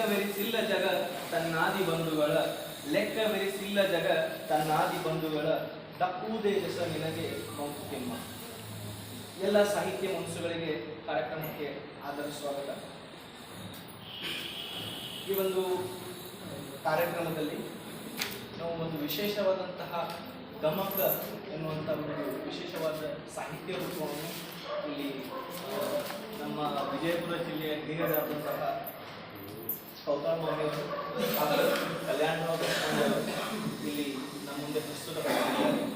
ಲೆಕ್ಕವೆರಿಸಿಲ್ಲ ಜಗ ತನ್ನಾದಿ ಬಂಧುಗಳ ಲೆಕ್ಕವೆರಿಸಿಲ್ಲ ಜಗ ತನ್ನಾದಿ ಬಂಧುಗಳ ತಪ್ಪುವುದೇ ಜಸ ನಿನಗೆ ಮಂಕುತಿಮ್ಮ. ಎಲ್ಲ ಸಾಹಿತ್ಯ ಮನಸ್ಸುಗಳಿಗೆ ಕಾರ್ಯಕ್ರಮಕ್ಕೆ ಆದರ ಸ್ವಾಗತ. ಈ ಒಂದು ಕಾರ್ಯಕ್ರಮದಲ್ಲಿ ನಾವು ಒಂದು ವಿಶೇಷವಾದಂತಹ ಗಮಕ ಎನ್ನುವಂಥ ಒಂದು ವಿಶೇಷವಾದ ಸಾಹಿತ್ಯ ರೂಪವನ್ನು ಇಲ್ಲಿ ನಮ್ಮ ವಿಜಯಪುರ ಜಿಲ್ಲೆಯ ಹಿರಿಯರಾದಂತಹ ಕೌತಾಳ್ ಮೌರ್ಯವರು ಹಾಗೂ ಕಲ್ಯಾಣರಾವ್ ಇಲ್ಲಿ ನಮ್ಮ ಮುಂದೆ ಪ್ರಸ್ತುತಪಡಿಸಿದ್ದಾರೆ.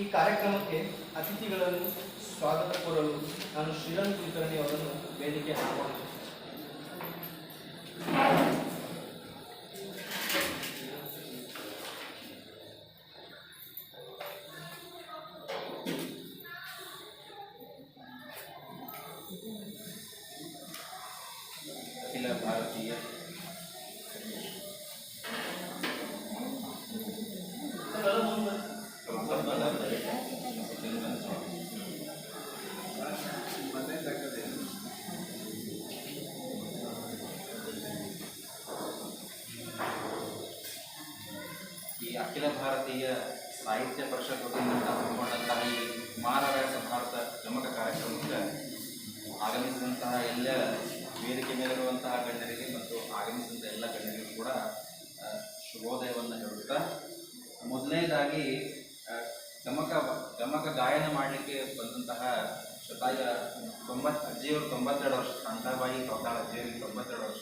ಈ ಕಾರ್ಯಕ್ರಮಕ್ಕೆ ಅತಿಥಿಗಳನ್ನು ಸ್ವಾಗತ ಕೋರಲು ನಾನು ಶ್ರೀರಾಮ್ ಕುಲಕರ್ಣಿ ಅವರನ್ನು ವೇದಿಕೆ ಆಹ್ವಾನಿಸುತ್ತೇನೆ. ಅಖಿಲ ಭಾರತೀಯ ಈ ಅಖಿಲ ಭಾರತೀಯ ಸಾಹಿತ್ಯ ಪರಿಷತ್ ವತಿಯಿಂದ ಹಮ್ಮಿಕೊಂಡಂತಹ ಈ ಕುಮಾರರಾಯ ಸಮಾರ್ಥ ಗಮಕ ಕಾರ್ಯಕ್ರಮಕ್ಕೆ ಆಗಮಿಸಿದಂತಹ ಎಲ್ಲ ವೇದಿಕೆ ಮೇಲಿರುವಂತಹ ಗಣ್ಯರಿಗೆ ಮತ್ತು ಆಗಮಿಸಿದಂಥ ಎಲ್ಲ ಗಣ್ಯರಿಗೂ ಕೂಡ ಶುಭೋದಯವನ್ನು ಹೇಳುತ್ತಾ, ಮೊದಲನೇದಾಗಿ ಗಮಕ ಗಾಯನ ಮಾಡಲಿಕ್ಕೆ ಬಂದಂತಹ ಶತಾಯ ಅಜ್ಜಿಯವರು 92 ವರ್ಷ, ಶಾಂತಾಬಾಯಿ ಕೌತಾಳ ಅಜ್ಜಿಯವರಿಗೆ 92 ವರ್ಷ.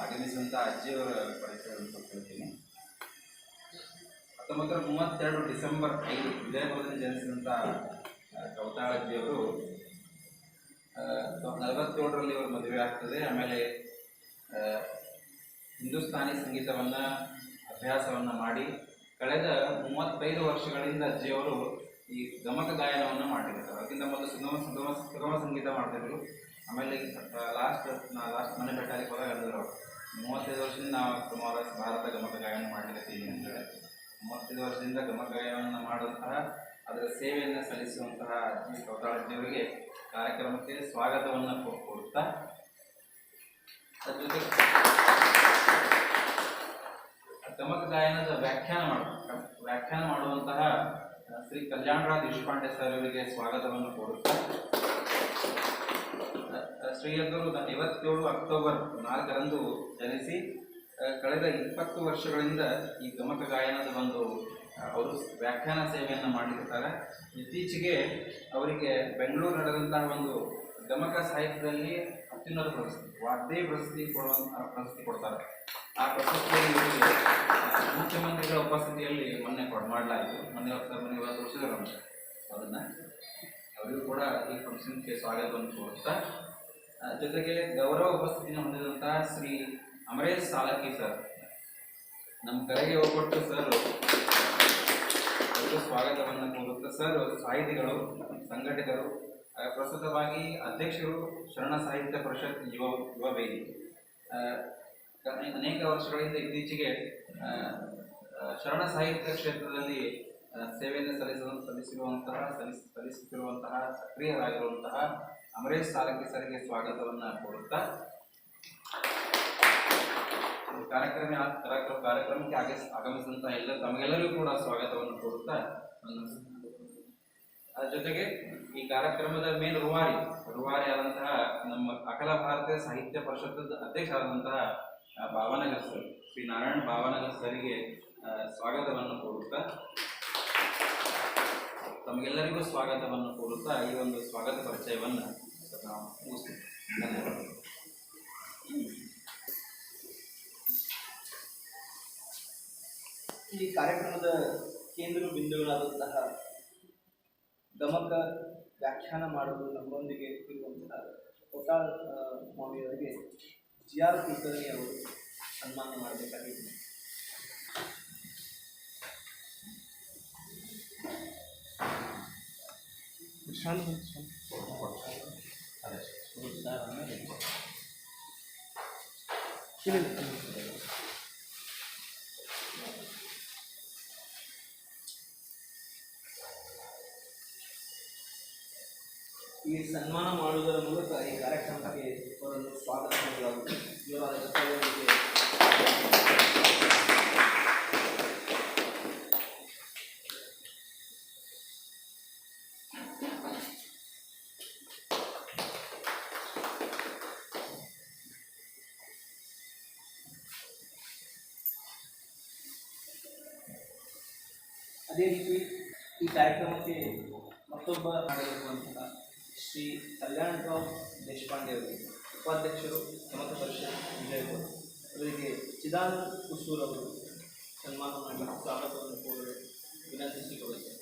ಆಗಮಿಸಿದಂಥ ಅಜ್ಜಿಯವರ ಪರಿಚಯವನ್ನು ಕೊಡ್ತೀನಿ. 1932 ಡಿಸೆಂಬರ್ 5 ವಿಜಯಪುರದಲ್ಲಿ ಜನಿಸಿದಂಥ ಕೌತಾಳ ಅಜ್ಜಿಯವರು 47ರಲ್ಲಿ ಇವರು ಮದುವೆ ಆಗ್ತದೆ. ಆಮೇಲೆ ಹಿಂದೂಸ್ತಾನಿ ಸಂಗೀತವನ್ನು ಅಭ್ಯಾಸವನ್ನು ಮಾಡಿ ಕಳೆದ 35 ವರ್ಷಗಳಿಂದ ಅಜ್ಜಿಯವರು ಈ ಗಮಕ ಗಾಯನವನ್ನು ಮಾಡಿರ್ತಾರೆ. ಅದಕ್ಕಿಂತ ಮೊದಲು ಸುಗಮ ಸಂಗೀತ ಮಾಡ್ತಿದ್ರು. ಆಮೇಲೆ ಲಾಸ್ಟ್ ಮನೆ ಬೆಟ್ಟಾಗಿ ಹೊರಗೆ ಹೇಳಿದ್ರು, 35 ವರ್ಷದಿಂದ ನಾವು ಸುಮಾರು ಭಾರತ ಗಮಕ ಗಾಯನ ಮಾಡಲಿಕ್ಕಿದ್ದೀವಿ ಅಂತೇಳಿ. 35 ವರ್ಷದಿಂದ ಗಮಕ ಗಾಯನವನ್ನು ಮಾಡುವಂತಹ ಅದರ ಸೇವೆಯನ್ನು ಸಲ್ಲಿಸುವಂತಹ ಅಜ್ಜಿ ಕೌತಾಳ ಅಜ್ಜಿಯವರಿಗೆ ಕಾರ್ಯಕ್ರಮಕ್ಕೆ ಸ್ವಾಗತವನ್ನು ಕೊಡುತ್ತಾ, ಅದ್ರ ಜೊತೆಗೆ ಗಮಕ ಗಾಯನದ ವ್ಯಾಖ್ಯಾನ ಮಾಡುವಂತಹ ಶ್ರೀ ಕಲ್ಯಾಣರಾವ್ ದೇಶಪಾಂಡೆ ಸರ್ ಅವರಿಗೆ ಸ್ವಾಗತವನ್ನು ಕೊಡುತ್ತಾ, ಶ್ರೀಯಂದರು 57 ಅಕ್ಟೋಬರ್ 4ರಂದು ಜನಿಸಿ ಕಳೆದ 20 ವರ್ಷಗಳಿಂದ ಈ ಗಮಕ ಗಾಯನದ ಒಂದು ಅವರು ವ್ಯಾಖ್ಯಾನ ಸೇವೆಯನ್ನು ಮಾಡಿರ್ತಾರೆ. ಇತ್ತೀಚೆಗೆ ಅವರಿಗೆ ಬೆಂಗಳೂರು ನಡೆದಂತಹ ಒಂದು ಗಮಕ ಸಾಹಿತ್ಯದಲ್ಲಿ ಅತ್ಯುನ್ನತ ಪ್ರಶಸ್ತಿ, ವಾದ್ಯ ಪ್ರಶಸ್ತಿ ಪ್ರಶಸ್ತಿ ಕೊಡ್ತಾರೆ. ಆ ಪ್ರಶಸ್ತಿಯಲ್ಲಿ ಇವರಿಗೆ ಮುಖ್ಯಮಂತ್ರಿಗಳ ಉಪಸ್ಥಿತಿಯಲ್ಲಿ ಮೊನ್ನೆ ಮಾಡಲಾಯಿತು. ಮೊನ್ನೆ ತೋರಿಸಿದ್ರು ಅದನ್ನು. ಅವರಿಗೂ ಕೂಡ ಈ ಫಂಕ್ಷನ್ಗೆ ಸ್ವಾಗತವನ್ನು ಕೋರುತ್ತಾ, ಜೊತೆಗೆ ಗೌರವ ಉಪಸ್ಥಿತಿಯನ್ನು ಹೊಂದಿದಂತಹ ಶ್ರೀ ಅಮರೇಶ್ ಸಾಲಕ್ಕಿ ಸರ್, ನಮ್ಮ ಕರೆಗೆ ಹೋಗ್ಬಿಟ್ಟು ಸರ್ ಸ್ವಾಗತವನ್ನು ಕೋರುತ್ತಾ, ಸರ್ ಸಾಹಿತಿಗಳು, ಸಂಘಟಕರು, ಪ್ರಸ್ತುತವಾಗಿ ಅಧ್ಯಕ್ಷರು ಶರಣ ಸಾಹಿತ್ಯ ಪರಿಷತ್ ಯುವ ವೇದಿಕೆ. ಅನೇಕ ವರ್ಷಗಳಿಂದ ಇತ್ತೀಚೆಗೆ ಶರಣ ಸಾಹಿತ್ಯ ಕ್ಷೇತ್ರದಲ್ಲಿ ಸೇವೆಯನ್ನು ಸಲ್ಲಿಸುತ್ತಿರುವಂತಹ ಸಕ್ರಿಯರಾಗಿರುವಂತಹ ಅಮರೇಶ್ ಸಾಲಕ್ಕಿ ಸರ್ಗೆ ಸ್ವಾಗತವನ್ನು ಕೋರುತ್ತಾ, ಕಾರ್ಯಕ್ರಮಕ್ಕೆ ಆಗಮಿಸಿದಂತಹ ತಮಗೆಲ್ಲರಿಗೂ ಕೂಡ ಸ್ವಾಗತವನ್ನು ಕೋರುತ್ತಾ, ಜೊತೆಗೆ ಈ ಕಾರ್ಯಕ್ರಮದ ಮೇನ್ ರೂವಾರಿ ಆದಂತಹ ನಮ್ಮ ಅಖಿಲ ಭಾರತೀಯ ಸಾಹಿತ್ಯ ಪರಿಷತ್ತದ ಅಧ್ಯಕ್ಷರಾದಂತಹ ಭಾವನಗರ್ ಸರ್, ಶ್ರೀ ನಾರಾಯಣ ಭಾವನಗರ್ ಸರಿಗೆ ಸ್ವಾಗತವನ್ನು ಕೋರುತ್ತಾ, ತಮಗೆಲ್ಲರಿಗೂ ಸ್ವಾಗತವನ್ನು ಕೋರುತ್ತಾ ಈ ಒಂದು ಸ್ವಾಗತ ಪರಿಚಯವನ್ನು ನಾವು ಮುಗಿಸ್ತೀವಿ. ಧನ್ಯವಾದಗಳು. ಈ ಕಾರ್ಯಕ್ರಮದ ಕೇಂದ್ರ ಬಿಂದುಗಳಾದಂತಹ ಗಮಕ ವ್ಯಾಖ್ಯಾನ ಮಾಡಲು ನಮ್ಮೊಂದಿಗೆ ಇರುವಂತಹ ಕೌತಾಳ್ ಮೌರ್ಯವರಿಗೆ GR ಕುಲಕರ್ಣಿ ಅವರು ಸನ್ಮಾನ ಮಾಡಬೇಕಾಗಿದೆ. ಈ ಸನ್ಮಾನ ಮಾಡುವುದರ ಮೂಲಕ ಈ ಕಾರ್ಯಕ್ರಮಕ್ಕೆ ಅವರನ್ನು ಸ್ವಾಗತ ಮಾಡಲಾಗುತ್ತದೆ. ಅದೇ ರೀತಿ ಈ ಕಾರ್ಯಕ್ರಮಕ್ಕೆ ಮತ್ತೊಬ್ಬ ಮಾಡಲಿರುವಂತಹ ಶ್ರೀ ಕಲ್ಯಾಣರಾವ್ ದೇಶಪಾಂಡೆ ಅವರು ಉಪಾಧ್ಯಕ್ಷರು ಗಮಕ ಪರಿಷತ್ ವಿಜಯಪುರ ಅವರಿಗೆ ಚಿದಾನಂದ್ ಕುಸೂರ್ ಅವರು ಸನ್ಮಾನ ಮಾಡಿ ಸ್ವಾಗತವನ್ನು ಕೋರಲು ವಿನಂತಿಸಿಕೊಳ್ಳುತ್ತೇವೆ.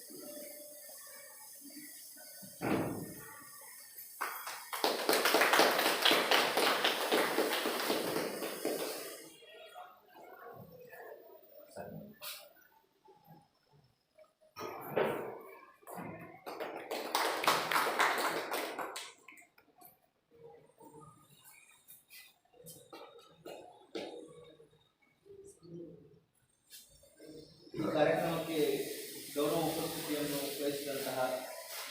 ಈ ಕಾರ್ಯಕ್ರಮಕ್ಕೆ ಗೌರವ ಉಪಸ್ಥಿತಿಯನ್ನು ವಹಿಸಿದಂತಹ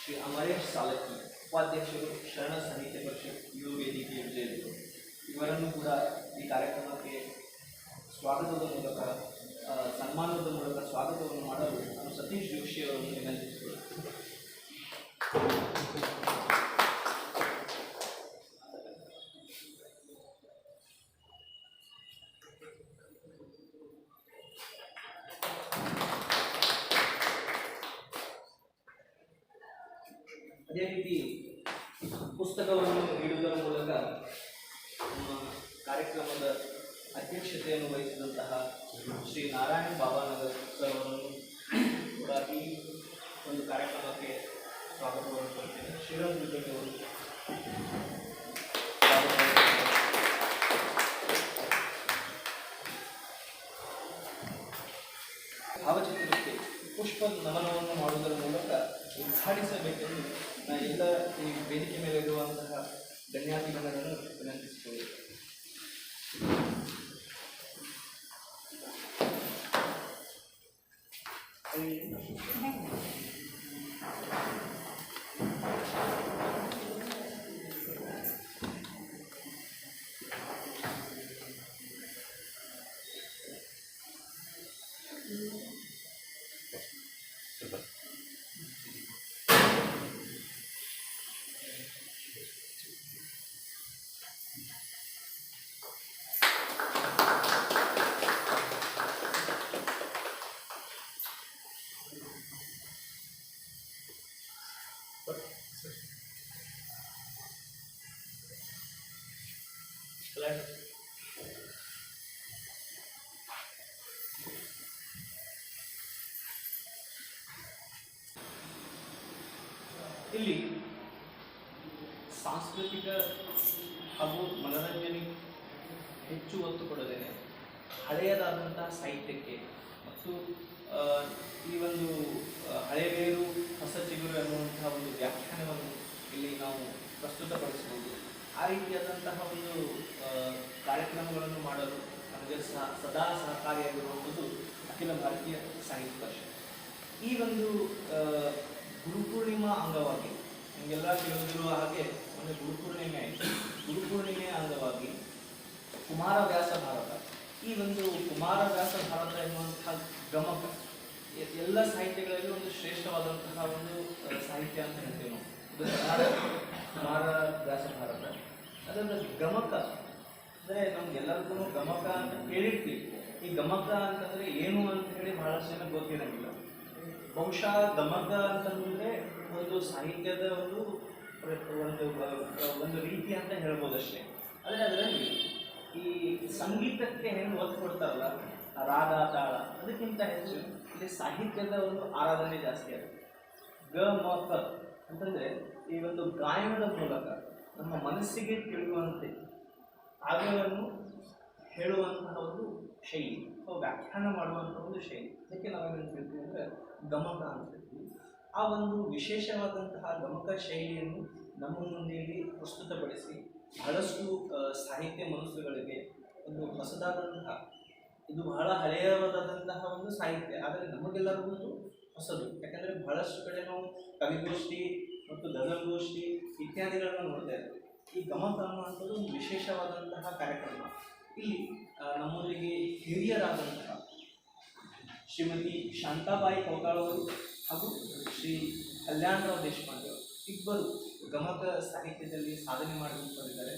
ಶ್ರೀ ಅಮರೇಶ್ ಸಾಲಕ್ಕಿ ಉಪಾಧ್ಯಕ್ಷರು ಶರಣ ಸಾಹಿತ್ಯ ಪರಿಷತ್ ಯುವ ವೇದಿಕೆ ವಿಜಯಪುರ ಇವರನ್ನು ಕೂಡ ಈ ಕಾರ್ಯಕ್ರಮಕ್ಕೆ ಸ್ವಾಗತದ ಮೂಲಕ ಸನ್ಮಾನದ ಮೂಲಕ ಸ್ವಾಗತವನ್ನು ಮಾಡಲು ನಾನು ಸತೀಶ್ ಜೋಶಿ ಅವರನ್ನು ವಿನಂತಿಸಿಕೊಳ್ಳುತ್ತೇನೆ. ಅದೇ ರೀತಿ ಪುಸ್ತಕವನ್ನು ನೀಡುವುದರ ಮೂಲಕ ನಮ್ಮ ಕಾರ್ಯಕ್ರಮದ ಅಧ್ಯಕ್ಷತೆಯನ್ನು ವಹಿಸಿದಂತಹ ಶ್ರೀ ನಾರಾಯಣ್ ಬಾಬಾನಗರ್ ಸರ್ ಅವರನ್ನು ಕೂಡ ಈ ಒಂದು ಕಾರ್ಯಕ್ರಮಕ್ಕೆ ಸ್ವಾಗತವನ್ನು ಕೊಡ್ತೇನೆ. ಶ್ರೀರಾಮ್ ಕುಲಕರ್ಣಿ ಅವರು ಭಾವಚಿತ್ರಕ್ಕೆ ಪುಷ್ಪ ನಮನವನ್ನು ಮಾಡುವುದರ ಮೂಲಕ ಉದ್ಘಾಟಿಸಬೇಕೆಂದು ನಾನು ಎಲ್ಲ ಈ ವೇದಿಕೆ ಮೇಲೆ ಇರುವಂತಹ ಗಣ್ಯಾತಿಗಣರನ್ನು ವಿನಂತಿಸಿಕೊಳ್ಳುತ್ತೇನೆ. ಇಲ್ಲಿ ಸಾಂಸ್ಕೃತಿಕ ಹಾಗೂ ಮನೋರಂಜನೆ ಹೆಚ್ಚು ಒತ್ತು ಕೊಡದೇನೆ ಹಳೆಯದಾದಂತಹ ಸಾಹಿತ್ಯಕ್ಕೆ ಮತ್ತು ಈ ಒಂದು ಹಳೆಬೇರು ಹೊಸ ಚಿಗುರು ಅನ್ನುವಂತಹ ಒಂದು ವ್ಯಾಖ್ಯಾನವನ್ನು ಇಲ್ಲಿ ನಾವು ಪ್ರಸ್ತುತಪಡಿಸಬಹುದು. ಆ ರೀತಿಯಾದಂತಹ ಒಂದು ಕಾರ್ಯಕ್ರಮಗಳನ್ನು ಮಾಡಲು ನಮಗೆ ಸದಾ ಸಹಕಾರಿಯಾಗಿರುವಂಥದ್ದು ಅಖಿಲ ಭಾರತೀಯ ಸಾಹಿತ್ಯ ಪರಿಷತ್. ಈ ಒಂದು ಗುರುಪೂರ್ಣಿಮಾ ಅಂಗವಾಗಿ ನಿಮಗೆಲ್ಲ ತಿಳಿದಿರುವ ಹಾಗೆ ಒಂದು ಗುರುಪೂರ್ಣಿಮೆ ಆಯಿತು. ಗುರುಪೂರ್ಣಿಮೆಯ ಅಂಗವಾಗಿ ಕುಮಾರವ್ಯಾಸ ಭಾರತ, ಈ ಒಂದು ಕುಮಾರವ್ಯಾಸ ಭಾರತ ಎನ್ನುವಂತಹ ಗಮಕ ಎಲ್ಲ ಸಾಹಿತ್ಯಗಳಲ್ಲಿ ಒಂದು ಶ್ರೇಷ್ಠವಾದಂತಹ ಒಂದು ಸಾಹಿತ್ಯ ಅಂತ ಹೇಳ್ತೇವೆ ನಾವು. ಕುಮಾರವ್ಯಾಸ ಭಾರತ ಅದರ ಗಮಕ ಅಂದರೆ ನಮ್ಗೆಲ್ಲರಿಗೂ ಗಮಕ ಅಂತ ಕೇಳಿರ್ತೀವಿ. ಈ ಗಮಕ ಅಂತಂದರೆ ಏನು ಅಂತ ಹೇಳಿ ಬಹಳಷ್ಟು ಜನ ಗೊತ್ತಿರಂಗಿಲ್ಲ. ಬಹುಶಃ ಗಮಕ ಅಂತಂದರೆ ಒಂದು ಸಾಹಿತ್ಯದ ಒಂದು ಒಂದು ರೀತಿ ಅಂತ ಹೇಳ್ಬೋದು ಅಷ್ಟೇ. ಆದರೆ ಅದರಲ್ಲಿ ಈ ಸಂಗೀತಕ್ಕೆ ಹೆಂಗೆ ಒತ್ತು ಕೊಡ್ತಾರಲ್ಲ, ರಾಗ ತಾಳ, ಅದಕ್ಕಿಂತ ಹೆಚ್ಚು ಇಲ್ಲಿ ಸಾಹಿತ್ಯದ ಒಂದು ಆರಾಧನೆ ಜಾಸ್ತಿ ಆಗುತ್ತೆ. ಗಮಕ ಅಂತಂದರೆ ಈ ಒಂದು ಗಾಯನದ ಮೂಲಕ ನಮ್ಮ ಮನಸ್ಸಿಗೆ ತಿಳಿಯುವಂತೆ ರಾಗಗಳನ್ನು ಹೇಳುವಂತಹ ಒಂದು ಶೈಲಿ ಅಥವಾ ವ್ಯಾಖ್ಯಾನ ಮಾಡುವಂತಹ ಒಂದು ಶೈಲಿ. ಅದಕ್ಕೆ ನಾವೇನು ಹೇಳ್ತೀವಿ ಅಂದರೆ ಗಮಕ ಅಂತ ಹೇಳ್ತೀವಿ. ಆ ಒಂದು ವಿಶೇಷವಾದಂತಹ ಗಮಕ ಶೈಲಿಯನ್ನು ನಮ್ಮ ಮುಂದೆಯಲ್ಲಿ ಪ್ರಸ್ತುತಪಡಿಸಿ ಬಹಳಷ್ಟು ಸಾಹಿತ್ಯ ಮನಸ್ಸುಗಳಿಗೆ ಒಂದು ಹೊಸದಾದಂತಹ, ಇದು ಬಹಳ ಹಳೆಯವಾದಂತಹ ಒಂದು ಸಾಹಿತ್ಯ, ಆದರೆ ನಮಗೆಲ್ಲರಿಗೂ ಹೊಸದು. ಯಾಕಂದರೆ ಬಹಳಷ್ಟು ಕಡೆ ನಾವು ಕವಿಗೋಷ್ಠಿ ಮತ್ತು ಗಜಲ್ಗೋಷ್ಠಿ ಇತ್ಯಾದಿಗಳನ್ನು ನೋಡ್ತಾ ಇದ್ದೇವೆ. ಈ ಗಮಕ ಅನ್ನುವಂಥದ್ದು ಒಂದು ವಿಶೇಷವಾದಂತಹ ಕಾರ್ಯಕ್ರಮ. ಇಲ್ಲಿ ನಮ್ಮೊಂದಿಗೆ ಹಿರಿಯರಾದಂತಹ ಶ್ರೀಮತಿ ಶಾಂತಾಬಾಯಿ ಕೌಕಾಳವರು ಹಾಗೂ ಶ್ರೀ ಕಲ್ಯಾಣರಾವ್ ದೇಶಪಾಂಡೆ ಅವರು ಇಬ್ಬರು ಗಮಕ ಸಾಹಿತ್ಯದಲ್ಲಿ ಸಾಧನೆ ಮಾಡಿಕೊಂಡಿದ್ದಾರೆ.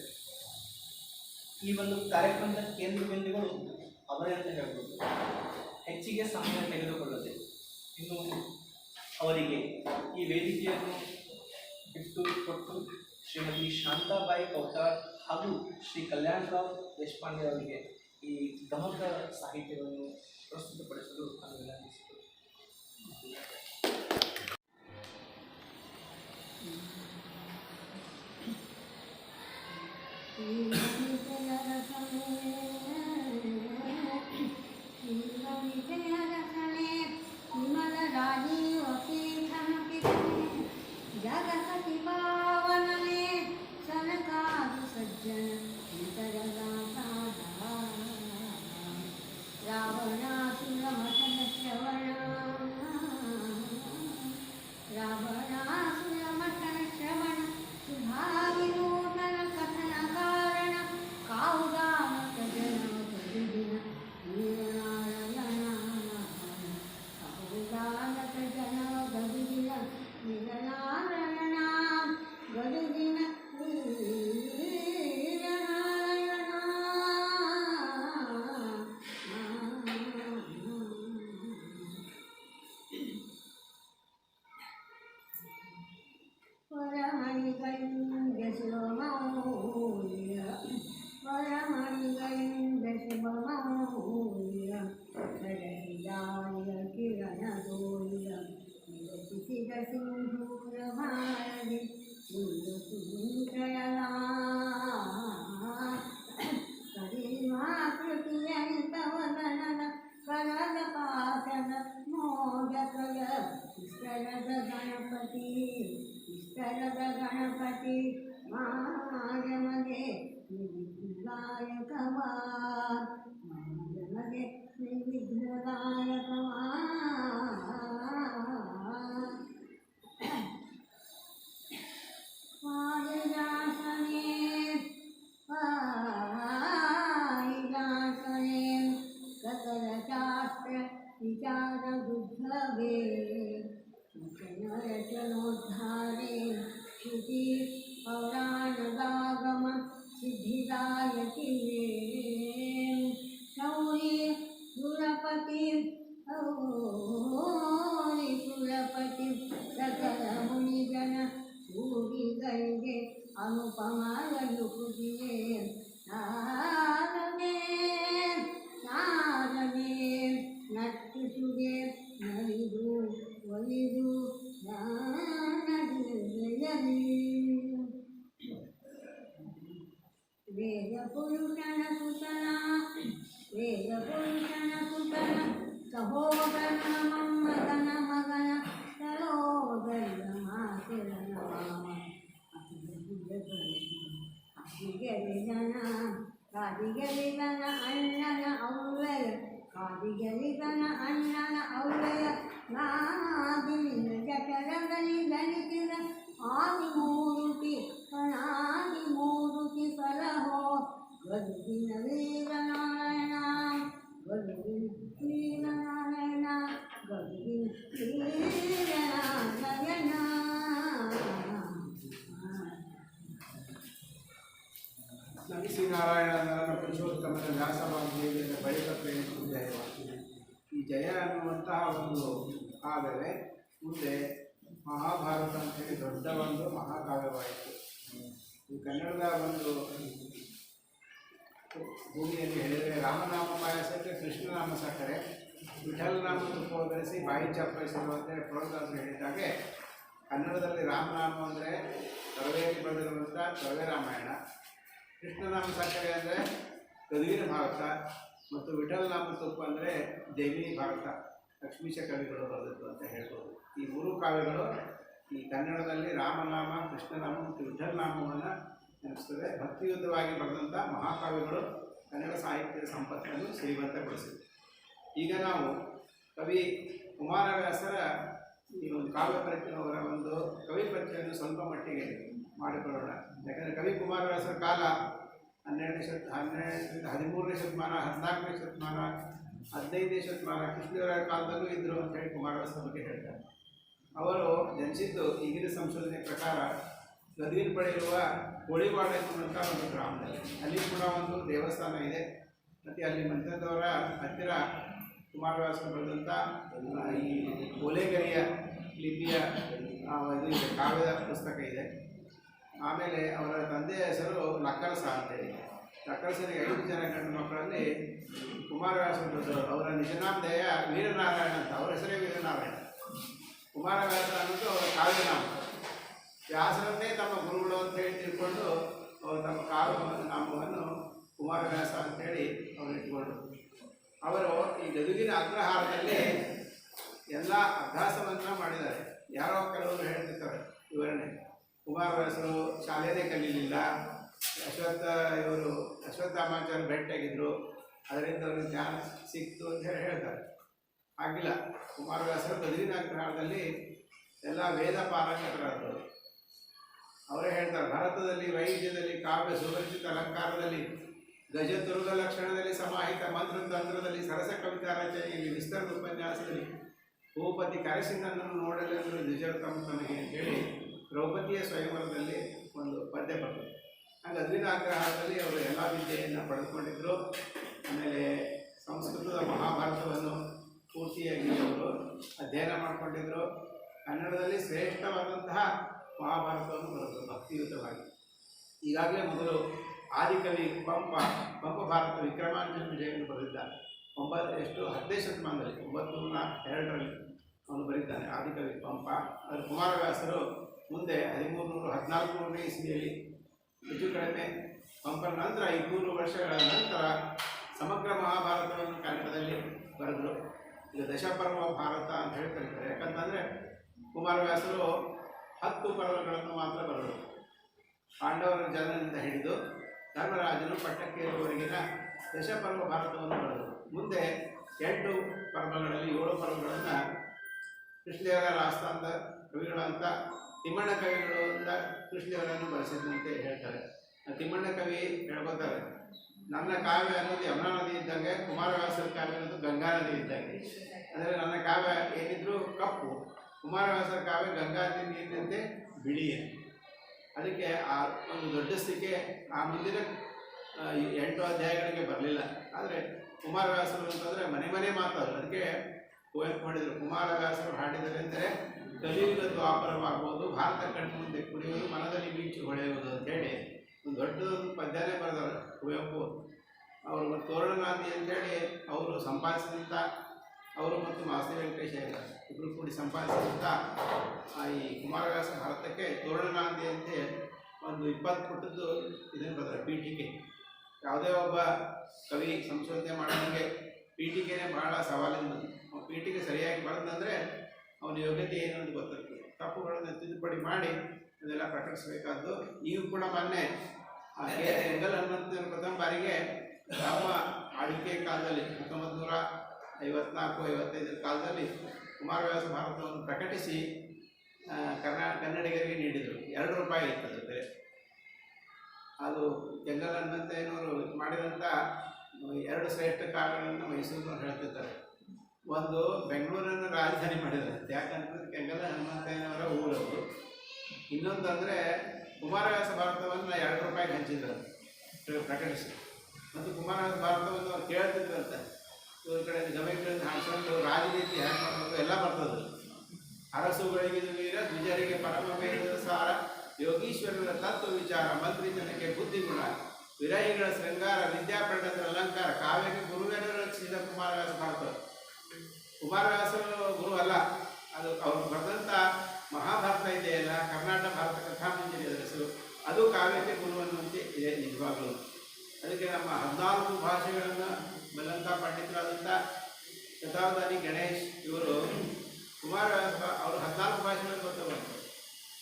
ಈ ಒಂದು ಕಾರ್ಯಕ್ರಮದ ಕೇಂದ್ರ ಬಿಂದುಗಳು ಅವರೇ ಅಂತ ಹೇಳ್ಬೋದು. ಹೆಚ್ಚಿಗೆ ಸಮಯ ತೆಗೆದುಕೊಳ್ಳದೆ ಇನ್ನು ಅವರಿಗೆ ಈ ವೇದಿಕೆಯನ್ನು ಬಿಟ್ಟು ಕೊಟ್ಟು ಶ್ರೀಮತಿ ಶಾಂತಾಬಾಯಿ ಕೌತಾಳ್ ಹಾಗೂ ಶ್ರೀ ಕಲ್ಯಾಣರಾವ್ ದೇಶಪಾಂಡೆ ಅವರಿಗೆ ಈ ಗಮಕ ಸಾಹಿತ್ಯವನ್ನು ಪ್ರಸ್ತುತಪಡಿಸಲು ನಾನು ವಿನಂತಿಸಿತು. जगति पावन में सनकादि सज्जन रावणासुर मथन श्रवण सुधाविनूतन कथन कारण काउदानक जन गदिदिन वीरनारायण काउदानक जन गदिदिन वीरनारायण गदिदिन ವರಮಣಿಗಳಿಂದ ಶುಭಮೌಲ್ಯ ವರಮಣಿಗಳಿಂದ ಶುಭಮೌಲ್ಯ ಸರಸಿದಾಯ ಕಿರಣದೋಲ್ಯ ನಿರಸಿಸಿದ ಸಿಂಧೂರ ಭಾರತಿ ಸಿಂಧು ಸುಂದರಲ ಕರಿಮಾಕೃತಿಯಂತವದನನ ಕರದ ಪಾಠದ ಮೋದಕದ ಇಷ್ಟರದ ಗಣಪತಿ ಇಷ್ಟರದ ಗಣಪತಿ ಮಾಯಮಗೆ ನಿರ್ವಿಘ್ನದಾಯಕವಾ ಮಾಯಮಗೆ ನಿರ್ವಿಘ್ನದಾಯಕವಾ ವಾಯುದಾಸನೆ ವಾಯುದಾಸನೆ ಸಕಲ ಶಾಸ್ತ್ರ ವಿಚಾರ ಬುದ್ಧವೇ रचनोद्धारे श्रुति पौराणगागम सिद्धिदायकी शौरी सुरपति सुरपति सकल मुनिजन सूरिಗಳಿಗೆ ಅನುಪಮಗಳು ಕುದಿಯೇ ನಾರನೇ ನಾರನೇ ನಟ್ಟಿಸುಗೆ ನಲಿದು ಒಲಿದು ವೇದ ಪುರುಷನ ಸುತನ ವೇದ ಪುರುಷನ ಸುತನ ಸಹೋದರ ಮಮ್ಮಗನ ಮಗನ ಸರೋದರ ಮಾತುರನ ಮಾಮ ಅಸಿಗಲಿಗನ ಕಾದಿಗಲಿಗನ ಅಣ್ಣನ ಅವ್ವಯ ಕಾದಿಗಲಿಗನ ಅಣ್ಣನ ಅವ್ವಯ ನಾದಿನ ಜಠರದಲ್ಲಿ ಧರಿಸಿದ ಆದಿಮೂರುತಿ ಅನಾದಿಮೂರುತಿ ಸಲಹೋ ಗದುಗಿನ ವೀರನಾರಾಯಣ ಗದುಗಿನ ವೀರನಾರಾಯಣ ಗದುಗಿನ ವೀರನಾರಾಯಣ. ಶ್ರೀನಾರಾಯಣನ ಪುರುಷೋತ್ತಮನ ವ್ಯಾಸವಾಗ್ದೇವಿಯ ಬಳಿಕ ಪ್ರೇಮಿಸುವ ಜಯವಾಗಿದೆ. ಈ ಜಯ ಅನ್ನುವಂತಹ ಒಂದು ಆದರೆ ಮುಂದೆ ಮಹಾಭಾರತ ಅಂತೇಳಿ ದೊಡ್ಡ ಒಂದು ಮಹಾಕಾವ್ಯವಾಯಿತು. ಈ ಕನ್ನಡದ ಒಂದು ಭೂಮಿಯಲ್ಲಿ ಹೇಳಿದರೆ ರಾಮನಾಮ ಪಾಯಸಕ್ಕೆ ಕೃಷ್ಣನಾಮ ಸಕ್ಕರೆ, ವಿಠಲನಾಮ ತುಪ್ಪ ಬೆರೆಸಿ ಬಾಯಿ ಚಾಪಡಿಸಲು ಅಂತೇಳಿ ಪುರಂದರದಾಸರು ಹೇಳಿದ್ದಾಗೆ ಕನ್ನಡದಲ್ಲಿ ರಾಮನಾಮ ಅಂದರೆ ತರವೇಲಿ ಬರೆದಿರುವಂಥ ತರವೇ ರಾಮಾಯಣ, ಕೃಷ್ಣನಾಮ ಸಕ್ಕರೆ ಅಂದರೆ ಗದುಗಿನ ಭಾರತ ಮತ್ತು ವಿಠಲನಾಮ ತುಪ್ಪ ಅಂದರೆ ಜೈಮಿನಿ ಭಾರತ, ಲಕ್ಷ್ಮೀಶ ಕವಿಗಳು ಬರೆದದ್ದು ಅಂತ ಹೇಳ್ಬೋದು. ಈ ಮೂರು ಕಾವ್ಯಗಳು ಈ ಕನ್ನಡದಲ್ಲಿ ರಾಮನಾಮ, ಕೃಷ್ಣನಾಮ ಮತ್ತು ವಿಠಲನಾಮವನ್ನು ನೆನಪಿಸ್ತದೆ. ಭಕ್ತಿಯುತವಾಗಿ ಬರೆದಂಥ ಮಹಾಕಾವ್ಯಗಳು ಕನ್ನಡ ಸಾಹಿತ್ಯದ ಸಂಪತ್ತನ್ನು ಶ್ರೀಮಂತಗೊಳಿಸಿದೆ. ಈಗ ನಾವು ಕವಿ ಕುಮಾರವ್ಯಾಸರ ಈ ಒಂದು ಕಾವ್ಯ ಪರಿಚಯ, ಅವರ ಒಂದು ಕವಿ ಪರಿಚಯವನ್ನು ಸ್ವಲ್ಪ ಮಟ್ಟಿಗೆ ಮಾಡಿಕೊಳ್ಳೋಣ. ಯಾಕಂದರೆ ಕವಿ ಕುಮಾರವ್ಯಾಸರ ಕಾಲ 13ನೇ ಶತಮಾನ, 14ನೇ ಶತಮಾನ, 15ನೇ ಶತಮಾನ, ಕೃಷ್ಣದೇವರಾಯರ ಕಾಲದಲ್ಲೂ ಇದ್ದರು ಅಂತೇಳಿ ಕುಮಾರವ್ಯಾಸರ ಬಗ್ಗೆ ಹೇಳ್ತಾರೆ. ಅವರು ಜನಿಸಿದ್ದು ಈಗಿನ ಸಂಶೋಧನೆ ಪ್ರಕಾರ ಗದಗಿನ ಬಳಿ ಇರುವ ಕೋಳಿವಾಡ ಎನ್ನುವಂಥ ಒಂದು ಗ್ರಾಮದಲ್ಲಿ. ಅಲ್ಲಿ ಕೂಡ ಒಂದು ದೇವಸ್ಥಾನ ಇದೆ ಮತ್ತು ಅಲ್ಲಿ ಮಂತ್ರದವರ ಹತ್ತಿರ ಕುಮಾರವ್ಯಾಸರು ಬರೆದಂಥ ಈ ಓಲೆಗರಿಯ ಲಿಪಿಯ ಇದು ಇದೆ, ಕಾವ್ಯದ ಪುಸ್ತಕ ಇದೆ. ಆಮೇಲೆ ಅವರ ತಂದೆಯ ಹೆಸರು ನಕ್ಕಲಸ ಅಂತೇಳಿ. ನಕ್ಕಲಸನಿಗೆ 5 ಜನ ಗಂಡು ಮಕ್ಕಳಲ್ಲಿ ಕುಮಾರವ್ಯಾಸರು ದೊಡ್ಡವರು. ಅವರ ನಿಜನಾಮಧೇಯ ವೀರನಾರಾಯಣ ಅಂತ, ಅವರ ಹೆಸರೇ ವೀರನಾರಾಯಣ. ಕುಮಾರವ್ಯಾಸ ಅನ್ನೋದು ಅವರ ಕಾವ್ಯನಾಮ. ವ್ಯಾಸರನ್ನೇ ತಮ್ಮ ಗುರುಗಳು ಅಂತ ಹೇಳಿ ತಿಳ್ಕೊಂಡು ಅವರು ತಮ್ಮ ಕಾವ್ಯ ನಾಮವನ್ನು ಕುಮಾರವ್ಯಾಸ ಅಂತೇಳಿ ಅವರು ಇಟ್ಕೊಂಡ್ರು. ಅವರು ಈ ಗದುಗಿನ ಅಗ್ರಹಾರದಲ್ಲಿ ಎಲ್ಲ ಅಭ್ಯಾಸವನ್ನು ಮಾಡಿದ್ದಾರೆ. ಯಾರೋ ಕೆಲವರು ಹೇಳ್ತಿರ್ತಾರೆ ವಿವರಣೆ, ಕುಮಾರವ್ಯಾಸರು ಶಾಲೆಯೇ ಕಲೀಲಿಲ್ಲ, ಅಶ್ವತ್ಥಾಮಾಚಾರ್ಯ ಭೇಟಿಯಾಗಿದ್ದರು, ಅದರಿಂದ ಅವ್ರಿಗೆ ಜ್ಞಾನ ಸಿಕ್ತು ಅಂತ ಹೇಳಿ ಹೇಳ್ತಾರೆ. ಆಗಿಲ್ಲ. ಕುಮಾರವ್ಯಾಸರು ಗದುಗಿನ ಅಗ್ರಹಾರದಲ್ಲಿ ಎಲ್ಲ ವೇದ ಪಾರಂಗತರಾದರು. ಅವರೇ ಹೇಳ್ತಾರೆ, ಭಾರತದಲ್ಲಿ ವೈದ್ಯದಲ್ಲಿ ಕಾವ್ಯ ಸುರಚಿತ ಅಲಂಕಾರದಲ್ಲಿ ಗಜತುರುಗ ಲಕ್ಷಣದಲ್ಲಿ ಸಮಾಹಿತ ಮಂತ್ರತಂತ್ರದಲ್ಲಿ ಸರಸ ಕವಿತಾ ರಚನೆಯಲ್ಲಿ ವಿಸ್ತೃತ ಉಪನ್ಯಾಸದಲ್ಲಿ ಭೂಪತಿ ಕರೆಸಿನನ್ನು ನೋಡಲೆಂದು ನಿಜತಮ್ಮ ತನಗೆ ಅಂತೇಳಿ ದ್ರೌಪದಿಯ ಸ್ವಯಂವರದಲ್ಲಿ ಒಂದು ಪದ್ಯ ಬರ್ತದೆ. ಹಾಗೆ ಗದುಗಿನ ಅಗ್ರಹಾರದಲ್ಲಿ ಅವರು ಎಲ್ಲ ವಿದ್ಯೆಯನ್ನು ಪಡೆದುಕೊಂಡಿದ್ದರು. ಆಮೇಲೆ ಸಂಸ್ಕೃತದ ಮಹಾಭಾರತವನ್ನು ಪೂರ್ತಿಯಾಗಿ ಅವರು ಅಧ್ಯಯನ ಮಾಡಿಕೊಂಡಿದ್ದರು. ಕನ್ನಡದಲ್ಲಿ ಶ್ರೇಷ್ಠವಾದಂತಹ ಮಹಾಭಾರತವನ್ನು ಬರೆದರು ಭಕ್ತಿಯುತವಾಗಿ. ಈಗಾಗಲೇ ಮೊದಲು ಆದಿಕವಿ ಪಂಪ ಭಾರತ ವಿಕ್ರಮಾರ್ಜುನ ವಿಜಯವನ್ನು ಬರೆದಿದ್ದ. 10ನೇ ಶತಮಾನದಲ್ಲಿ 902ರಲ್ಲಿ ಅವನು ಬರೀತಾನೆ ಆದಿಕವಿ ಪಂಪ. ಅದರ ಕುಮಾರವ್ಯಾಸರು ಮುಂದೆ 1314ನೇ ಇಸ್ವಿಯಲ್ಲಿ ಹೆಚ್ಚು ಕಡಿಮೆ ಪಂಪನ ನಂತರ 200 ವರ್ಷಗಳ ನಂತರ ಸಮಗ್ರ ಮಹಾಭಾರತವನ್ನು ಕನ್ನಡದಲ್ಲಿ ಬರೆದರು. ಈಗ ದಶಪರ್ವ ಭಾರತ ಅಂತ ಹೇಳಿ ಕರೀತಾರೆ. ಯಾಕಂತಂದರೆ ಕುಮಾರವ್ಯಾಸರು 10 ಪರ್ವಗಳನ್ನು ಮಾತ್ರ ಬರೆದರು. ಪಾಂಡವರ ಜನರಿಂದ ಹಿಡಿದು ಧರ್ಮರಾಜನು ಪಟ್ಟಕ್ಕೇರುವವರೆಗಿನ ದಶಪರ್ವ ಭಾರತವನ್ನು ಬರೆದರು. ಮುಂದೆ 8 ಪರ್ವಗಳಲ್ಲಿ 7 ಪರ್ವಗಳನ್ನು ಕೃಷ್ಣದೇವರಾಯರ ಆಸ್ಥಾನದ ಕವಿಗಳಂತ ತಿಮ್ಮಣ್ಣ ಕವಿಗಳು ಅಂತ ಕೃಷ್ಣದೇವರನ್ನು ಬರೆಸಿದಂತೆ ಹೇಳ್ತಾರೆ. ತಿಮ್ಮಣ್ಣ ಕವಿ ಹೇಳ್ಕೊತಾರೆ, ನನ್ನ ಕಾವ್ಯ ಅನ್ನೋದು ಯಮುನಾ ನದಿ ಇದ್ದಂಗೆ, ಕುಮಾರವ್ಯಾಸರ ಕಾವ್ಯ ಅನ್ನೋದು ಗಂಗಾ ನದಿ ಇದ್ದಂಗೆ. ಅಂದರೆ ನನ್ನ ಕಾವ್ಯ ಏನಿದ್ರು ಕಪ್ಪು, ಕುಮಾರವ್ಯಾಸರ ಕಾವ್ಯ ಗಂಗಾ ನದಿ ನೀರಿನಂತೆ ಬಿಳಿಯೇ. ಅದಕ್ಕೆ ಆ ಒಂದು ದೊಡ್ಡಸ್ತಿಕೆ ಆ ಮುಂದಿನ 8 ಅಧ್ಯಾಯಗಳಿಗೆ ಬರಲಿಲ್ಲ. ಆದರೆ ಕುಮಾರವ್ಯಾಸರು ಅಂತಂದರೆ ಮನೆ ಮನೆ ಮಾತಾಡೋದು. ಅದಕ್ಕೆ ಕುವೆಂಪು ಮಾಡಿದರು, ಕುಮಾರವ್ಯಾಸರು ಹಾಡಿದರೆ ಅಂದರೆ ಕಲಿಯುಗ ದ್ವಾಪರವಾಗುವುದು, ಭಾರತ ಕಣ್ಣು ಮುಂದೆ ಕುಡಿಯುವುದು, ಮನದಲ್ಲಿ ಬೀಚು ಹೊಳೆಯುವುದು ಅಂತೇಳಿ ಒಂದು ದೊಡ್ಡ ಪದ್ಯನೇ ಬರೆದವರು ಕುವೆಂಪು. ಅವರು ತೋರಣಗಾಂಧಿ ಅಂತೇಳಿ ಅವರು ಸಂಪಾದಿಸಿದಂಥ, ಅವರು ಮತ್ತು ಮಾಸ್ತಿ ವೆಂಕಟೇಶ ಇಬ್ಬರು ಕೂಡಿ ಸಂಪಾದಿಸಿದಂಥ ಈ ಕುಮಾರವ್ಯಾಸ ಭಾರತಕ್ಕೆ ತೋರಣಗಾಂಧಿ ಅಂತ ಒಂದು 20 ಪುಟದ್ದು ಇದನ್ನು ಬರ್ತಾರೆ, ಪೀಠಿಕೆ. ಯಾವುದೇ ಒಬ್ಬ ಕವಿ ಸಂಶೋಧನೆ ಮಾಡೋನಿಗೆ ಪೀಠಿಕೆನೇ ಬಹಳ ಸವಾಲಿಂದ. ಪೀಠಿಕೆ ಸರಿಯಾಗಿ ಬರೆದಂದರೆ ಅವನ ಯೋಗ್ಯತೆ ಏನು ಅಂತ ಗೊತ್ತಿರ್ತದೆ. ತಪ್ಪುಗಳನ್ನು ತಿದ್ದುಪಡಿ ಮಾಡಿ ಅದೆಲ್ಲ ಪ್ರಕಟಿಸಬೇಕಾದ್ದು. ಈಗ ಕೂಡ ಮೊನ್ನೆ ಎಂಗಲ್ ಹನುಮಂತನ ಪ್ರಥಮ ಬಾರಿಗೆ ನಮ್ಮ ಆಳ್ವಿಕೆ ಕಾಲದಲ್ಲಿ 1954-55 ಕಾಲದಲ್ಲಿ ಕುಮಾರವ್ಯಾಸ ಭಾರತವನ್ನು ಪ್ರಕಟಿಸಿ ಕನ್ನಡಿಗರಿಗೆ ನೀಡಿದರು. 2 ರೂಪಾಯಿ ಇರ್ತದೆ ಬೆಲೆ. ಅದು ಎಂಗಲ್ ಹನುಮಂತಯ್ಯನವರು ಮಾಡಿದಂಥ 2 ಶ್ರೇಷ್ಠ ಕಾವ್ಯಗಳನ್ನು ಮೈಸೂರಿನವ್ರು ಹೇಳ್ತಿರ್ತಾರೆ. ಒಂದು ಬೆಂಗಳೂರನ್ನು ರಾಜಧಾನಿ ಮಾಡಿದ್ದಾರೆ, ಯಾಕಂತಂದ್ರೆ ಎಂಗಲ್ ಹನುಮಂತಯ್ಯನವರ ಊರವರು. ಇನ್ನೊಂದಂದರೆ ಕುಮಾರವ್ಯಾಸ ಭಾರತವನ್ನು 2 ರೂಪಾಯಿಗೆ ಹಂಚಿದ್ರು ಪ್ರಕಟಿಸಿ. ಮತ್ತು ಕುಮಾರವ್ಯಾಸ ಭಾರತವನ್ನು ಅವ್ರು ಕೇಳ್ತಿದ್ರಂತೆ. ಇವ್ರ ಕಡೆ ಗಮನಿಗಳಿಂದ ಹಾಡ್ಕೊಂಡು ರಾಜನೀತಿ ಹ್ಯಾಕ್ ಮಾಡೋದು ಎಲ್ಲ ಬರ್ತದೆ. ಅರಸುಗಳಿಗೆ ವೀರ, ದ್ವಿಜರಿಗೆ ಪರಮ ವೇದದ ಸಾರ, ಯೋಗೀಶ್ವರರ ತತ್ವ ವಿಚಾರ, ಮಂತ್ರಿ ಜನಕ್ಕೆ ಬುದ್ಧಿಗುಣ, ವಿರಹಿಗಳ ಶೃಂಗಾರ, ವಿದ್ಯಾಪಂಡಿತರ ಅಲಂಕಾರ, ಕಾವ್ಯಕ್ಕೆ ಗುರುವೇನರು ರಚಿಸಿದ ಕುಮಾರವ್ಯಾಸ ಭಾರತ. ಕುಮಾರವ್ಯಾಸರು ಗುರು ಅಲ್ಲ, ಅದು ಅವರು ಬರೆದಂಥ ಮಹಾಭಾರತ ಇದೆಯಲ್ಲ, ಕರ್ನಾಟಕ ಭಾರತ ಕಥಾಮಂಜರಿ ಅದರ ಹೆಸರು, ಅದು ಕಾವ್ಯಕ್ಕೆ ಗುರು ಅನ್ನುವಂತೆ ಇದೆ ನಿಜವಾಗಲೂ. ಅದಕ್ಕೆ ನಮ್ಮ 14 ಭಾಷೆಗಳನ್ನು ಬಲ್ಲಂಥ ಪಂಡಿತರಾದಂಥ ಶತಾವಧಾನಿ ಗಣೇಶ್ ಇವರು ಕುಮಾರವ್ಯಾಸ ಅವರು 14 ಭಾಷೆಗಳನ್ನು ಗೊತ್ತು.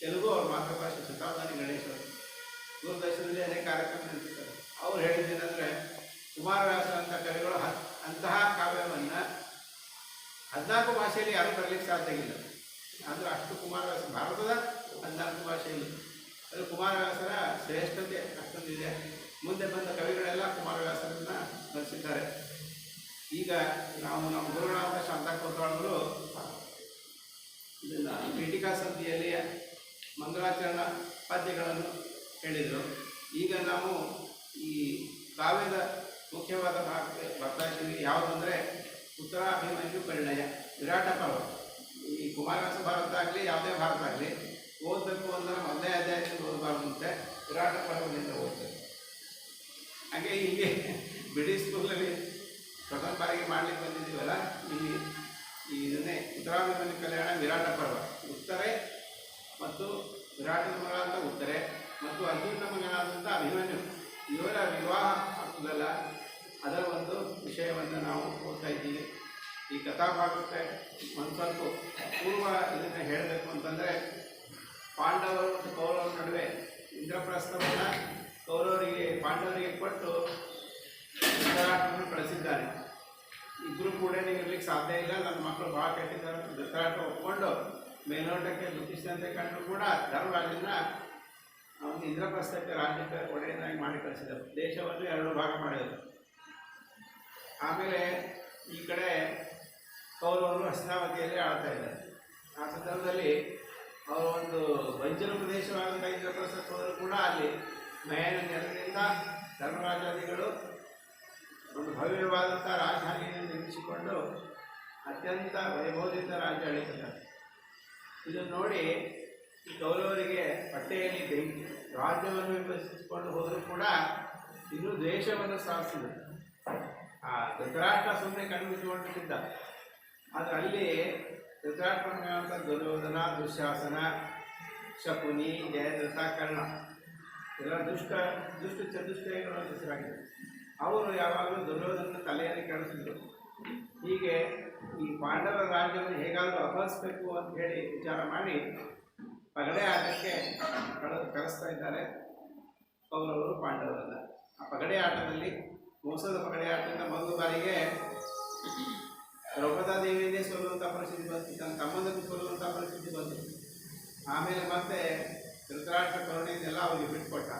ತೆಲುಗು ಅವ್ರ ಮಾತೃಭಾಷೆ. ಶತಾವಧಾನಿ ಗಣೇಶ್ ಅವರು ದೂರದರ್ಶನದಲ್ಲಿ ಅನೇಕ ಕಾರ್ಯಕ್ರಮ ನಡೆಸಿದ್ದಾರೆ. ಅವ್ರು ಹೇಳಿದ್ದೇನೆಂದರೆ ಕುಮಾರವ್ಯಾಸ ಅಂತ ಕವಿಗಳು ಅಂತಹ ಕಾವ್ಯವನ್ನು 14 ಭಾಷೆಯಲ್ಲಿ ಯಾರೂ ಬರಲಿಕ್ಕೆ ಸಾಧ್ಯ ಇಲ್ಲ. ಅಂದರೆ ಅಷ್ಟು ಕುಮಾರವ್ಯಾಸ ಭಾರತದ 14 ಭಾಷೆಯಲ್ಲಿ ಅದು ಕುಮಾರವ್ಯಾಸರ ಶ್ರೇಷ್ಠತೆ ಅಷ್ಟೊಂದಿದೆ. ಮುಂದೆ ಬಂದ ಕವಿಗಳೆಲ್ಲ ಕುಮಾರವ್ಯಾಸರನ್ನು ಬರೆಸಿದ್ದಾರೆ. ಈಗ ನಾವು ನಮ್ಮ ಗುರುಗಳಾದ ಶಾಂತಾಕೋತವಾಳರು ಇದನ್ನು ಪೀಠಿಕಾ ಸಂಧಿಯಲ್ಲಿ ಮಂಗಳಾಚರಣ ಪದ್ಯಗಳನ್ನು ಹೇಳಿದರು. ಈಗ ನಾವು ಈ ಕಾವ್ಯದ ಮುಖ್ಯವಾದ ಭಾಗಕ್ಕೆ ಬರ್ತಾ ಇದ್ದೀವಿ. ಯಾವುದಂದರೆ ಉತ್ತರ ಅಭಿಮನ್ಯು ಪರಿಣಯ ವಿರಾಟ ಪರ್ವ. ಈ ಕುಮಾರವ್ಯಾಸ ಭಾರತ ಆಗಲಿ ಯಾವುದೇ ಭಾರತ ಆಗಲಿ ಓದಬೇಕು ಅಂದ್ರೆ ಮೊದಲನೇ ಅಧ್ಯಾಯದಿಂದ ಓದಬಾರ್ದು ಅಂತೆ, ವಿರಾಟ ಪರ್ವದಿಂದ ಓದ್ತಾರೆ. ಹಾಗೆ ಇಲ್ಲಿ ಬಿಡಿ ಸ್ಕೂಲಲ್ಲಿ ಪ್ರಥಮ ಬಾರಿಗೆ ಮಾಡಲಿಕ್ಕೆ ಬಂದಿದ್ದೀವಲ್ಲ, ಇಲ್ಲಿ ಇದನ್ನೇ ಉತ್ತರಾಭಿಮನ್ಯು ಕಲ್ಯಾಣ ವಿರಾಟ ಪರ್ವ. ಉತ್ತರೆ ಮತ್ತು ವಿರಾಟನ ಮಗನಾದ ಉತ್ತರೆ ಮತ್ತು ಅರ್ಜುನ ಮಗನಾದಂಥ ಅಭಿಮನ್ಯು ಇವರ ವಿವಾಹ ಆಗ್ತದಲ್ಲ, ಅದರ ಒಂದು ವಿಷಯವನ್ನು ನಾವು ಓದ್ತಾ ಇದ್ದೀವಿ. ಈ ಕಥಾಭಾಗಕ್ಕೆ ಒಂದು ಸ್ವಲ್ಪ ಪೂರ್ವ ಇದನ್ನು ಹೇಳಬೇಕು ಅಂತಂದರೆ, ಪಾಂಡವರು ಮತ್ತು ಕೌರವರ ನಡುವೆ ಇಂದ್ರಪ್ರಸ್ಥವನ್ನು ಪಾಂಡವರಿಗೆ ಕೊಟ್ಟು ಧೃತರಾಷ್ಟ್ರವನ್ನು ಕಳಿಸಿದ್ದಾನೆ. ಇಬ್ಬರು ಕೂಡ ಇರಲಿಕ್ಕೆ ಸಾಧ್ಯ ಇಲ್ಲ, ನನ್ನ ಮಕ್ಕಳು ಭಾಳ ಕೆಟ್ಟಿದ್ದಾರೆ ಅಂತ ಧೃತರಾಷ್ಟ್ರ ಒಪ್ಪಿಕೊಂಡು ಮೇಲ್ನೋಟಕ್ಕೆ ದುಃಖಿಸಿದಂತೆ ಕಂಡು ಕೂಡ ಧರ್ಮರಾಜನ ಅವನು ಇಂದ್ರಪ್ರಸ್ಥಕ್ಕೆ ರಾಜ್ಯಕ್ಕೆ ಒಡೆಯನಾಗಿ ಮಾಡಿ ಕಳಿಸಿದರು. ದೇಶವನ್ನು 2 ಭಾಗ ಮಾಡಿದರು. ಆಮೇಲೆ ಈ ಕಡೆ ಕೌರವರು ಹಸ್ತಿನಾವತಿಯಲ್ಲಿ ಆಳ್ತಾ ಇದ್ದಾರೆ. ಆ ಸಂದರ್ಭದಲ್ಲಿ ಅವರು ಒಂದು ಬಂಜರು ಪ್ರದೇಶವಾದಂಥ ಇಂದ್ರಪ್ರಸ್ಥಕ್ಕೆ ಹೋದರೂ ಕೂಡ ಅಲ್ಲಿ ನಯನ ನೆರವಿನಿಂದ ಧರ್ಮರಾಜಾದಿಗಳು ಒಂದು ಭವ್ಯವಾದಂಥ ರಾಜಧಾನಿಯನ್ನು ನಿರ್ಮಿಸಿಕೊಂಡು ಅತ್ಯಂತ ವೈಭವದಿಂದ ರಾಜ್ಯ ಆಳಿದ್ದಾರೆ. ಇದನ್ನು ನೋಡಿ ಈ ಕೌರವರಿಗೆ ಹೊಟ್ಟೆಯಲ್ಲಿ ಬೆಂಕಿ, ರಾಜ್ಯವನ್ನು ವಿಭಜಿಸಿಕೊಂಡು ಹೋದರೂ ಕೂಡ ಇನ್ನೂ ದ್ವೇಷವನ್ನು ಸಾಧಿಸಿದರು. ಆ ಧೃತರಾಷ್ಟ್ರ ಸುಮ್ಮನೆ ಕಣ್ಮುಚ್ಚಿಕೊಂಡಿದ್ದ. ಆದರೆ ಅಲ್ಲಿ ಧೃತರಾಷ್ಟ್ರನ ದುರ್ಯೋಧನ, ದುಶ್ಯಾಸನ, ಶಕುನಿ, ಜಯದ್ರಥ, ಕರ್ಣ ಇದರ ದುಷ್ಟ ಚತುಷ್ಟಯಗಳ ಹೆಸರಾಗಿದೆ. ಅವರು ಯಾವಾಗಲೂ ದುರ್ಯೋಧನ ತಲೆಯಲ್ಲಿ ಕೆಡಿಸಿದ್ರು. ಹೀಗೆ ಈ ಪಾಂಡವರ ರಾಜ್ಯವನ್ನು ಹೇಗಾದರೂ ಅಪಹರಿಸಬೇಕು ಅಂತ ಹೇಳಿ ವಿಚಾರ ಮಾಡಿ ಪಗಡೆ ಆಟಕ್ಕೆ ಕರೆಸ್ತಾ ಇದ್ದಾರೆ ಕೌರವರು ಪಾಂಡವರನ್ನ. ಆ ಪಗಡೆ ಆಟದಲ್ಲಿ ಮೋಸದ ಪಗಡೆ ಆಟದಿಂದ ಮೊದಲ ಬಾರಿಗೆ ದ್ರೌಪದಾದೇವಿಯನ್ನೇ ಸೋಲುವಂಥ ಪರಿಸ್ಥಿತಿ ಬಂತು, ತನ್ನ ತಮ್ಮಂದನ್ನು ಸೋಲುವಂಥ ಪರಿಸ್ಥಿತಿ ಬಂತು. ಆಮೇಲೆ ಮತ್ತೆ ಧೃತರಾಷ್ಟ್ರ ಕರುಣೆಯನ್ನೆಲ್ಲ ಅವರಿಗೆ ಬಿಟ್ಕೊಟ್ಟ.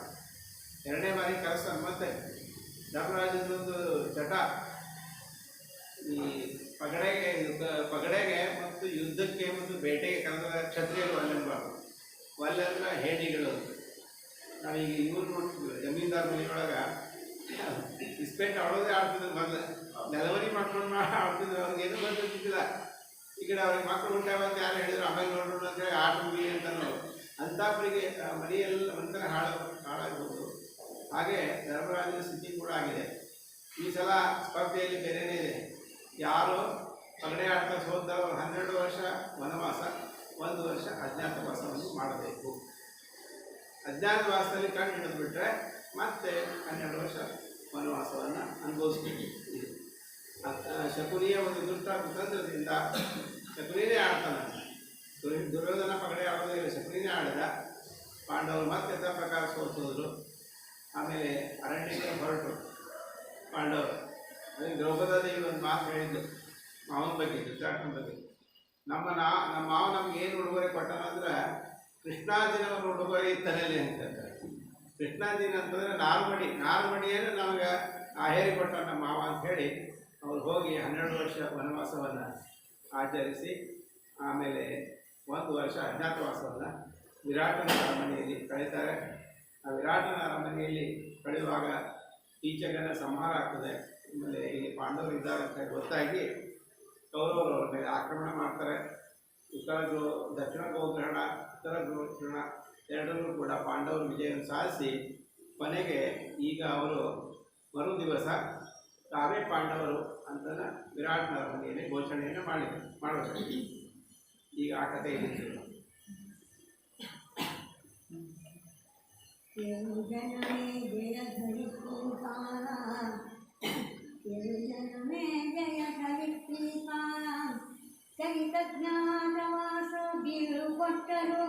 2ನೇ ಬಾರಿ ಕರೆಸ್ತಾನೆ. ಮತ್ತೆ ಧರ್ಮರಾಜನೊಂದು ಚಟ, ಈ ಪಗಡೆಗೆ ಮತ್ತು ಯುದ್ಧಕ್ಕೆ ಮತ್ತು ಬೇಟೆಗೆ ಕರೆದ ಕ್ಷತ್ರಿಯರು ಒಲ್ಲೆಲ್ಲ ಹೇಡಿಗಳು. ನಾವೀಗ ಇವ್ರು ನೋಡ್ತೀವಿ ಜಮೀನ್ದಾರ ಮನೆಯೊಳಗೆ ಇಸ್ಪೇಟ್ ಆಡೋದೇ ಆಡ್ತಿದ್ರು. ಮೊದಲು ನೆಲವರಿ ಮಾಡ್ಕೊಂಡು ಆಡ್ತಿದ್ರು. ಅವ್ರಿಗೆ ಏನು ಬಂದಿದ್ದಿಲ್ಲ. ಈ ಕಡೆ ಅವ್ರಿಗೆ ಮಕ್ಕಳು ಹುಟ್ಟಾವಂತ ಯಾರು ಹೇಳಿದ್ರು, ಆಮೇಲೆ ನೋಡೋಣ ಅಂತ ಹೇಳಿ ಆಟ ಮುಗಿ ಅಂತ ಅಂಥವ್ರಿಗೆ ಮನೆಯೆಲ್ಲ ಒಂಥರ ಹಾಳಾಗ್ಬೋದು. ಹಾಗೆ ಧರ್ಮರಾಜನ ಸ್ಥಿತಿ ಕೂಡ ಆಗಿದೆ. ಈ ಸಲ ಸ್ಪರ್ಧೆಯಲ್ಲಿ ಬೇರೆಯೇ ಇದೆ. ಯಾರು ಪಗಡೆ ಆಡ್ತಾ ಸೋತವರು 12 ವರ್ಷ ವನವಾಸ, 1 ವರ್ಷ ಅಜ್ಞಾತವಾಸವನ್ನು ಮಾಡಬೇಕು. ಅಜ್ಞಾತವಾಸದಲ್ಲಿ ಕಂಡು ಹಿಡಿದುಬಿಟ್ರೆ ಮತ್ತೆ 12 ವರ್ಷ ವನವಾಸವನ್ನು ಅನುಭವಿಸ್ಬೇಕು. ಶಕುನಿಯ ಒಂದು ದುಷ್ಟ ಕುತಂತ್ರದಿಂದ ಶಕುನಿನೇ ಆಡ್ತಾನೆ. ದುರ್ಯೋಧನ ಪಗಡೆ ಆಡೋದಿಲ್ಲ, ಶಕುನಿನೇ ಆಡಿದ. ಪಾಂಡವರು ಮತ್ತೆ ಯಥಾ ಪ್ರಕಾರ ಸೋತೋದ್ರು. ಆಮೇಲೆ ಅರಣ್ಯಕ್ಕೆ ಹೊರಟು ಪಾಂಡವರು. ಅದಕ್ಕೆ ದ್ರೌಪದಾದೇವಿ ಒಂದು ಮಾತು ಹೇಳಿದ್ದು ಮಾವನ ಬಗ್ಗೆ, ಧೃತರಾಷ್ಟ್ರನ ಬಗ್ಗೆ. ನಮ್ಮ ಮಾವ ನಮ್ಗೆ ಏನು ಉಡುಗೊರೆ ಕೊಟ್ಟನಂದ್ರೆ ಕೃಷ್ಣಾರ್ಜುನವರ ಉಡುಗೊರೆ ಇತ್ತನಲ್ಲಿ ಅಂತಂತಾರೆ. ಕೃಷ್ಣಾರ್ಜುನ ಅಂತಂದರೆ ನಾಲ್ಮಡಿಯನ್ನು ನಮಗೆ ಹೇರಿ ಕೊಟ್ಟ ನಮ್ಮ ಮಾವ ಅಂತ ಹೇಳಿ ಅವ್ರು ಹೋಗಿ 12 ವರ್ಷ ವನವಾಸವನ್ನು ಆಚರಿಸಿ ಆಮೇಲೆ 1 ವರ್ಷ ಅಜ್ಞಾತವಾಸವನ್ನು ವಿರಾಟನ ಅರಮನೆಯಲ್ಲಿ ಕಳೀತಾರೆ. ಆ ವಿರಾಟನ ಅರಮನೆಯಲ್ಲಿ ಕಳೆಯುವಾಗ ಕೀಚಕನ ಸಂಹಾರ ಆಗ್ತದೆ. ಆಮೇಲೆ ಇಲ್ಲಿ ಪಾಂಡವರು ಇದ್ದಾರೆ ಅಂತ ಗೊತ್ತಾಗಿ ಕೌರವರು ಅವ್ರ ಮೇಲೆ ಆಕ್ರಮಣ ಮಾಡ್ತಾರೆ. ದಕ್ಷಿಣ ಗೋಗ್ರಹಣ, ಉತ್ತರ ಗೋಗ್ರಹಣ ಎರಡರಲ್ಲೂ ಕೂಡ ಪಾಂಡವರು ವಿಜಯವನ್ನು ಸಾಧಿಸಿ ಕೊನೆಗೆ ಈಗ ಅವರು ಮರು ದಿವಸ ತಾವೇ ಪಾಂಡವರು ಅಂತ ವಿರಾಟನ ಅರಮನೆಯಲ್ಲಿ ಘೋಷಣೆಯನ್ನು ಮಾಡಬೇಕು. ಈಗ ಆ ಕಥೆ ಇದೆ. ಚರಿತಜ್ಞಾತವಾಸ ಬೀರು ಕೊಟ್ಟರು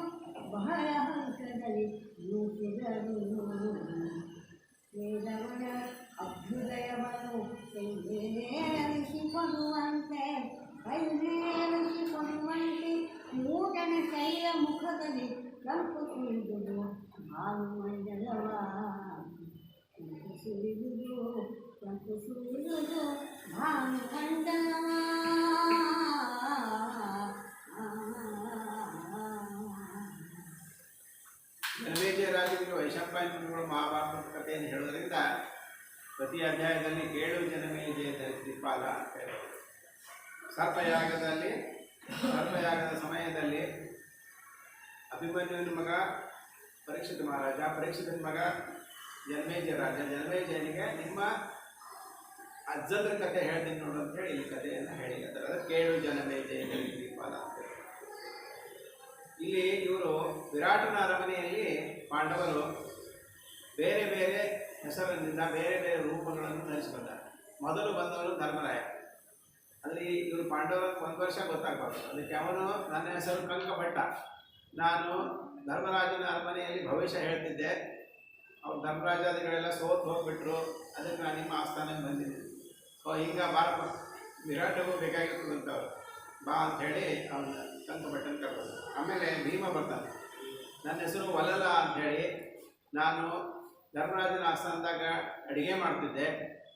ಬಹಳ ಹಂತದಲ್ಲಿ ನೂಕಿದರು. ವೇದವನ ಅಭ್ಯುದಯವನ್ನು ಕೈಮೇಲಿಸಿಕೊಡುವಂತೆ ನೂತನ ಶೈಲ ಮುಖದಲ್ಲಿ ತಂಪು ಸುರಿದುದು ಭಾನುಮಂಡಲವ. ತಂಪು ಸುರಿದುದು ಭಾನುಮಂಡಲವ. ಜನಮೇಜಯ ರಾಜರಿಗೆ ವೈಶಂಪಾಯನರು ಮಹಾಭಾರತದ ಕಥೆಯನ್ನು ಹೇಳೋದ್ರಿಂದ ಪ್ರತಿ ಅಧ್ಯಾಯದಲ್ಲಿ ಕೇಳು ಜನಮೇಜಯ ದ್ವಿಪಾಲ ಅಂತ ಹೇಳೋದು. ಸರ್ಪಯಾಗದ ಸಮಯದಲ್ಲಿ ಅಭಿಮನ್ಯುವಿನ ಮಗ ಪರೀಕ್ಷಿತ ಮಹಾರಾಜ, ಪರೀಕ್ಷಿತನ ಮಗ ಜನ್ಮೇಜಯ ರಾಜ, ಜನ್ಮೇಜಯನಿಗೆ ನಿಮ್ಮ ಅಜ್ಜದ್ರ ಕಥೆ ಹೇಳ್ತೀನಿ ನೋಡು ಅಂತ ಹೇಳಿ ಇಲ್ಲಿ ಕಥೆಯನ್ನು ಹೇಳಿದ್ದಾರೆ. ಅದಕ್ಕೆ ಕೇಳು ಜನಮೇಜಯ ದೀಪಾಲ ಅಂತ. ಇಲ್ಲಿ ಇವರು ವಿರಾಟನ ಅರಮನೆಯಲ್ಲಿ ಪಾಂಡವರು ಬೇರೆ ಬೇರೆ ಹೆಸರಿನಿಂದ ಬೇರೆ ಬೇರೆ ರೂಪಗಳನ್ನು ಧರಿಸಿಕೊಂಡಾರೆ. ಮೊದಲು ಬಂದವರು ಧರ್ಮರಾಯ. ಅಲ್ಲಿ ಇವರು ಪಾಂಡವರ ಒಂದು ವರ್ಷ ಗೊತ್ತಾಗಬಾರ್ದು. ಅದಕ್ಕೆ ಅವನು ನನ್ನ ಹೆಸರು ಕಂಕಭಟ್ಟ, ನಾನು ಧರ್ಮರಾಜನ ಅರಮನೆಯಲ್ಲಿ ಭವಿಷ್ಯ ಹೇಳ್ತಿದ್ದೆ, ಅವ್ರು ಧರ್ಮರಾಜಾದಿಗಳೆಲ್ಲ ಸೋತು ಹೋಗ್ಬಿಟ್ರು, ಅದಕ್ಕೆ ನಾನು ನಿಮ್ಮ ಆಸ್ಥಾನಕ್ಕೆ ಬಂದಿದ್ದೀನಿ. ಹಿಂಗೆ ಬಾರಪ್ಪ, ವಿರಾಟಗೂ ಬೇಕಾಗಿರ್ತದಂಥವ್ರು ಬಾ ಅಂಥೇಳಿ ಅವನ ಕಂಕಭಟ್ಟನ ಕರ್ಬೋದು. ಆಮೇಲೆ ಭೀಮ ಬರ್ತಾನೆ, ನನ್ನ ಹೆಸರು ವಲಲ ಅಂಥೇಳಿ, ನಾನು ಧರ್ಮರಾಜನ ಆಸ್ಥಾನದಾಗ ಅಡುಗೆ ಮಾಡ್ತಿದ್ದೆ,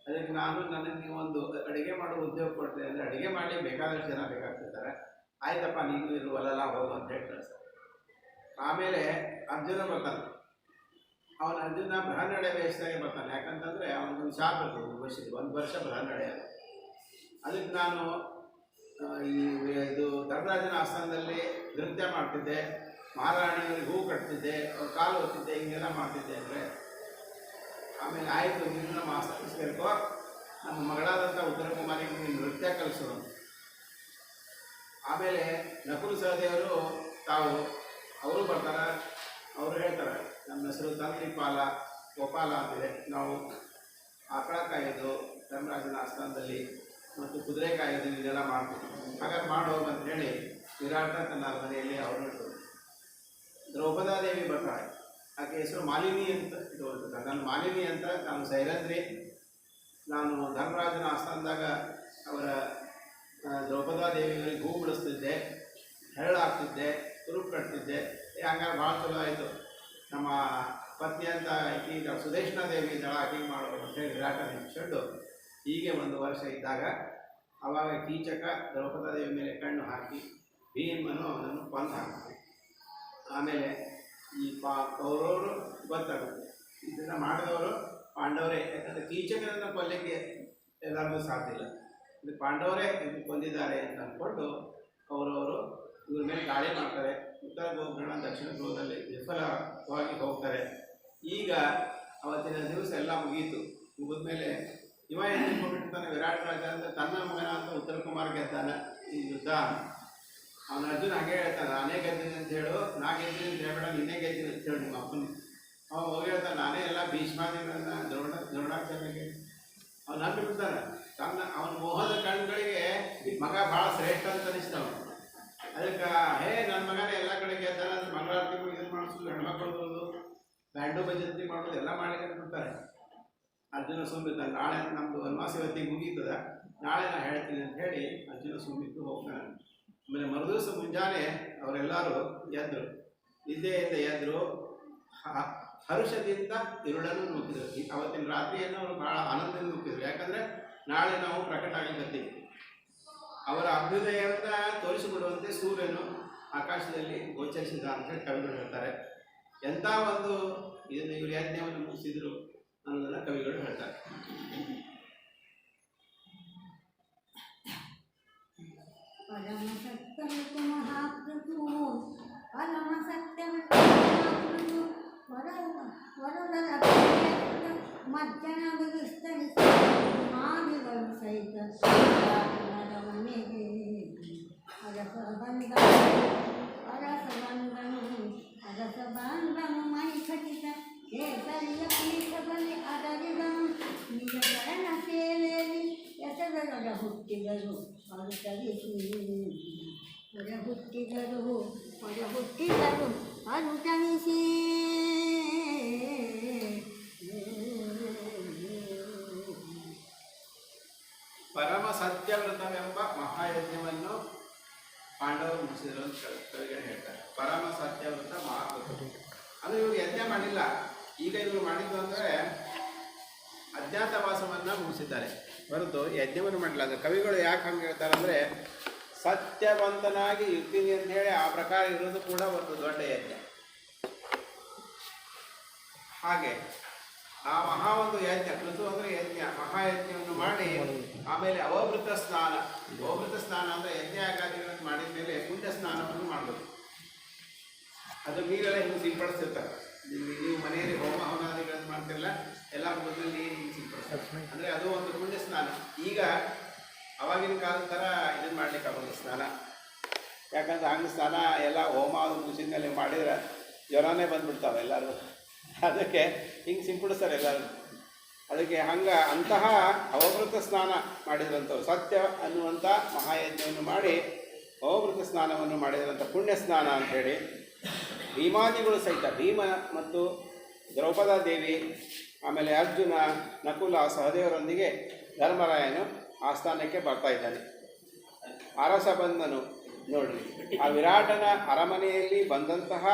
ಅದಕ್ಕೆ ನನಗೆ ನೀವೊಂದು ಅಡುಗೆ ಮಾಡೋ ಉದ್ಯೋಗ ಕೊಡ್ತೇನೆ ಅಂದರೆ ಅಡುಗೆ ಮಾಡಿ ಬೇಕಾದಷ್ಟು ಜನ ಬೇಕಾಗ್ತಿರ್ತಾರೆ, ಆಯ್ತಪ್ಪ ನೀನು ಇರು ವಲಲ ಹೋಗು ಅಂತ ಹೇಳಿ ಕಳಿಸ್ತಾರೆ. ಆಮೇಲೆ ಅರ್ಜುನ ಬರ್ತಾನೆ, ಅವನ ಅರ್ಜುನ ಬೃಹನ್ನಡೆ ವೇಷದಾಗೆ ಬರ್ತಾನೆ. ಯಾಕಂತಂದರೆ ಅವನಿಗೊಂದು ಶಾಪ್ ಇರ್ತದೆ, ಒಂದು ವರ್ಷ ಬೃಹನ್ನಡೆ. ಅದಕ್ಕೆ ನಾನು ಇದು ಧರ್ಮರಾಜನ ಆಸ್ಥಾನದಲ್ಲಿ ನೃತ್ಯ ಮಾಡ್ತಿದ್ದೆ, ಮಹಾರಾಣಿಯವರಿಗೆ ಹೂ ಕಟ್ತಿದ್ದೆ, ಅವ್ರ ಕಾಲು ಹೊತ್ತಿದ್ದೆ, ಹಿಂಗೆಲ್ಲ ಮಾಡ್ತಿದ್ದೆ ಅಂದರೆ ಆಮೇಲೆ ಆಯಿತು ನೀನು ನಮ್ಮ ಆಸ್ಥಾನಿಸ್ಬೇಕು, ನಮ್ಮ ಮಗಳಾದಂಥ ಉತ್ತರ ಕುಮಾರಿಗೆ ನೀನು ನೃತ್ಯ ಕಲಿಸೋಣ. ಆಮೇಲೆ ನಕುಲ ಸಹದೇವರು ಅವರು ಬರ್ತಾರೆ, ಅವರು ಹೇಳ್ತಾರೆ ನಮ್ಮ ಹೆಸರು ತಂತ್ರಿಪಾಲ ಗೋಪಾಲ ಅಂತಿದೆ, ನಾವು ಆಕಳ ಕಾಯೋದು ಧರ್ಮರಾಜನ ಆಸ್ಥಾನದಲ್ಲಿ ಮತ್ತು ಕುದುರೆ ಕಾಯೋದು ಇದೆಲ್ಲ ಮಾಡ್ತೀವಿ, ಹಾಗಾಗಿ ಮಾಡೋದು ಅಂತ ಹೇಳಿ ವಿರಾಟ ತನ್ನ ಅರಮನೆಯಲ್ಲಿ ಅವರು ಇಡ್ತಾರೆ. ದ್ರೌಪದಾದೇವಿ ಬರ್ತಾಳೆ, ಆಕೆ ಹೆಸರು ಮಾಲಿನಿ ಅಂತ ಇಟ್ಕೊಳ್ತಾರೆ. ನಾನು ಮಾಲಿನಿ ಅಂತ, ನಾನು ಸೈರಂಧ್ರಿ, ನಾನು ಧರ್ಮರಾಜನ ಆಸ್ಥಾನದಾಗ ಅವರ ದ್ರೌಪದಾದೇವಿಗಳಿಗೆ ಹೂ ಬಿಡಿಸ್ತಿದ್ದೆ, ಹೆರಳು ಹಾಕ್ತಿದ್ದೆ, ತುರುಪು ಕಟ್ತಿದ್ದೆ. ಹಂಗಾರೆ ಭಾಳ ಚಲೋ ಆಯಿತು, ನಮ್ಮ ಪತ್ನಿ ಅಂತ ಈಗ ಸುದೇಶ್ನ ದೇವಿ ದಳ ಹೀಗೆ ಮಾಡೋದು ಅಂತೇಳಿ ವಿರಾಟ ನೆನೆಸ್ಕೊಂಡು ಹೀಗೆ ಒಂದು ವರ್ಷ ಇದ್ದಾಗ ಆವಾಗ ಕೀಚಕ ದ್ರೌಪದಾದೇವಿ ಮೇಲೆ ಕಣ್ಣು ಹಾಕಿ ಭೀಮನು ಅವನನ್ನು ಕೊಂದು ಹಾಕ್ತಾನೆ. ಆಮೇಲೆ ಈ ಕೌರವರು ಗೊತ್ತಾಗುತ್ತೆ ಇದನ್ನು ಮಾಡಿದವರು ಪಾಂಡವರೇ, ಯಾಕಂದರೆ ಕೀಚಕನನ್ನು ಕೊಲ್ಲಕ್ಕೆ ಎಲ್ಲರಿಗೂ ಸಾಧ್ಯ ಇಲ್ಲ, ಇದು ಪಾಂಡವರೇ ಇದು ಕೊಂದಿದ್ದಾರೆ ಅಂತ ಅಂದ್ಕೊಂಡು ಕೌರವರು ಇವ್ರ ಮೇಲೆ ದಾಳಿ ಮಾಡ್ತಾರೆ. ಉತ್ತರ ಗೋಕರ್ಣ ದಕ್ಷಿಣ ಧ್ರುವದಲ್ಲಿ ವಿಫಲವಾಗಿ ಹೋಗ್ತಾರೆ. ಈಗ ಅವತ್ತಿನ ದಿವಸ ಎಲ್ಲ ಮುಗೀತು. ಮುಗಿದ ಮೇಲೆ ಇವ ಏನು ತಿಳ್ಕೊಂಡ್ಬಿಟ್ಟಿರ್ತಾನೆ, ವಿರಾಟ್ ರಾಜ ಅಂತ ತನ್ನ ಮಗನ ಅಂತ ಉತ್ತರ ಕುಮಾರ್ ಗೆದ್ದಾನೆ ಈ ಯುದ್ಧ. ಅವನ ಅರ್ಜುನ ಹಾಗೆ ಹೇಳ್ತಾನೆ, ನಾನೇ ಗೆದ್ದೀನಿ ಅಂತ ಹೇಳು, ನಾ ಗೆದ್ದೀನಿ ಅಂತ ಹೇಳ್ಬೇಡ, ನೀನೇ ಗೆದ್ದೀನಿ ಅಂತ ಹೇಳಿ ನಿಮ್ಮ ಅಪ್ಪನ. ಅವನು ಹೋಗಿ ಹೇಳ್ತಾನೆ, ನಾನೇ ಎಲ್ಲ ಭೀಷ್ಮಾದಿಗಳನ್ನ ದ್ರೋಣಾಚಾರ್ಯಗೆ ಅವ್ನು ನಂಬಿಬಿಡ್ತಾನೆ. ಅವನ ಮೋಹದ ಕಣ್ಗಳಿಗೆ ಮಗ ಭಾಳ ಶ್ರೇಷ್ಠ ಅಂತ ಅನಿಸ್ತಾವ. ಅದಕ್ಕೆ ನನ್ನ ಮಗನೇ ಎಲ್ಲ ಕಡೆ ಗೆದ್ದಾನೆ ಅಂದ್ರೆ ಮಂಗಳಾರತಿಗೂ ಇದನ್ನು ಮಾಡಿಸೋದು, ಹೆಣ್ಮಕ್ಳು ಬರೋದು, ಬ್ಯಾಂಡು ಭಜಂತಿ ಮಾಡೋದು ಎಲ್ಲ ಮಾಡ್ಲಿಕ್ಕೆ ಬಿಡ್ತಾರೆ. ಅರ್ಜುನ ಸುಮ್ಮಿರ್ತಾನೆ, ನಾಳೆ ನಮ್ಮದು ವನವಾಸ ಇವತ್ತಿಗೆ ಮುಗೀತದ, ನಾಳೆ ನಾನು ಹೇಳ್ತೀನಿ ಅಂತ ಹೇಳಿ ಅರ್ಜುನ ಸುಮ್ಮಿತ್ತು ಹೋಗ್ತಾನೆ. ಆಮೇಲೆ ಮರುದಿವಸ ಮುಂಜಾನೆ ಅವರೆಲ್ಲರೂ ಎದ್ರು, ನಿದ್ದೆಯಿಂದ ಎದ್ರು ಹರುಷದಿಂದ ಇರುಳನ್ನು ನುಗ್ಗಿದ್ರು. ಅವತ್ತಿನ ರಾತ್ರಿಯನ್ನು ಅವರು ಭಾಳ ಆನಂದದಿಂದ ನುಗ್ಗಿದ್ರು. ಯಾಕಂದರೆ ನಾಳೆ ನಾವು ಪ್ರಕಟ ಆಗಲಿಕ್ಕತ್ತೀವಿ. ಅವರ ಅಭ್ಯುದಯವನ್ನು ತೋರಿಸಿಕೊಡುವಂತೆ ಸೂರ್ಯನು ಆಕಾಶದಲ್ಲಿ ಗೋಚರಿಸಿದ ಅಂತ ಹೇಳಿ ಕವಿಗಳು ಹೇಳ್ತಾರೆ. ಎಂಥ ಒಂದು ಇದನ್ನು ಇವರು ಯಜ್ಞವನ್ನು ಮುಗಿಸಿದ್ರು ಅನ್ನೋದನ್ನು ಕವಿಗಳು ಹೇಳ್ತಾರೆ. ಪರಮ ಸತ್ಯವಿತು ಮಹಾಪ್ರಭು, ಪರಮ ಸತ್ಯವಿತು ವರದರ ಮಜ್ಜನ ವಿಸ್ತರಿಸಿ ಮಾದಿಗಳು ಸಹಿತ ಮನೆಗೆ ಅರಸಬಂಧನು ಮೈ ಖಚಿತ ಕೇಸರಿಯ ಪೀಠದಲ್ಲಿ ಅದರಿದನು. ನಿಜ ಶರಣ ಸೇವೆಯಲ್ಲಿ ಎಸಗರ ಹುಟ್ಟಿದರು ಅನುಸರಿಸಿ, ಹುಟ್ಟಿದರು ಅನುಸರಿಸಿ. ಪರಮ ಸತ್ಯವ್ರತವೆಂಬ ಮಹಾಯಜ್ಞವನ್ನು ಪಾಂಡವರು ಮುಗಿಸಿದರು ಅಂತ ಕವಿಗಳು ಹೇಳ್ತಾರೆ. ಪರಮ ಸತ್ಯವ್ರತ ಮಹಾವ್ರತ ಅದು ಇವರು ಯಜ್ಞ ಮಾಡಿಲ್ಲ. ಈಗ ಇವರು ಮಾಡಿದ್ದು ಅಂದರೆ ಅಜ್ಞಾತವಾಸವನ್ನು ಮುಗಿಸಿದ್ದಾರೆ ಹೊರತು ಯಜ್ಞವನ್ನು ಮಾಡಿಲ್ಲ. ಅದು ಕವಿಗಳು ಯಾಕೆ ಹಂಗೆ ಹೇಳ್ತಾರೆ ಅಂದರೆ, ಸತ್ಯವಂತನಾಗಿ ಇರ್ತೀನಿ ಅಂತ ಹೇಳಿ ಆ ಪ್ರಕಾರ ಇರೋದು ಕೂಡ ಒಂದು ದೊಡ್ಡ ಯಜ್ಞ. ಹಾಗೆ ಆ ಒಂದು ಯಜ್ಞ, ಕೃತು ಅಂದರೆ ಯಜ್ಞ, ಮಹಾಯಜ್ಞವನ್ನು ಮಾಡಿ ಆಮೇಲೆ ಅವಭೃತ ಸ್ನಾನ. ಅವಭೃತ ಸ್ನಾನ ಅಂದರೆ ಯಜ್ಞಯಾಗಾದಿಗಳನ್ನು ಮಾಡಿದ ಮೇಲೆ ಪುಣ್ಯ ಸ್ನಾನವನ್ನು ಮಾಡಬೇಕು. ಅದು ನೀರೆಲ್ಲ ಹಿಂಗೆ ಸಿಂಪಡಿಸಿರ್ತಾರೆ. ನೀವು ಮನೆಯಲ್ಲಿ ಹೋಮ ಹವನಾದಿಗಳನ್ನು ಮಾಡ್ತಿರಲ್ಲ, ಎಲ್ಲ ಮೊದಲು ನೀರು ಹಿಂಗೆ ಸಿಂಪಡಿಸ್ತಾರೆ. ಅಂದರೆ ಅದು ಒಂದು ಪುಣ್ಯ ಸ್ನಾನ. ಈಗ ಅವಾಗಿನ ಕಾಲದ ಥರ ಇದನ್ನು ಮಾಡ್ಲಿಕ್ಕೆ ಆಗೋದು ಸ್ನಾನ. ಯಾಕಂದ್ರೆ ಹಂಗೆ ಸ್ನಾನ ಎಲ್ಲ ಹೋಮ ಅದು ಮುಗಿಸಿದ ಮೇಲೆ ಮಾಡಿದ್ರೆ ಜ್ವರನೇ ಬಂದುಬಿಡ್ತಾವೆ ಎಲ್ಲರೂ. ಅದಕ್ಕೆ ಹಿಂಗೆ ಸಿಂಪಡಿಸ್ತಾರೆ ಎಲ್ಲರೂ. ಅದಕ್ಕೆ ಅಂತಹ ಅವಭೃತ ಸ್ನಾನ ಮಾಡಿದ್ರಂಥವು ಸತ್ಯ ಅನ್ನುವಂಥ ಮಹಾಯಜ್ಞವನ್ನು ಮಾಡಿ ಅವಭೃತ ಸ್ನಾನವನ್ನು ಮಾಡಿದ್ರಂಥ ಪುಣ್ಯ ಸ್ನಾನ ಅಂಥೇಳಿ ಭೀಮಾದಿಗಳು ಸಹಿತ, ಭೀಮ ಮತ್ತು ದ್ರೌಪದಾ ದೇವಿ, ಆಮೇಲೆ ಅರ್ಜುನ, ನಕುಲ, ಸಹದೇವರೊಂದಿಗೆ ಧರ್ಮರಾಯನು ಆಸ್ಥಾನಕ್ಕೆ ಬರ್ತಾ ಇದ್ದಾನೆ. ಅರಸ ಬಂದನು. ನೋಡ್ರಿ, ಆ ವಿರಾಟನ ಅರಮನೆಯಲ್ಲಿ ಬಂದಂತಹ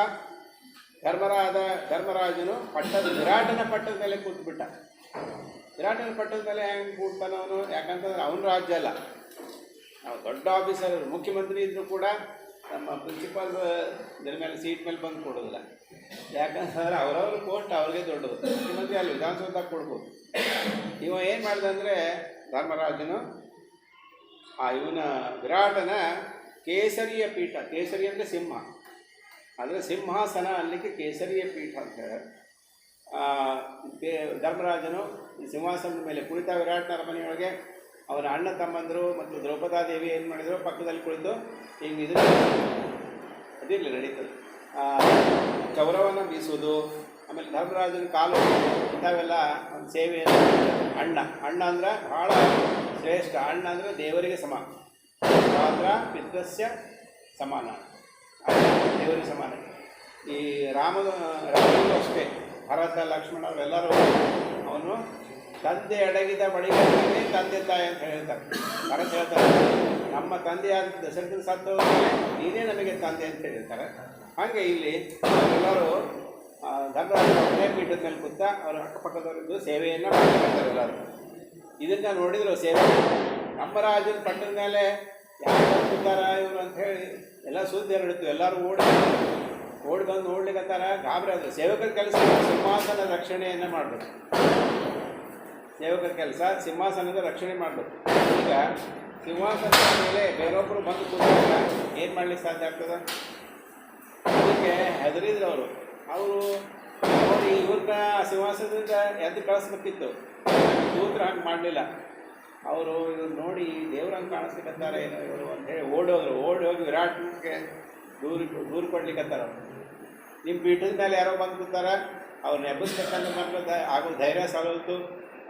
ಧರ್ಮರಾಜನು ವಿರಾಟನ ಪಟ್ಟದ ಮೇಲೆ ಕೂತ್ಬಿಟ್ಟ. ವಿರಾಟನ ಪಟ್ಟದ ಮೇಲೆ ಹೆಂಗೆ ಕೂಡ್ತಾನ ಅವನು? ಯಾಕಂತಂದ್ರೆ ಅವನ ರಾಜ್ಯ ಅಲ್ಲ, ನಾವು ದೊಡ್ಡ ಆಫೀಸರ್, ಮುಖ್ಯಮಂತ್ರಿ ಇದ್ದರೂ ಕೂಡ ನಮ್ಮ ಪ್ರಿನ್ಸಿಪಾಲ್ ಇದ್ರ ಮೇಲೆ ಸೀಟ್ ಮೇಲೆ ಬಂದು ಕೊಡೋದಿಲ್ಲ. ಯಾಕಂತಂದ್ರೆ ಅವರವ್ರ ಕೋರ್ಟ್ ಅವ್ರಿಗೆ ದೊಡ್ಡದು. ಮುಖ್ಯಮಂತ್ರಿ ಅಲ್ಲಿ ವಿಧಾನಸೌಧದಾಗ ಕೊಡ್ಬೋದು. ಇವ ಏನು ಮಾಡಿದೆ ಅಂದರೆ ಧರ್ಮರಾಜನು ಇವನ ವಿರಾಟನ ಕೇಸರಿಯ ಪೀಠ, ಕೇಸರಿ ಅಂದರೆ ಸಿಂಹ, ಅಂದರೆ ಸಿಂಹಾಸನ ಅಲ್ಲಿಗೆ ಕೇಸರಿಯ ಪೀಠ ಅಂತ ಹೇಳಿ ಧರ್ಮರಾಜನು ಸಿಂಹಾಸನದ ಮೇಲೆ ಕುಳಿತ ವಿರಾಟನ ಅರಮನೆಯೊಳಗೆ ಅವನ ಅಣ್ಣ ತಮ್ಮಂದರು ಮತ್ತು ದ್ರೌಪದಾದೇವಿ ಏನು ಮಾಡಿದರು, ಪಕ್ಕದಲ್ಲಿ ಕುಳಿತು ಹಿಂಗೆ ಇದು ಅದಿರಲಿ ನಡೀತದೆ, ಚೌರವನ್ನು ಬೀಸುವುದು, ಆಮೇಲೆ ಧರ್ಮರಾಜನ ಕಾಲು ಇಂಥವೆಲ್ಲ ಒಂದು ಸೇವೆಯನ್ನು. ಅಣ್ಣ ಅಂದರೆ ಭಾಳ ಶ್ರೇಷ್ಠ. ಅಣ್ಣ ಅಂದರೆ ದೇವರಿಗೆ ಸಮ. ಮಾತ್ರ ಪಿತೃಸ್ಯ ಸಮಾನ, ದೇವರಿಗೆ ಸಮಾನ. ಈ ರಾಮನು ಅಷ್ಟೇ, ಭರತ, ಲಕ್ಷ್ಮಣ ಅವರೆಲ್ಲರೂ ಅವನು ತಂದೆ ಅಡಗಿದ ಬಳಿಕ ತಂದೆ ತಾಯಿ ಅಂತ ಹೇಳ್ತಾರೆ. ಭರತ ಹೇಳ್ತಾರೆ, ನಮ್ಮ ತಂದೆಯಾದ ದಶರಥನ ಸತ್ತೋದ್ಮೇಲೆ ನೀನೇ ನಮಗೆ ತಂದೆ ಅಂತ ಹೇಳಿರ್ತಾರೆ. ಹಾಗೆ ಇಲ್ಲಿ ಎಲ್ಲರೂ ಧರ್ಮರಾಜನ ಒಳ್ಳೆಯ ಪೀಠದ ಮೇಲೆ ಕೂತ ಅವರು ಅಕ್ಕಪಕ್ಕದವರಿದ್ದು ಸೇವೆಯನ್ನು ಮಾಡ್ತಾರೆ ಎಲ್ಲರೂ. ಇದನ್ನು ನೋಡಿದ್ರು ಸೇವೆ. ನಮ್ಮ ರಾಜನ ಪಟ್ಟದ ಮೇಲೆ ಯಾರು ಕೂತಾರ ಇವರು ಅಂತ ಹೇಳಿ ಎಲ್ಲ ಸುದ್ದಿ ಹರಡಿತು. ಎಲ್ಲರೂ ಓಡಿ ಬಂದು ನೋಡ್ಲಿಕ್ಕತ್ತಾರ, ಗಾಬರಿ ಆದರು. ಸೇವಕರ ಕೆಲಸ ಸಿಂಹಾಸನ ರಕ್ಷಣೆಯನ್ನು ಮಾಡಬೇಕು. ಸೇವಕರ ಕೆಲಸ ಸಿಂಹಾಸನದ ರಕ್ಷಣೆ ಮಾಡಬೇಕು. ಈಗ ಸಿಂಹಾಸನದ ಮೇಲೆ ಬೇರೊಬ್ಬರು ಬಂದು ಕೂತಾಗ ಏನು ಮಾಡ್ಲಿಕ್ಕೆ ಸಾಧ್ಯ ಆಗ್ತದೆ? ಅದಕ್ಕೆ ಹೆದರಿದ್ರು ಅವರು ನೋಡಿ ಇವ್ರನ್ನ ಸಿಂಹಾಸನದಿಂದ ಎದ್ದು ಕಳಿಸ್ಬೇಕಿತ್ತು. ದೂತ್ರ ಹಂಗೆ ಮಾಡಲಿಲ್ಲ. ಅವರು ಇವ್ರು ನೋಡಿ ದೇವ್ರಂಗೆ ಕಾಣಿಸ್ಲಿಕ್ಕತ್ತಾರೆ ಏನೋ ಇವರು ಅಂತೇಳಿ ಓಡಿ ಹೋಗಿ ವಿರಾಟ್ಗೆ ದೂರು ಕೊಡ್ಲಿಕ್ಕತ್ತಾರ. ಅವರು ನಿಮ್ಮ ಪೀಠದ ಮೇಲೆ ಯಾರೋ ಬಂದು ಕೂತಾರ, ಅವ್ರನ್ನ ಎಬ್ಬಿಸ್ಬೇಕಂತ ನಮ್ಗೆ ಆಗೋ ಧೈರ್ಯ ಸಾಲೋಲ್ತು.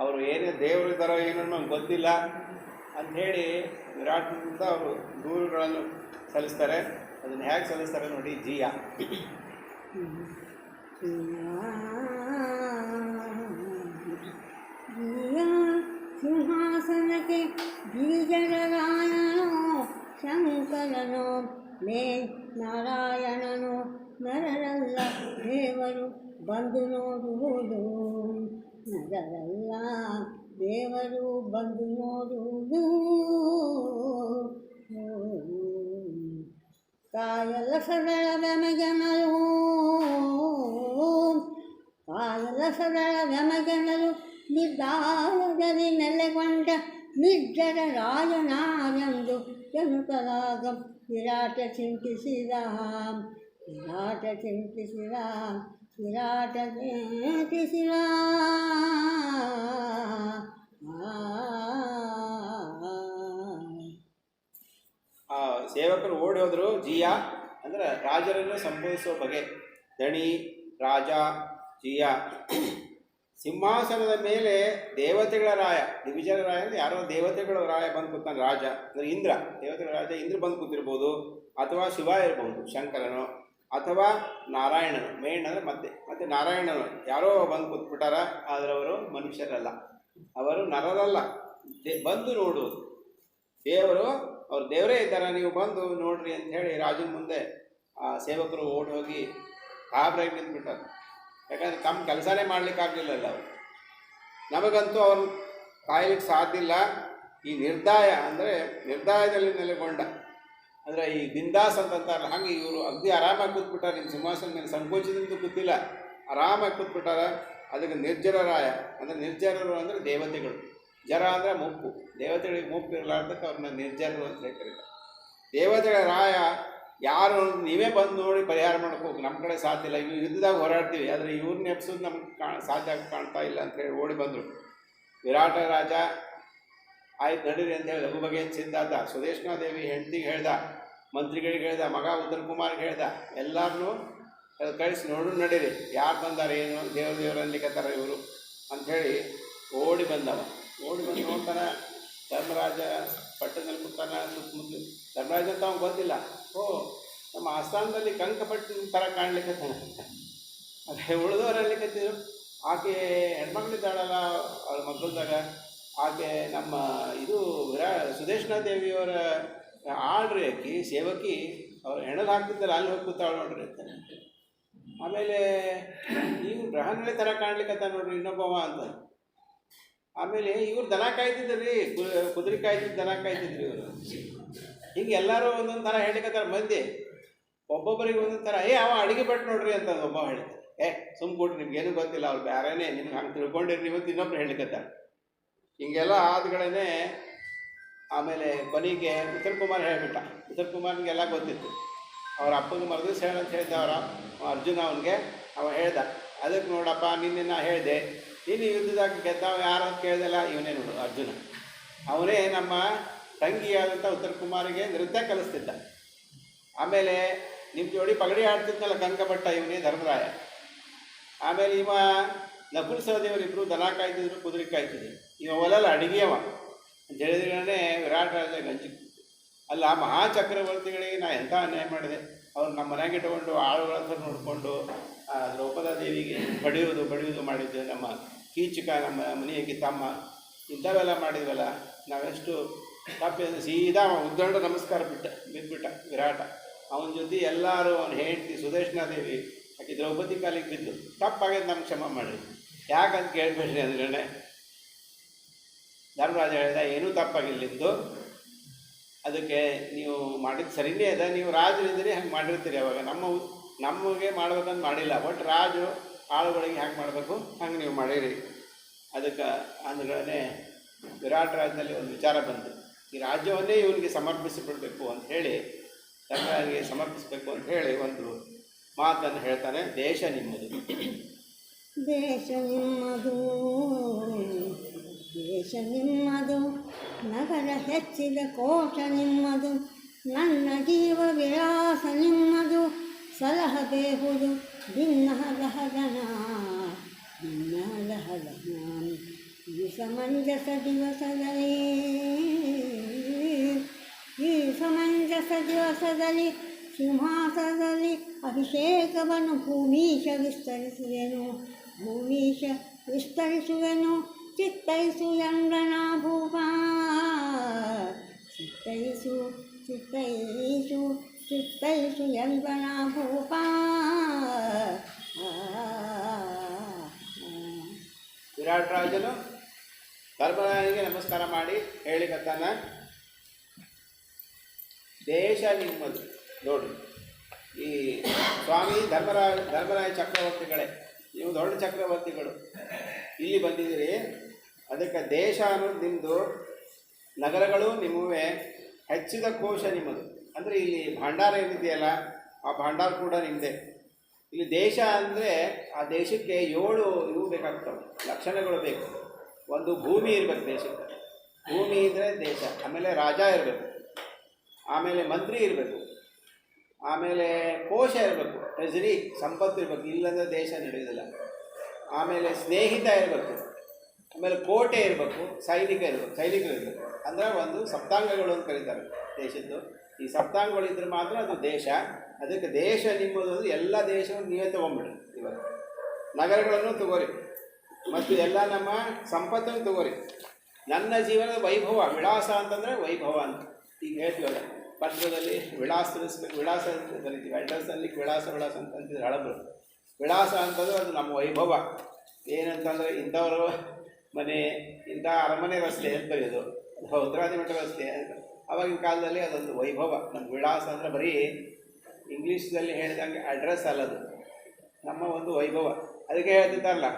ಅವರು ಏನೇ ದೇವರು ಇದ್ದಾರೋ ಏನೋ ನಮ್ಗೆ ಗೊತ್ತಿಲ್ಲ ಅಂಥೇಳಿ ವಿರಾಟ್ನಿಂದ ಅವರು ದೂರುಗಳನ್ನು ಸಲ್ಲಿಸ್ತಾರೆ. ಅದನ್ನು ಹೇಗೆ ಸಲ್ಲಿಸ್ತಾರೆ ನೋಡಿ. ಜಿಯಾ ಸಿಂಹಾಸನಕ್ಕೆ ಬೀಜರಾಯನೋ ಶಂಕರನೋ ಮೇ ನಾರಾಯಣನೋ ನರರಲ್ಲ ದೇವರು ಬಂದು ನೋಡುವುದು, ನರರಲ್ಲ ದೇವರು ಬಂದು ನೋಡುವುದು. ಕಾಯಲ ಸದಳ ವ್ಯಮಗನರು, ಕಾಯಲ ಸದಳ ವ್ಯಮಗನರು ನಿರ್ಧಾರದಲ್ಲಿ ನೆಲೆಗೊಂಡ ನಿರ್ಜರ ರಾಜನಾರೆಂದು ಎನ್ನುತ್ತಲಾಗ ವಿರಾಟ ಚಿಂತಿಸಿದ, ವಿರಾಟ ಚಿಂತಿಸಿದ, ವಿರಾಟ ಚಿಂತಿಸಿದ. ಸೇವಕರು ಓಡಿ ಹೋದರು. ಜಿಯಾ ಅಂದರೆ ರಾಜರನ್ನು ಸಂಬೋಧಿಸುವ ಬಗೆ. ದಣಿ, ರಾಜ, ಜಿಯಾ. ಸಿಂಹಾಸನದ ಮೇಲೆ ದೇವತೆಗಳ ರಾಯ, ದಿವಿಜರ ರಾಯ ಅಂದರೆ ಯಾರೋ ದೇವತೆಗಳ ರಾಯ ಬಂದು ಕೂತಾನೆ. ರಾಜ ಅಂದರೆ ಇಂದ್ರ, ದೇವತೆಗಳ ರಾಜ ಇಂದ್ರ ಬಂದು ಕೂತಿರ್ಬೋದು, ಅಥವಾ ಶಿವ ಇರ್ಬೋದು, ಶಂಕರನು, ಅಥವಾ ನಾರಾಯಣನು. ಮೇನ್ ಅಂದರೆ ಮತ್ತೆ ನಾರಾಯಣನು ಯಾರೋ ಬಂದು ಕೂತ್ಬಿಟ್ಟಾರ. ಆದರೆ ಅವರು ಮನುಷ್ಯರಲ್ಲ, ಅವರು ನರರಲ್ಲ. ಬಂದು ನೋಡುವುದು ದೇವರು, ಅವ್ರು ದೇವರೇ ಇದ್ದಾರೆ, ನೀವು ಬಂದು ನೋಡ್ರಿ ಅಂತ ಹೇಳಿ ರಾಜನ ಮುಂದೆ ಆ ಸೇವಕರು ಓಡಿ ಹೋಗಿ ಗಾಬರಿಯಾಗಿ ನಿಂತ್ಬಿಟ್ಟಾರೆ. ಯಾಕಂದರೆ ತಮ್ಮ ಕೆಲಸನೇ ಮಾಡಲಿಕ್ಕಾಗಲಿಲ್ಲಲ್ಲ ಅವರು. ನಮಗಂತೂ ಅವ್ರು ಕಾಯ್ಲಿಕ್ಕೆ ಸಾಧ್ಯ ಇಲ್ಲ. ಈ ನಿರ್ದಾಯದಲ್ಲಿ ನೆಲೆಗೊಂಡ ಅಂದರೆ ಈ ಬಿಂದಾಸ್ ಅಂತಂತಾರಲ್ಲ, ಹಾಗೆ ಇವರು ಅಗ್ದಿ ಆರಾಮಾಗಿ ಕೂತ್ಬಿಟ್ಟಾರೆ. ನಿಮ್ಮ ಸಿಂಹಾಸನ ಮೇಲೆ ಸಂಕೋಚದಿಂದ ಕೂತಿಲ್ಲ, ಆರಾಮಾಗಿ ಕೂತ್ಬಿಟ್ಟಾರ. ಅದಕ್ಕೆ ನಿರ್ಜರ ರಾಯ ಅಂದರೆ ನಿರ್ಜರರು ಅಂದರೆ ದೇವತೆಗಳು. ಜರ ಅಂದರೆ ಮುಪ್ಪು, ದೇವತೆಗಳಿಗೆ ಮುಪ್ಪು ಇರಲಾರ್ದಕ್ಕೆ ಅವ್ರನ್ನ ನಿರ್ಜರರು ಅಂತ ಕರೀತಾರೆ. ದೇವತೆಗಳ ರಾಯ ಯಾರು ನೀವೇ ಬಂದು ನೋಡಿ ಪರಿಹಾರ ಮಾಡೋಕೆ ಹೋಗಿ, ನಮ್ಮ ಕಡೆ ಸಾಧ್ಯ ಇಲ್ಲ, ಇವು ಯುದ್ಧದಾಗ ಹೋರಾಡ್ತೀವಿ, ಆದರೆ ಇವ್ರನ್ನ ಎಪ್ಸೋದು ನಮ್ಗೆ ಸಾಧ್ಯ ಕಾಣ್ತಾ ಇಲ್ಲ ಅಂತೇಳಿ ಓಡಿ ಬಂದರು. ವಿರಾಟ ರಾಜ ಆಯ್ತು ನಡೀರಿ ಅಂತ ಹೇಳಿ ಲಘು ಬಗೆಯನ್ನು ಸಿದ್ಧಾದ, ಸುದೇಶ್ನಾದೇವಿ ಹೆಂಡತಿಗೆ ಹೇಳ್ದ, ಮಂತ್ರಿಗಳಿಗೆ ಹೇಳ್ದ, ಮಗ ಉತ್ತರ ಕುಮಾರ್ಗೆ ಹೇಳ್ದ, ಎಲ್ಲರನ್ನೂ ಕಳಿಸಿ ನೋಡು ನಡೀರಿ ಯಾರು ಬಂದಾರೆ, ಏನು ದೇವ್ರು ಅನ್ಲಿಕ್ಕತ್ತಾರ ಇವರು ಅಂಥೇಳಿ ಓಡಿ ಬಂದವ. ಓಡಿ ಬಂದು ನೋಡ್ತಾನೆ ಧರ್ಮರಾಜ ಪಟ್ಟಣದಲ್ಲಿ ಕೂತಾನ, ಸುತ್ತಮುತ್ತಲು ಧರ್ಮರಾಜ ಅಂತ ಅವ್ನು ಗೊತ್ತಿಲ್ಲ. ಓ ನಮ್ಮ ಆಸ್ಥಾನದಲ್ಲಿ ಕಂಕಪಟ್ಟಿನ ಥರ ಕಾಣ್ಲಿಕ್ಕತ್ತಾನೆ. ಅದೇ ಉಳಿದವ್ರು ಅನ್ಲಿಕ್ಕತ್ತಿದ್ರು. ಆಕೆ ಹೆಣ್ಮಕ್ಳಿದ್ದಾಳಲ್ಲ ಅವ್ರ ಮಕ್ಕಳದಾಗ, ಆಕೆ ನಮ್ಮ ಇದು ಸುದೇಶ್ನ ದೇವಿಯವರ ಆಳ್ರಿ, ಆಕಿ ಸೇವಕಿ, ಅವ್ರು ಹೆಣಲು ಹಾಕ್ತಿದ್ದಲ್ಲ ಅಲ್ಲಿ ಹೋಗಿ ಕೂತಾಳು ನೋಡ್ರಿ ಅಂತ. ಆಮೇಲೆ ನೀವು ಬೃಹನ್ಳೆ ಥರ ಕಾಣ್ಲಿಕ್ಕತ್ತ ನೋಡ್ರಿ ಇನ್ನೊಬ್ಬವ ಅಂತ. ಆಮೇಲೆ ಇವ್ರು ದನ ಕಾಯ್ತಿದ್ರಿ, ಕುದುರೆ ಕಾಯ್ತಿದ್ದು ದನ ಕಾಯ್ತಿದ್ರಿ ಇವರು. ಹಿಂಗೆ ಎಲ್ಲರೂ ಒಂದೊಂದು ಥರ ಹೇಳಿಕತ್ತಾರ ಮಂದಿ, ಒಬ್ಬೊಬ್ಬರಿಗೆ ಒಂದೊಂದು ಥರ. ಅವ ಅಡುಗೆ ಭಟ್ ನೋಡ್ರಿ ಅಂತ ಒಬ್ಬ ಹೇಳಿದ್ದಾರೆ. ಸುಮ್ಮ ಕೊಟ್ರಿ, ನಿಮ್ಗೇನು ಗೊತ್ತಿಲ್ಲ, ಅವ್ರು ಬೇರೆನೇ, ನಿಮ್ಗೆ ಹಂಗೆ ತಿಳ್ಕೊಂಡಿರಿ ನೀವು ಇನ್ನೊಬ್ರು ಹೇಳಿಕತ್ತಾರ. ಹಿಂಗೆಲ್ಲ ಆದ್ಗಳೇ ಆಮೇಲೆ ಕೊನೆಗೆ ಉತ್ತರ ಕುಮಾರ್ ಹೇಳಿಬಿಟ್ಟ. ಉತ್ತರ ಕುಮಾರ್ನಿಗೆಲ್ಲ ಗೊತ್ತಿತ್ತು. ಅವ್ರ ಅಪ್ಪಗೆ ಮರದಿವ್ಸ ಹೇಳಂತ ಹೇಳಿದ್ದ ಅವರ ಅರ್ಜುನ ಅವನಿಗೆ. ಅವ ಹೇಳ್ದ, ಅದಕ್ಕೆ ನೋಡಪ್ಪ ನಿನ್ನೆ ನಾ ಹೇಳಿದೆ, ನೀನು ಯುದ್ಧದಾಗ ಗೆದ್ದಾವ ಯಾರು ಅಂತ ಕೇಳಿದೆಲ್ಲ ಇವನೇ ನೋಡು ಅರ್ಜುನ. ಅವನೇ ನಮ್ಮ ತಂಗಿಯಾದಂಥ ಉತ್ತರ ಕುಮಾರಿಗೆ ನೃತ್ಯ ಕಲಿಸ್ತಿದ್ದ. ಆಮೇಲೆ ನಿಮ್ಮ ಜೋಡಿ ಪಗಡಿ ಆಡ್ತಿದ್ನಲ್ಲ ಕಂಕಭಟ್ಟ, ಇವನೇ ಧರ್ಮರಾಯ. ಆಮೇಲೆ ಇವ ನಕುಲ ಸಹದೇವರಿಬ್ಬರು ದನ ಕಾಯ್ತಿದ್ರು, ಕುದುರೆ ಕಾಯ್ತಿದ್ರು. ಇವ ಒಲಲ್ಲ ಅಡಿಗೆಯವ ಅಂತ ಹೇಳಿದ್ರೆ ವಿರಾಟ ರಾಜ ಗಂಜಿ ಅಲ್ಲ, ಮಹಾಚಕ್ರವರ್ತಿಗಳಿಗೆ ನಾ ಎಂಥ ಅನ್ಯಾಯ ಮಾಡಿದೆ. ಅವ್ರು ನಮ್ಮ ಮನೆಗೆ ಇಟ್ಕೊಂಡು ಆಳುಗಳಂತ ನೋಡಿಕೊಂಡು ದ್ರೌಪದ ದೇವಿಗೆ ಬಡಿಯೋದು ಮಾಡಿದ್ದೆ. ನಮ್ಮ ಕೀಚಕ ನಮ್ಮ ಮನೆಯಾಗಿ ತಮ್ಮ ಇಂಥವೆಲ್ಲ ಮಾಡಿದ್ವಲ್ಲ, ನಾವೆಷ್ಟು ತಪ್ಪಿದ. ಸೀದಾ ಉದ್ದಂಡ ನಮಸ್ಕಾರ ಬಿದ್ದುಬಿಟ್ಟ ವಿರಾಟ. ಅವನ ಜೊತೆ ಎಲ್ಲರೂ ಅವನ ಹೆಂಡತಿ ಸುದೇಶ್ನಾದೇವಿ ಆಕೆ ದ್ರೌಪದಿ ಕಾಲಿಗೆ ಬಿದ್ದು, ತಪ್ಪಾಗ್ಯದ ನಮ್ಗೆ ಕ್ಷಮ ಮಾಡಿರಿ, ಯಾಕಂತ ಕೇಳಬೇಡ್ರಿ ಅಂದ್ರೆ ಧರ್ಮರಾಜ ಹೇಳಿದ, ಏನೂ ತಪ್ಪಾಗಿಲ್ಲಿದ್ದು, ಅದಕ್ಕೆ ನೀವು ಮಾಡಿದ್ದು ಸರಿನೇ ಅದ, ನೀವು ರಾಜರಿದ್ದೀರಿ ಹಂಗೆ ಮಾಡಿರ್ತೀರಿ. ಅವಾಗ ನಮಗೆ ಮಾಡ್ಬೇಕಂತ ಮಾಡಿಲ್ಲ, ಒಟ್ಟು ರಾಜು ಆಳುಗಳಿಗೆ ಹ್ಯಾಂಗೆ ಮಾಡಬೇಕು ಹಂಗೆ ನೀವು ಮಾಡಿರಿ. ಅದಕ್ಕೆ ಅಂದ್ಗಳೇ ವಿರಾಟ ರಾಜನಲ್ಲಿ ಒಂದು ವಿಚಾರ ಬಂತು, ಈ ರಾಜ್ಯವನ್ನೇ ಇವನಿಗೆ ಸಮರ್ಪಿಸಿಬಿಡಬೇಕು ಅಂಥೇಳಿ, ಧರ್ಮರಾಜನಿಗೆ ಸಮರ್ಪಿಸಬೇಕು ಅಂತ ಹೇಳಿ ಒಂದು ಮಾತನ್ನು ಹೇಳ್ತಾನೆ. ದೇಶ ನಿಮ್ಮದು, ದೇಶ ನಿಮ್ಮದು, ದೇಶ ನಿಮ್ಮದು, ನಗರ ಹೆಚ್ಚಿದ ಕೋಶ ನಿಮ್ಮದು, ನನ್ನ ಜೀವ ವಿಳಾಸ ನಿಮ್ಮದು, ಸಲಹಬೇಹುದು ಭಿನ್ನಹದಹದನ ಭಿನ್ನಹದಹದನ. ಈ ಸಮಂಜಸ ದಿವಸದಲ್ಲಿ, ಈ ಸಮಂಜಸ ದಿವಸದಲ್ಲಿ ಸಿಂಹಾಸನದಲ್ಲಿ ಅಭಿಷೇಕವನ್ನು ಭೂಮೀಶ ವಿಸ್ತರಿಸುವೆನು, ಚಿತ್ತೈಸು ಯಂಗನ ಭೂಪ, ಚಿತ್ತೈಸು ಯಂಗನ ಭೂಪ. ವಿರಾಟ ರಾಜನು ಧರ್ಮರಾಜನಿಗೆ ನಮಸ್ಕಾರ ಮಾಡಿ ಹೇಳಿಕತ್ತಾನ, ದೇಶ ನಿಮ್ಮದು. ನೋಡಿ, ಈ ಸ್ವಾಮಿ ಧರ್ಮರಾಯ ಚಕ್ರವರ್ತಿಗಳೇ, ನೀವು ದೊಡ್ಡ ಚಕ್ರವರ್ತಿಗಳು ಇಲ್ಲಿ ಬಂದಿದ್ದೀರಿ, ಅದಕ್ಕೆ ದೇಶ ಅನ್ನೋದು ನಿಮ್ಮದು, ನಗರಗಳು ನಿಮ್ಮವೇ, ಹೆಚ್ಚಿದ ಕೋಶ ನಿಮ್ಮದು. ಅಂದರೆ ಇಲ್ಲಿ ಭಂಡಾರ ಏನಿದೆಯಲ್ಲ, ಆ ಭಂಡಾರ ಕೂಡ ನಿಮ್ಮದೇ. ಇಲ್ಲಿ ದೇಶ ಅಂದರೆ ಆ ದೇಶಕ್ಕೆ 7 ಇವು ಬೇಕಾಗ್ತವೆ, ಲಕ್ಷಣಗಳು ಬೇಕು. ಒಂದು ಭೂಮಿ ಇರಬೇಕು ದೇಶಕ್ಕೆ, ಭೂಮಿ ಇದ್ದರೆ ದೇಶ. ಆಮೇಲೆ ರಾಜ ಇರಬೇಕು, ಆಮೇಲೆ ಮಂತ್ರಿ ಇರಬೇಕು, ಆಮೇಲೆ ಕೋಶ ಇರಬೇಕು, ಟ್ರೆಜರಿ ಸಂಪತ್ತು ಇರಬೇಕು, ಇಲ್ಲದ ದೇಶ ನಡೆಯೋದಿಲ್ಲ. ಆಮೇಲೆ ಸ್ನೇಹಿತ ಇರಬೇಕು, ಆಮೇಲೆ ಕೋಟೆ ಇರಬೇಕು, ಸೈನಿಕರು ಇರಬೇಕು. ಅಂದರೆ ಒಂದು ಸಪ್ತಾಂಗಗಳು ಅಂತ ಕರೀತಾರೆ ದೇಶದ್ದು. ಈ ಸಪ್ತಾಂಗಗಳು ಇದ್ರೆ ಮಾತ್ರ ಅದು ದೇಶ. ಅದಕ್ಕೆ ದೇಶ ನಿಮ್ಮದು, ಎಲ್ಲ ದೇಶವನ್ನು ನೀವೇ ತೊಗೊಂಬಿಡ್ರಿ. ಇವತ್ತು ನಗರಗಳನ್ನು ತಗೋರಿ ಮತ್ತು ಎಲ್ಲ ನಮ್ಮ ಸಂಪತ್ತನ್ನು ತಗೋರಿ. ನನ್ನ ಜೀವನದ ವೈಭವ, ವಿಳಾಸ ಅಂತಂದರೆ ವೈಭವ ಅಂತ ಈಗ ಹೇಳ್ತೀವಲ್ಲ, ಪತ್ರದಲ್ಲಿ ವಿಳಾಸ ಅಂತ ಕರಿತೀವಿ, ಅಡ್ರೆಸ್ಸಲ್ಲಿ ವಿಳಾಸ ಅಂತ ಅಂತಿದ್ರೆ ಹಳಬರು. ವಿಳಾಸ ಅಂತಂದ್ರೆ ಅದು ನಮ್ಮ ವೈಭವ. ಏನಂತಂದರೆ ಇಂಥವರು ಮನೆ, ಇಂಥ ಅರಮನೆ ರಸ್ತೆ ಅಂತ ಬರೆಯೋದು, ಉತ್ತರಾದಿ ಮಠ ರಸ್ತೆ ಅಂತ. ಆವಾಗಿನ ಕಾಲದಲ್ಲಿ ಅದೊಂದು ವೈಭವ. ನಮ್ಮ ವಿಳಾಸ ಅಂದರೆ ಬರೀ ಇಂಗ್ಲೀಷ್ದಲ್ಲಿ ಹೇಳಿದಂಗೆ ಅಡ್ರೆಸ್ ಅಲ್ಲದು, ನಮ್ಮ ಒಂದು ವೈಭವ. ಅದಕ್ಕೆ ಹೇಳ್ತಿದ್ದಾರಲ್ಲ,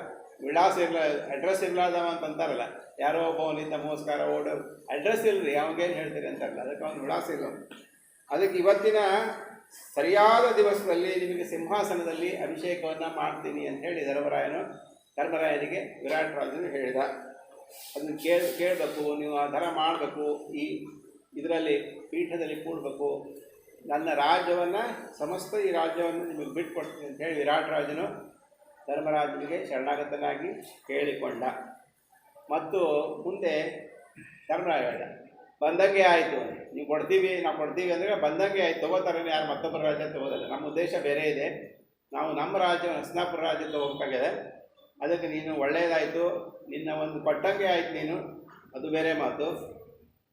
ವಿಳಾಸ ಇರಲ್ಲ, ಅಡ್ರೆಸ್ ಇರಲಾರ್ದವ ಅಂತ ಅಂತಾರಲ್ಲ, ಯಾರೋ ಒಬ್ಬವನಿಂದ ನಮಸ್ಕಾರ ಓಡೋ ಅಡ್ರೆಸ್ ಇಲ್ಲರಿ ಅವಾಗೇನು ಹೇಳ್ತೀರಿ ಅಂತಾರಲ್ಲ, ಅದಕ್ಕೆ ಅವ್ನು ವಿಳಾಸ ಇಲ್ಲ. ಅದಕ್ಕೆ ಇವತ್ತಿನ ಸರಿಯಾದ ದಿವಸದಲ್ಲಿ ನಿಮಗೆ ಸಿಂಹಾಸನದಲ್ಲಿ ಅಭಿಷೇಕವನ್ನು ಮಾಡ್ತೀನಿ ಅಂತ ಹೇಳಿ ಧರ್ಮರಾಯನಿಗೆ ವಿರಾಟ್ ರಾಜನು ಹೇಳಿದ. ಅದನ್ನು ಕೇಳಬೇಕು, ನೀವು ಆ ಥರ ಮಾಡಬೇಕು, ಈ ಇದರಲ್ಲಿ ಪೀಠದಲ್ಲಿ ಕೂಡಬೇಕು, ನನ್ನ ರಾಜ್ಯವನ್ನು ಸಮಸ್ತ ಈ ರಾಜ್ಯವನ್ನು ನಿಮಗೆ ಬಿಟ್ಕೊಡ್ತೀನಿ ಅಂತ ಹೇಳಿ ವಿರಾಟ್ ರಾಜನು ಧರ್ಮರಾಜನಿಗೆ ಶರಣಾಗತನಾಗಿ ಕೇಳಿಕೊಂಡ. ಮತ್ತು ಮುಂದೆ ಧರ್ಮರಾಯ ಹೇಳ್ದ, ಬಂದಂಗೆ ಆಯಿತು, ನೀವು ನಾವು ಕೊಡ್ತೀವಿ ಅಂದರೆ ಬಂದಂಗೆ ಆಯಿತು, ತೊಗೋತಾರೇ, ಯಾರು ಮತ್ತೊಬ್ಬರ ರಾಜ್ಯ ತೊಗೋದಲ್ಲ. ನಮ್ಮ ಉದ್ದೇಶ ಬೇರೆ ಇದೆ, ನಾವು ನಮ್ಮ ರಾಜ್ಯ ಹಸ್ತಿನಾಪುರ ರಾಜ್ಯ ತೊಗೋಬೇಕಾಗಿದೆ. ಅದಕ್ಕೆ ನೀನು ಒಳ್ಳೆಯದಾಯಿತು, ನಿನ್ನ ಒಂದು ಕೊಟ್ಟಂಗೆ ಆಯಿತು ನೀನು, ಅದು ಬೇರೆ ಮಾತು.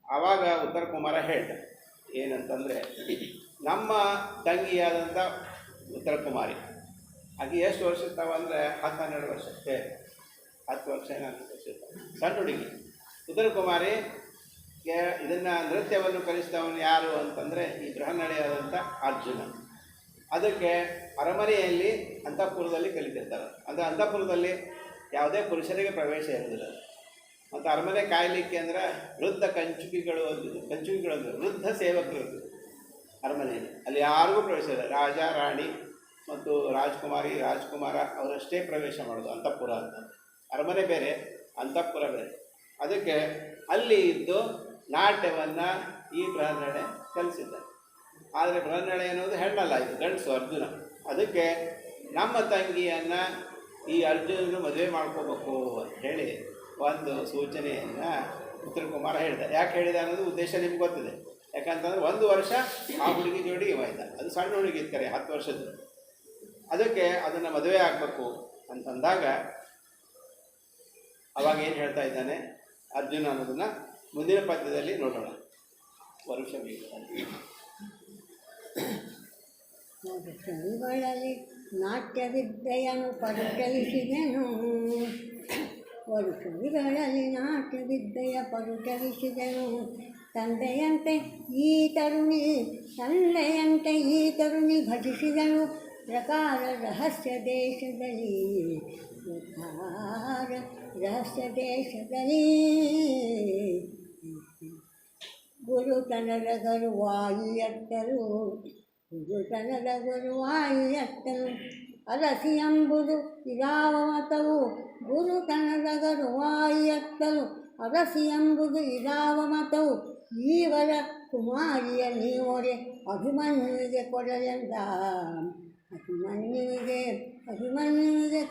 ಆವಾಗ ಉತ್ತರ ಕುಮಾರ ಹೇಳ್ದ ಏನಂತಂದರೆ, ನಮ್ಮ ತಂಗಿಯಾದಂಥ ಉತ್ತರ ಕುಮಾರಿ ಆಕೆ ಎಷ್ಟು ವರ್ಷ ಇರ್ತಾವ ಅಂದರೆ 10-12 ವರ್ಷ ಅಷ್ಟೇ, 10 ವರ್ಷ ಏನಾದ್ರು ವರ್ಷ ಇರ್ತಾವೆ, ಸಣ್ಣ ಹುಡುಗಿ. ಉತ್ತರ ಕುಮಾರಿಗೆ ಇದನ್ನು ನೃತ್ಯವನ್ನು ಕಲಿಸಿದವನು ಯಾರು ಅಂತಂದರೆ ಈ ಬೃಹನ್ನಳೆಯಾದಂಥ ಅರ್ಜುನ. ಅದಕ್ಕೆ ಅರಮನೆಯಲ್ಲಿ ಅಂತಃಪುರದಲ್ಲಿ ಕಲಿತಿರ್ತಾರೆ. ಅಂದರೆ ಅಂತಃಪುರದಲ್ಲಿ ಯಾವುದೇ ಪುರುಷರಿಗೆ ಪ್ರವೇಶ ಇರೋದಿಲ್ಲ. ಮತ್ತು ಅರಮನೆ ಕಾಯಲಿಕ್ಕೆ ಅಂದರೆ ವೃದ್ಧ ಕಂಚುಕಿಗಳು ವೃದ್ಧ ಸೇವಕರು ಅರಮನೆಯಲ್ಲಿ, ಅಲ್ಲಿ ಯಾರಿಗೂ ಪ್ರವೇಶ ಇಲ್ಲ. ರಾಜ ರಾಣಿ ಮತ್ತು ರಾಜ್ಕುಮಾರ ಅವರಷ್ಟೇ ಪ್ರವೇಶ ಮಾಡೋದು ಅಂತಃಪುರ ಅಂತ. ಅರಮನೆ ಬೇರೆ, ಅಂತಃಪುರ ಬೇರೆ. ಅದಕ್ಕೆ ಅಲ್ಲಿ ಇದ್ದು ನಾಟ್ಯವನ್ನು ಈ ಬೃಹನ್ನಳೆ ಕಲಿಸಿದ್ದ. ಆದರೆ ಬೃಹನ್ನಳೆ ಅನ್ನೋದು ಹೆಣ್ಣಲ್ಲ, ಇದು ಗಂಡಸು ಅರ್ಜುನ. ಅದಕ್ಕೆ ನಮ್ಮ ತಂಗಿಯನ್ನು ಈ ಅರ್ಜುನನು ಮದುವೆ ಮಾಡ್ಕೋಬೇಕು ಅಂತ ಹೇಳಿ ಒಂದು ಸೂಚನೆಯನ್ನು ಉತ್ತರ ಕುಮಾರ ಹೇಳಿದ. ಯಾಕೆ ಹೇಳಿದ ಅನ್ನೋದು ಉದ್ದೇಶ ನಿಮ್ಗೆ ಗೊತ್ತಿದೆ. ಯಾಕಂತಂದ್ರೆ 1 ವರ್ಷ ಆ ಹುಡುಗಿ ಜೋಡಿ ಇವಾಯ್ತ, ಅದು ಸಣ್ಣ ಹುಡುಗಿ ಇರ್ತಾರೆ 10 ವರ್ಷದ್ದು. ಅದಕ್ಕೆ ಅದನ್ನು ಮದುವೆ ಆಗಬೇಕು ಅಂತಂದಾಗ ಅವಾಗ ಏನು ಹೇಳ್ತಾ ಇದ್ದಾನೆ ಅರ್ಜುನ ಅನ್ನೋದನ್ನು ಮುಂದಿನ ಪದ್ಯದಲ್ಲಿ ನೋಡೋಣ. ವರುಷಗಳಲ್ಲಿ ನಾಟ್ಯವಿದ್ಯೆಯನ್ನು ಪರಿಚಯಿಸಿದೆನು, ವರುಷಗಳಲ್ಲಿ ನಾಟ್ಯವಿದ್ಯೆಯ ಪರಿಚಯಿಸಿದೆನು. ತಂದೆಯಂತೆ ಈ ತರುಣಿ ಘಟಿಸಿದನು ಪ್ರಕಾರ ರಹಸ್ಯ ದೇಶದಲ್ಲಿ ಗುರುತನದ ಗರುವಾಯಿಯತ್ತರು ಅರಸಿ ಎಂಬುದು ಇದಾವ ಮತವು. ಗುರುತನದ ಗರುವಾಯಿಯತ್ತಲು ಅರಸಿ ಎಂಬುದು ಇದಾವ ಮತವು. ಈವರ ಕುಮಾರಿಯ ನೀವೊರೆ ಅಭಿಮನ್ಯುವಿಗೆ ಕೊಡಲೆಂದ, ಅಭಿಮನ್ಯುವಿಗೆ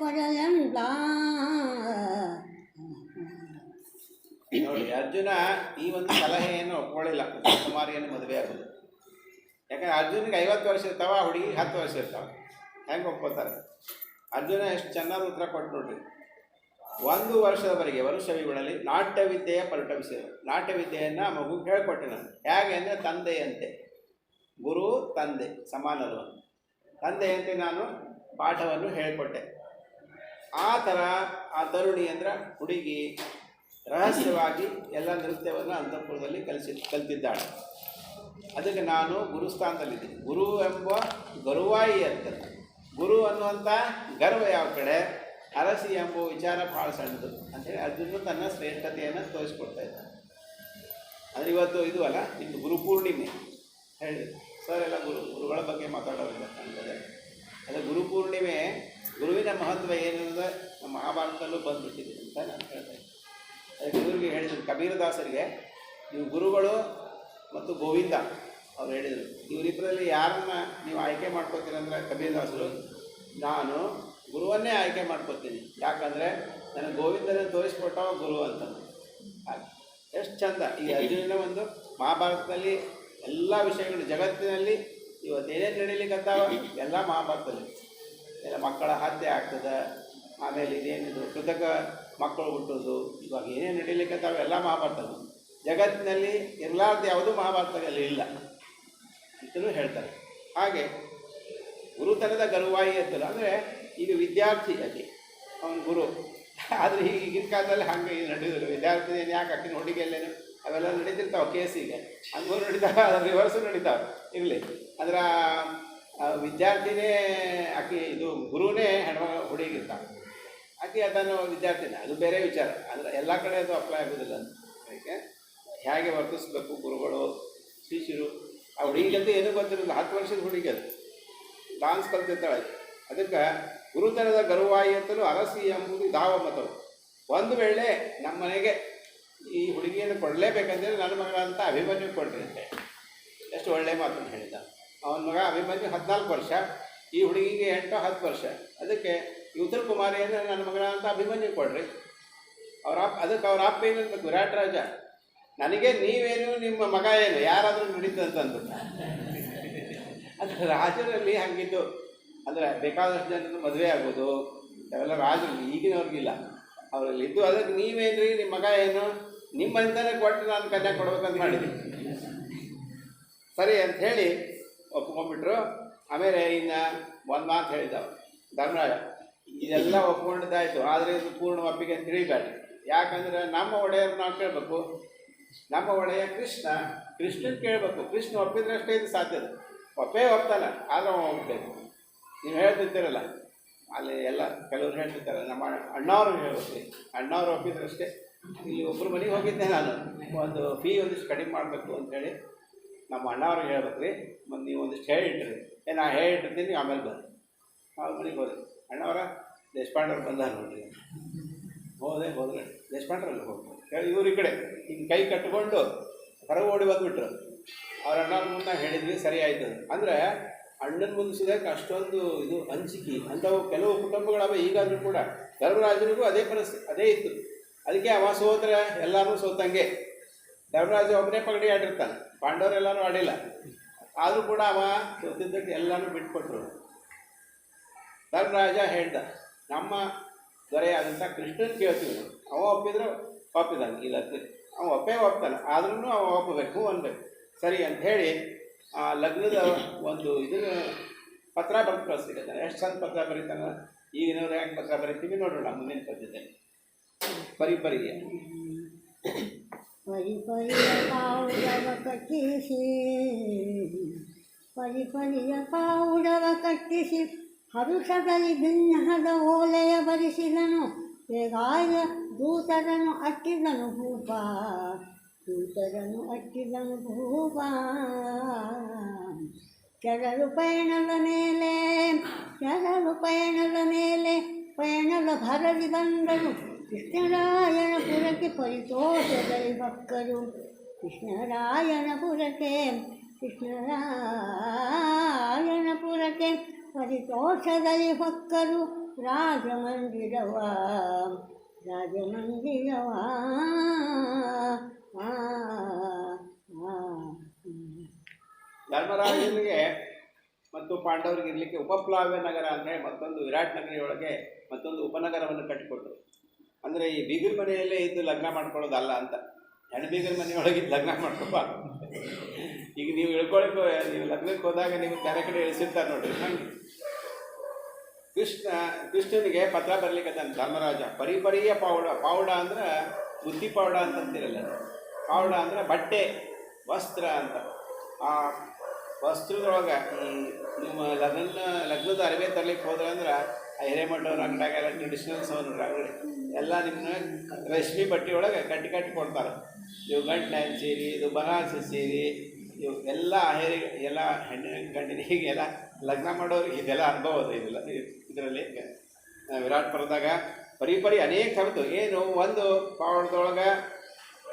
ಕೊಡಲೆಂದ. ನೋಡಿ, ಅರ್ಜುನ ಈ ಒಂದು ಸಲಹೆಯನ್ನು ಒಪ್ಕೊಳ್ಳಿಲ್ಲ ಕುಮಾರಿಯನ್ನು ಮದುವೆ ಆಗೋದು. ಯಾಕಂದರೆ ಅರ್ಜುನಿಗೆ 50 ವರ್ಷ ಇರ್ತಾವ, ಆ ಹುಡುಗಿಗೆ 10 ವರ್ಷ ಇರ್ತಾವೆ. ಹೆಂಗೆ ಒಪ್ಕೋತಾರೆ? ಅರ್ಜುನ ಎಷ್ಟು ಚೆನ್ನಾಗಿ ಉತ್ತರ ಕೊಟ್ಟು ನೋಡ್ರಿ. 1 ವರ್ಷದವರೆಗೆ ವರುಷವಿಗಳಲ್ಲಿ ನಾಟ್ಯವಿದ್ಯೆಯ ಪರಿಟಮಿಸಿದರು. ನಾಟ್ಯವಿದ್ಯೆಯನ್ನು ಮಗುಗೆ ಹೇಳಿಕೊಟ್ಟೆ ನಾನು. ಹೇಗೆ ಅಂದರೆ ತಂದೆಯಂತೆ, ಗುರು ತಂದೆ ಸಮಾನರು. ತಂದೆಯಂತೆ ನಾನು ಪಾಠವನ್ನು ಹೇಳಿಕೊಟ್ಟೆ. ಆ ಥರ ಆ ತರುಣಿ ಅಂದರೆ ಹುಡುಗಿ ರಹಸ್ಯವಾಗಿ ಎಲ್ಲ ನೃತ್ಯವನ್ನು ಅಂತಃಪುರದಲ್ಲಿ ಕಲಿತಿದ್ದಾಳೆ. ಅದಕ್ಕೆ ನಾನು ಗುರುಸ್ಥಾನದಲ್ಲಿದ್ದೀನಿ. ಗುರು ಎಂಬ ಗರುವಾಯಿ ಅಂತ, ಗುರು ಅನ್ನುವಂಥ ಗರ್ವ ಯಾವ ಕಡೆ, ಅರಸಿ ಎಂಬ ವಿಚಾರ ಭಾಳ ಸಣ್ಣದು ಅಂಥೇಳಿ ಅರ್ಜುನ ತನ್ನ ಶ್ರೇಷ್ಠತೆಯನ್ನು ತೋರಿಸ್ಕೊಡ್ತಾ ಇದ್ದಾನೆ. ಅಂದರೆ ಇವತ್ತು ಇದು ಅಲ್ಲ, ಇನ್ನು ಗುರುಪೂರ್ಣಿಮೆ ಹೇಳಿ ಸರ್ ಎಲ್ಲ ಗುರುಗಳ ಬಗ್ಗೆ ಮಾತಾಡೋದಿಲ್ಲ ಕಾಣ್ತದೆ. ಅದು ಗುರುಪೂರ್ಣಿಮೆ, ಗುರುವಿನ ಮಹತ್ವ ಏನಿದೆ ನಮ್ಮ ಮಹಾಭಾರತದಲ್ಲೂ ಬಂದುಬಿಟ್ಟಿದೆ ಅಂತ ನಾನು ಹೇಳ್ತಾ ಇದ್ದೆ. ಅದಕ್ಕೆ ಗುರುವಿಗೆ ಹೇಳಿದ್ರು, ಕಬೀರದಾಸರಿಗೆ ನೀವು ಗುರುಗಳು ಮತ್ತು ಗೋವಿಂದ ಅವ್ರು ಹೇಳಿದರು, ಇವರಿಬ್ಬರಲ್ಲಿ ಯಾರನ್ನ ನೀವು ಆಯ್ಕೆ ಮಾಡ್ಕೋತೀರಂದ್ರೆ ಕಬೀರದಾಸರು, ನಾನು ಗುರುವನ್ನೇ ಆಯ್ಕೆ ಮಾಡ್ಕೋತೀನಿ. ಯಾಕಂದರೆ ನನಗೆ ಗೋವಿಂದನೇ ತೋರಿಸ್ಕೊಟ್ಟವ ಗುರು ಅಂತ. ಹಾಗೆ ಎಷ್ಟು ಚಂದ ಈ ಅರ್ಜುನನ ಒಂದು ಮಹಾಭಾರತದಲ್ಲಿ ಎಲ್ಲ ವಿಷಯಗಳು, ಜಗತ್ತಿನಲ್ಲಿ ಇವತ್ತೇನೇನು ನಡೀಲಿಕ್ಕಂತಾವ ಎಲ್ಲ ಮಹಾಭಾರತದಲ್ಲಿ. ಎಲ್ಲ ಮಕ್ಕಳ ಹತ್ಯೆ ಆಗ್ತದೆ, ಆಮೇಲೆ ಇದೇನಿದು ಕೃತಕ ಮಕ್ಕಳು ಹುಟ್ಟೋದು, ಇವಾಗ ಏನೇನು ನಡೀಲಿಕ್ಕಂತಾವ ಎಲ್ಲ ಮಹಾಭಾರತಗಳು. ಜಗತ್ತಿನಲ್ಲಿ ಇರಲಾರ್ದು ಯಾವುದೂ ಮಹಾಭಾರತದಲ್ಲಿ ಇಲ್ಲ ಅಂತಲೂ ಹೇಳ್ತಾರೆ. ಹಾಗೆ ಗುರುತನದ ಗರುವಾಯಿ ಅಂತಲ್ಲ, ಅಂದರೆ ಈಗ ವಿದ್ಯಾರ್ಥಿ ಅದೇ ಅವನು ಗುರು. ಆದರೆ ಈಗಿನ ಕಾಲದಲ್ಲಿ ಹಾಗೆ ನಡೆಯೋದಿಲ್ಲ. ವಿದ್ಯಾರ್ಥಿ ಏನು ಯಾಕೆ ಆಕಿನ ಹುಡುಗಿಯಲ್ಲೇನು ಅವೆಲ್ಲ ನಡೀತಿರ್ತಾವೆ ಕೇಸಿಗೆ, ಹಂಗೂ ನಡೀತಾವೆ, ಅದ್ರ ರಿವರ್ಸು ನಡೀತಾವೆ. ಇರಲಿ, ಅದರ ವಿದ್ಯಾರ್ಥಿನೇ ಆಕೆ ಇದು ಗುರುವೇ ಹುಡುಗಿರ್ತಾವೆ. ಆಕೆ ಅದನ್ನು ವಿದ್ಯಾರ್ಥಿನಿ, ಅದು ಬೇರೆ ವಿಚಾರ. ಅಂದರೆ ಎಲ್ಲ ಕಡೆ ಅದು ಅಪ್ಲೈ ಆಗೋದಿಲ್ಲ. ಅದಕ್ಕೆ ಹೇಗೆ ವರ್ತಿಸ್ಬೇಕು ಗುರುಗಳು ಶಿಷ್ಯರು. ಆ ಹುಡುಗಿಗಂತೂ ಏನೂ ಗೊತ್ತಿರಲಿಲ್ಲ, 10 ವರ್ಷದ ಹುಡುಗಿ ಅದು, ಡಾನ್ಸ್ ಕಲ್ತಿರ್ತಾಳೆ. ಅದಕ್ಕೆ ಗುರುತನದ ಗರುವಾಯಿ ಅಂತಲೂ ಅರಸಿ ಎಂಬುದು ದಾವ ಮತವು. ಒಂದು ವೇಳೆ ನಮ್ಮ ಮನೆಗೆ ಈ ಹುಡುಗಿಯನ್ನು ಕೊಡಲೇಬೇಕಂತೇಳಿ ನನ್ನ ಮಗ ಅಂತ ಅಭಿಮನ್ಯು ಕೊಡ್ರಿ ಅಂತೆ. ಎಷ್ಟು ಒಳ್ಳೆಯ ಮಾತನ್ನು ಹೇಳಿದ. ಅವನ ಮಗ ಅಭಿಮನ್ಯು 14 ವರ್ಷ, ಈ ಹುಡುಗಿಗೆ 8-10 ವರ್ಷ. ಅದಕ್ಕೆ ಈ ಉತ್ತರ ಕುಮಾರಿಯನ್ನು ನನ್ನ ಮಗನ ಅಂತ ಅಭಿಮನ್ಯು ಕೊಡ್ರಿ. ಅದಕ್ಕೆ ಅವ್ರ ಅಪ್ಪ ಏನಂತ ವಿರಾಟ್ ರಾಜ, ನನಗೆ ನೀವೇನು ನಿಮ್ಮ ಮಗ ಏನು ಯಾರಾದರೂ ನಡೀತಂತಂದು. ಅದು ರಾಜರಲ್ಲಿ ಹಂಗಿದ್ದು. ಅಂದರೆ ಬೇಕಾದಷ್ಟು ಜನರು ಮದುವೆ ಆಗೋದು ಅವೆಲ್ಲ ರಾಜರು, ಈಗಿನವ್ರಿಗಿಲ್ಲ, ಅವರಲ್ಲಿ ಇದ್ದು. ಅದಕ್ಕೆ ನೀವೇನು ರೀ ನಿಮ್ಮ ಮಗ ಏನು, ನಿಮ್ಮ ಅಂತಲೇ ಕೊಟ್ಟು ನಾನು ಕನ್ಯಾ ಕೊಡ್ಬೇಕಂತ ಮಾಡಿದ್ದೀನಿ. ಸರಿ ಅಂತ ಹೇಳಿ ಒಪ್ಕೊಂಡ್ಬಿಟ್ರು. ಆಮೇಲೆ ಇನ್ನು ಒಂದು ಮಾತು ಹೇಳಿದವ ಧರ್ಮರಾಜ, ಇದೆಲ್ಲ ಒಪ್ಕೊಂಡಿದ್ದಾಯಿತು, ಆದರೆ ಇದು ಪೂರ್ಣ ಒಪ್ಪಿಗೆ ಅಂತ ತಿಳಿಬೇಡ್ರಿ. ಯಾಕಂದರೆ ನಮ್ಮ ಒಡೆಯರು ನಾವು ಕೇಳಬೇಕು. ನಮ್ಮ ಒಡೆಯ ಕೃಷ್ಣನ ಕೇಳಬೇಕು. ಕೃಷ್ಣ ಒಪ್ಪಿದ್ರೆ ಅಷ್ಟೇ ಇದು ಸಾಧ್ಯದ. ಒಪ್ತಾನೆ, ಆದರೆ ಹೋಗ್ಬೇಕು. ನೀವು ಹೇಳ್ತಿರ್ತೀರಲ್ಲ ಅಲ್ಲಿ ಎಲ್ಲ ಕೆಲವರು ಹೇಳ್ತಿರ್ತಾರೆ, ನಮ್ಮ ಅಣ್ಣವ್ರು ಹೇಳ್ಬೇಕು. ಅಣ್ಣವ್ರು ಒಪ್ಪಿದ್ರಷ್ಟೇ. ಇಲ್ಲಿ ಒಬ್ಬರು ಮನೆಗೆ ಹೋಗಿದ್ದೆ ನಾನು, ಒಂದು ಫೀ ಒಂದಿಷ್ಟು ಕಡಿಮೆ ಮಾಡಬೇಕು ಅಂಥೇಳಿ ನಮ್ಮ ಅಣ್ಣವ್ರಿಗೆ ಹೇಳ್ಬೇಕು ರೀ, ಮತ್ತು ನೀವು ಒಂದಿಷ್ಟು ಹೇಳಿಟ್ರಿ. ನಾ ಹೇಳಿಟ್ಟಿರ್ತೀನಿ, ಆಮೇಲೆ ಬಂದು ಅವ್ರ ಮನೆಗೆ ಹೋದೆ. ಅಣ್ಣವರ ದೇಶಪಾಂಡ್ರವ್ರು ಬಂದ ನೋಡ್ರಿ. ಹೋದ್ರೆ ದೇಶಪಾಂಡ್ರಲ್ಲಿ ಹೋಗ್ಬೋದು ಹೇಳಿ ಇವ್ರು ಈ ಕಡೆ ಹಿಂಗೆ ಕೈ ಕಟ್ಟಿಕೊಂಡು ಹೊರಗೆ ಓಡಿ ಬಂದುಬಿಟ್ರು. ಅವ್ರ ಅಣ್ಣವ್ರ ಮುಂದೆ ಹೇಳಿದ್ವಿ, ಸರಿ ಆಯ್ತು. ಅಂದರೆ ಅಣ್ಣನ ಮುಂದಿಸಿದಕ್ಕೆ ಅಷ್ಟೊಂದು ಇದು ಹಂಚಿಕೆ ಅಂಥವು ಕೆಲವು ಕುಟುಂಬಗಳವ. ಈಗಾದರೂ ಕೂಡ ಧರ್ಮರಾಜನಿಗೂ ಅದೇ ಪರಿಸ್ಥಿತಿ ಅದೇ ಇತ್ತು. ಅದಕ್ಕೆ ಅವ ಸೋತ್ರೆ ಎಲ್ಲರೂ ಸೋತಂಗೆ. ಧರ್ಮರಾಜ ಒಬ್ಬನೇ ಪಗಡಿ ಆಡಿರ್ತಾನೆ, ಪಾಂಡವರೆಲ್ಲರೂ ಆಡಿಲ್ಲ. ಆದರೂ ಕೂಡ ಅವ ಸೋತಿದ್ದಕ್ಕೆ ಎಲ್ಲನೂ ಬಿಟ್ಕೊಟ್ರು. ಧರ್ಮರಾಜ ಹೇಳ್ದ, ನಮ್ಮ ದೊರೆಯಾದಂಥ ಕೃಷ್ಣನ್ ಕೇಳ್ತೀವಿ ನಾವು. ಅವ ಒಪ್ಪಿದ್ರೆ ಒಪ್ಪಿದಾನೆ, ಇಲ್ಲ ಅವ ಒಪ್ತಾನೆ, ಆದ್ರೂ ಅವ ಒಪ್ಪಬೇಕು ಅನ್ಬೇಕು. ಸರಿ ಅಂತ ಹೇಳಿ ಆ ಲಗ್ನದ ಒಂದು ಇದನ್ನು ಪತ್ರ ಬರೆದು ಕಳಿಸ್ತಿದ್ದಾನೆ. ಎಷ್ಟು ಚಂದ ಪತ್ರ ಬರೀತಾನೆ. ಈಗಿನವ್ರು ಹೆಂಗೆ ಪತ್ರ ಬರೀತೀವಿ ನೋಡೋಣ ಮುಂದಿನ ಪದ್ಧತಿ. ಪರಿಯ ಪರಿಯ ಪಾವುಡವ ಕಟ್ಟಿಸಿ, ಪರಿಯ ಪಾವುಡವ ಕಟ್ಟಿಸಿ ಹರುಷದಲ್ಲಿ ಭಿನ್ನಹದ ಓಲೆಯ ಬರಿಸಿದನು. ಬೇಗಾಯ ದೂತರನ್ನು ಅಟ್ಟಿದನು ಭೂಪ, ದೂತರನ್ನು ಅಟ್ಟಿದನು ಭೂಪ. ಕೆರಳು ಪಯಣದ ಮೇಲೆ ಪಯಣದ ಭರದಿ ಬಂದರು. ಕೃಷ್ಣರಾಯನಪುರಕ್ಕೆ ಪರಿತೋಷದಲ್ಲಿ ಭಕ್ಕರು. ಕೃಷ್ಣರಾಯನಪುರಕ್ಕೆ ಪರಿತೋಷದಲ್ಲಿ ಭಕ್ಕರು. ರಾಜಮಂದಿರವ ಧರ್ಮರಾಜನಿಗೆ ಮತ್ತು ಪಾಂಡವರಿಗೆ ಇರಲಿಕ್ಕೆ ಉಪಪ್ಲಾವ್ಯ ನಗರ ಅಂದರೆ ಮತ್ತೊಂದು ವಿರಾಟ್ ನಗರಿಯೊಳಗೆ ಮತ್ತೊಂದು ಉಪನಗರವನ್ನು ಕಟ್ಟಿಕೊಟ್ರು. ಅಂದರೆ ಈ ಬೀಗರ ಮನೆಯಲ್ಲೇ ಇದ್ದು ಲಗ್ನ ಮಾಡ್ಕೊಳ್ಳೋದಲ್ಲ ಅಂತ. ಹೆಣ್ಣು ಬೀಗರ ಮನೆಯೊಳಗಿದ್ದು ಲಗ್ನ ಮಾಡ್ಕೊಬಾರ್ದು. ಈಗ ನೀವು ಇಳ್ಕೊಳಕ್ಕೆ ನೀವು ಲಗ್ನಕ್ಕೆ ಹೋದಾಗ ನೀವು ಬೇರೆ ಕಡೆ ಇಳಿಸಿರ್ತಾರೆ ನೋಡ್ರಿ. ಹಂಗೆ ಕೃಷ್ಣನಿಗೆ ಪತ್ರ ಬರಲಿಕ್ಕೆ ಧರ್ಮರಾಜ ಪರಿಯ ಪಾವುಡ ಅಂದ್ರೆ ಬುದ್ಧಿ ಪಾವುಡ ಅಂತಂತಿರಲ್ಲ. ಪಾವುಡ ಅಂದರೆ ಬಟ್ಟೆ ವಸ್ತ್ರ ಅಂತ. ಆ ವಸ್ತ್ರದೊಳಗೆ ಈ ನಿಮ್ಮ ಲಗ್ನದ ಅರಿವೆ ತರಲಿಕ್ಕೆ ಹೋದ್ರೆ ಅಂದ್ರೆ ಆ ಹಿರೇಮಠವ್ರ ಅಂಗಡಿಯಾಗೆಲ್ಲ ಟ್ರೆಡಿಷನಲ್ಸ್ ನೋಡ್ರಿ ಅಂಗಡಿ ಎಲ್ಲ ನಿಮ್ಮನ್ನ ರೇಷ್ಮೆ ಬಟ್ಟೆ ಒಳಗೆ ಕಟ್ಟಿ ಕೊಡ್ತಾರೆ. ಇವು ಗಂಟ್ನಾಯನ್ ಸೀರೆ, ಇದು ಬನಾರಸಿ ಸೀರೆ, ಇವು ಎಲ್ಲ ಎಲ್ಲ ಹೆಣ್ಣಿನ ಗಂಡಿನಿಗೆಲ್ಲ ಲಗ್ನ ಮಾಡೋರಿಗೆ ಇದೆಲ್ಲ ಅನುಭವ ಅದ. ಇದರಲ್ಲಿ ವಿರಾಟ್ ಪರದಾಗ ಪರಿ ಅನೇಕ ಥರದ್ದು ಏನು. ಒಂದು ಪಾವಡದೊಳಗೆ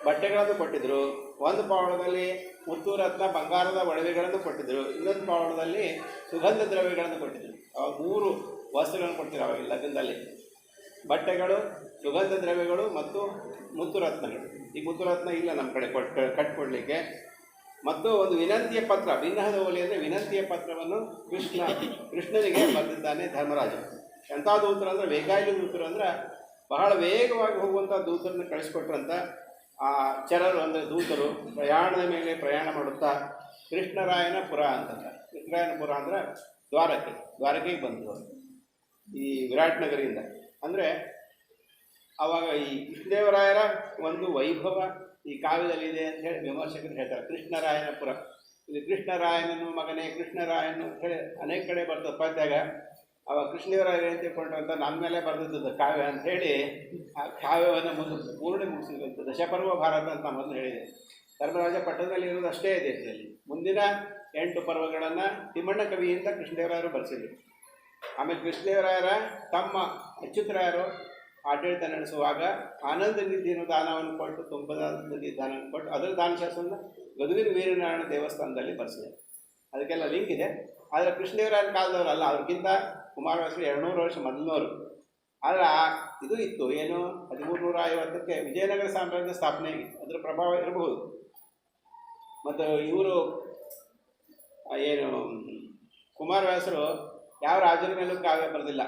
ಬಟ್ಟೆಗಳನ್ನು ಕೊಟ್ಟಿದ್ದರು, ಒಂದು ಪಾವಡದಲ್ಲಿ ಮುತ್ತು ರತ್ನ ಬಂಗಾರದ ಒಡವೆಗಳನ್ನು ಕೊಟ್ಟಿದ್ದರು, ಇನ್ನೊಂದು ಪಾವಡದಲ್ಲಿ ಸುಗಂಧ ದ್ರವ್ಯಗಳನ್ನು ಕೊಟ್ಟಿದ್ದರು. ಅವಾಗ 3 ವಸ್ತುಗಳನ್ನು ಕೊಡ್ತಿದ್ರು ಅವಾಗ ಲಗ್ನದಲ್ಲಿ. ಬಟ್ಟೆಗಳು, ಸುಗಂಧ ದ್ರವ್ಯಗಳು ಮತ್ತು ಮುತ್ತು ರತ್ನಗಳು. ಈ ಮುತ್ತು ರತ್ನ ಇಲ್ಲ ನಮ್ಮ ಕಡೆ ಕಟ್ಕೊಡ್ಲಿಕ್ಕೆ. ಮತ್ತು ಒಂದು ವಿನಂತಿಯ ಪತ್ರ, ಭಿನ್ನಹದ ಓಲೆ ಅಂದರೆ ವಿನಂತಿಯ ಪತ್ರವನ್ನು ಕೃಷ್ಣನಿಗೆ ಬರೆದಿದ್ದಾನೆ ಧರ್ಮರಾಜ. ಎಂಥ ದೂತರು ಅಂದರೆ ವೇಗಾಯಲು ದೂತರು. ಅಂದ್ರೆ ಬಹಳ ವೇಗವಾಗಿ ಹೋಗುವಂಥ ದೂತರನ್ನು ಕಳಿಸ್ಕೊಟ್ರಂತ. ಆ ಚರರು ಅಂದರೆ ದೂತರು ಪ್ರಯಾಣದ ಮೇಲೆ ಪ್ರಯಾಣ ಮಾಡುತ್ತಾ ಕೃಷ್ಣರಾಯನಪುರ ಅಂತಂದ್ರೆ, ಕೃಷ್ಣರಾಯನಪುರ ಅಂದರೆ ದ್ವಾರಕೆಗೆ ಬಂದರು ಈ ವಿರಾಟ್ ನಗರಿಯಿಂದ. ಅಂದರೆ ಆವಾಗ ಈ ಕೃಷ್ಣದೇವರಾಯರ ಒಂದು ವೈಭವ ಈ ಕಾವ್ಯದಲ್ಲಿದೆ ಅಂತ ಹೇಳಿ ವಿಮರ್ಶಕರು ಹೇಳ್ತಾರೆ. ಕೃಷ್ಣರಾಯನಪುರ, ಇಲ್ಲಿ ಕೃಷ್ಣರಾಯನನು ಮಗನೇ ಕೃಷ್ಣರಾಯನು ಅಂತ ಹೇಳಿ ಅನೇಕ ಕಡೆ ಬರ್ತದೆ ಪದ್ಯಾಗ. ಅವ ಕೃಷ್ಣದೇವರಾಯರು ಏನು ತಿಳ್ಕೊಂಡ್ರು ಅಂತ ನನ್ನ ಮೇಲೆ ಬರೆದಿದ್ದು ಕಾವ್ಯ ಅಂತ ಹೇಳಿ ಆ ಕಾವ್ಯವನ್ನು ಪೂರ್ಣ ಮುಗಿಸಿದಂಥ ದಶಪರ್ವ ಭಾರತ ಅಂತ ಮೊದಲು ಹೇಳಿದೆ. ಧರ್ಮರಾಜ ಪಟ್ಟಣದಲ್ಲಿ ಇರೋದು ಅಷ್ಟೇ ಇದೆ ಇದರಲ್ಲಿ. ಮುಂದಿನ 8 ಪರ್ವಗಳನ್ನು ತಿಮ್ಮಣ್ಣ ಕವಿಯಿಂದ ಕೃಷ್ಣದೇವರಾಯರು ಬರೆಸಿದರು. ಆಮೇಲೆ ಕೃಷ್ಣದೇವರಾಯರ ತಮ್ಮ ಅಚ್ಯುತರಾಯರು ಆಡಳಿತ ನಡೆಸುವಾಗ ಆನಂದ ನಿಧಿಯನ್ನು ದಾನವನ್ನು ಕೊಟ್ಟು, ತುಂಬದ ನಿಧಿ ದಾನವನ್ನು ಕೊಟ್ಟು ಅದರ ದಾನಶಾಸ್ತ್ರವನ್ನು ಗದುಗಿನ ವೀರನಾರಾಯಣ ದೇವಸ್ಥಾನದಲ್ಲಿ ಬರೆಸಿದೆ. ಅದಕ್ಕೆಲ್ಲ ಲಿಂಕ್ ಇದೆ. ಆದರೆ ಕೃಷ್ಣದೇವರಾಯರ ಕಾಲದವರು ಅಲ್ಲ, ಅವ್ರಿಗಿಂತ ಕುಮಾರವ್ಯಾಸರು 200 ವರ್ಷ ಮೊದಲಿನವರು. ಆದರೆ ಇದು ಇತ್ತು ಏನು, 1350ಕ್ಕೆ ವಿಜಯನಗರ ಸಾಮ್ರಾಜ್ಯ ಸ್ಥಾಪನೆ ಆಗಿತ್ತು, ಅದರ ಪ್ರಭಾವ ಇರಬಹುದು. ಮತ್ತು ಇವರು ಏನು ಕುಮಾರವ್ಯಾಸರು ಯಾವ ರಾಜರ ಮೇಲೂ ಕಾವ್ಯ ಬರೆದಿಲ್ಲ.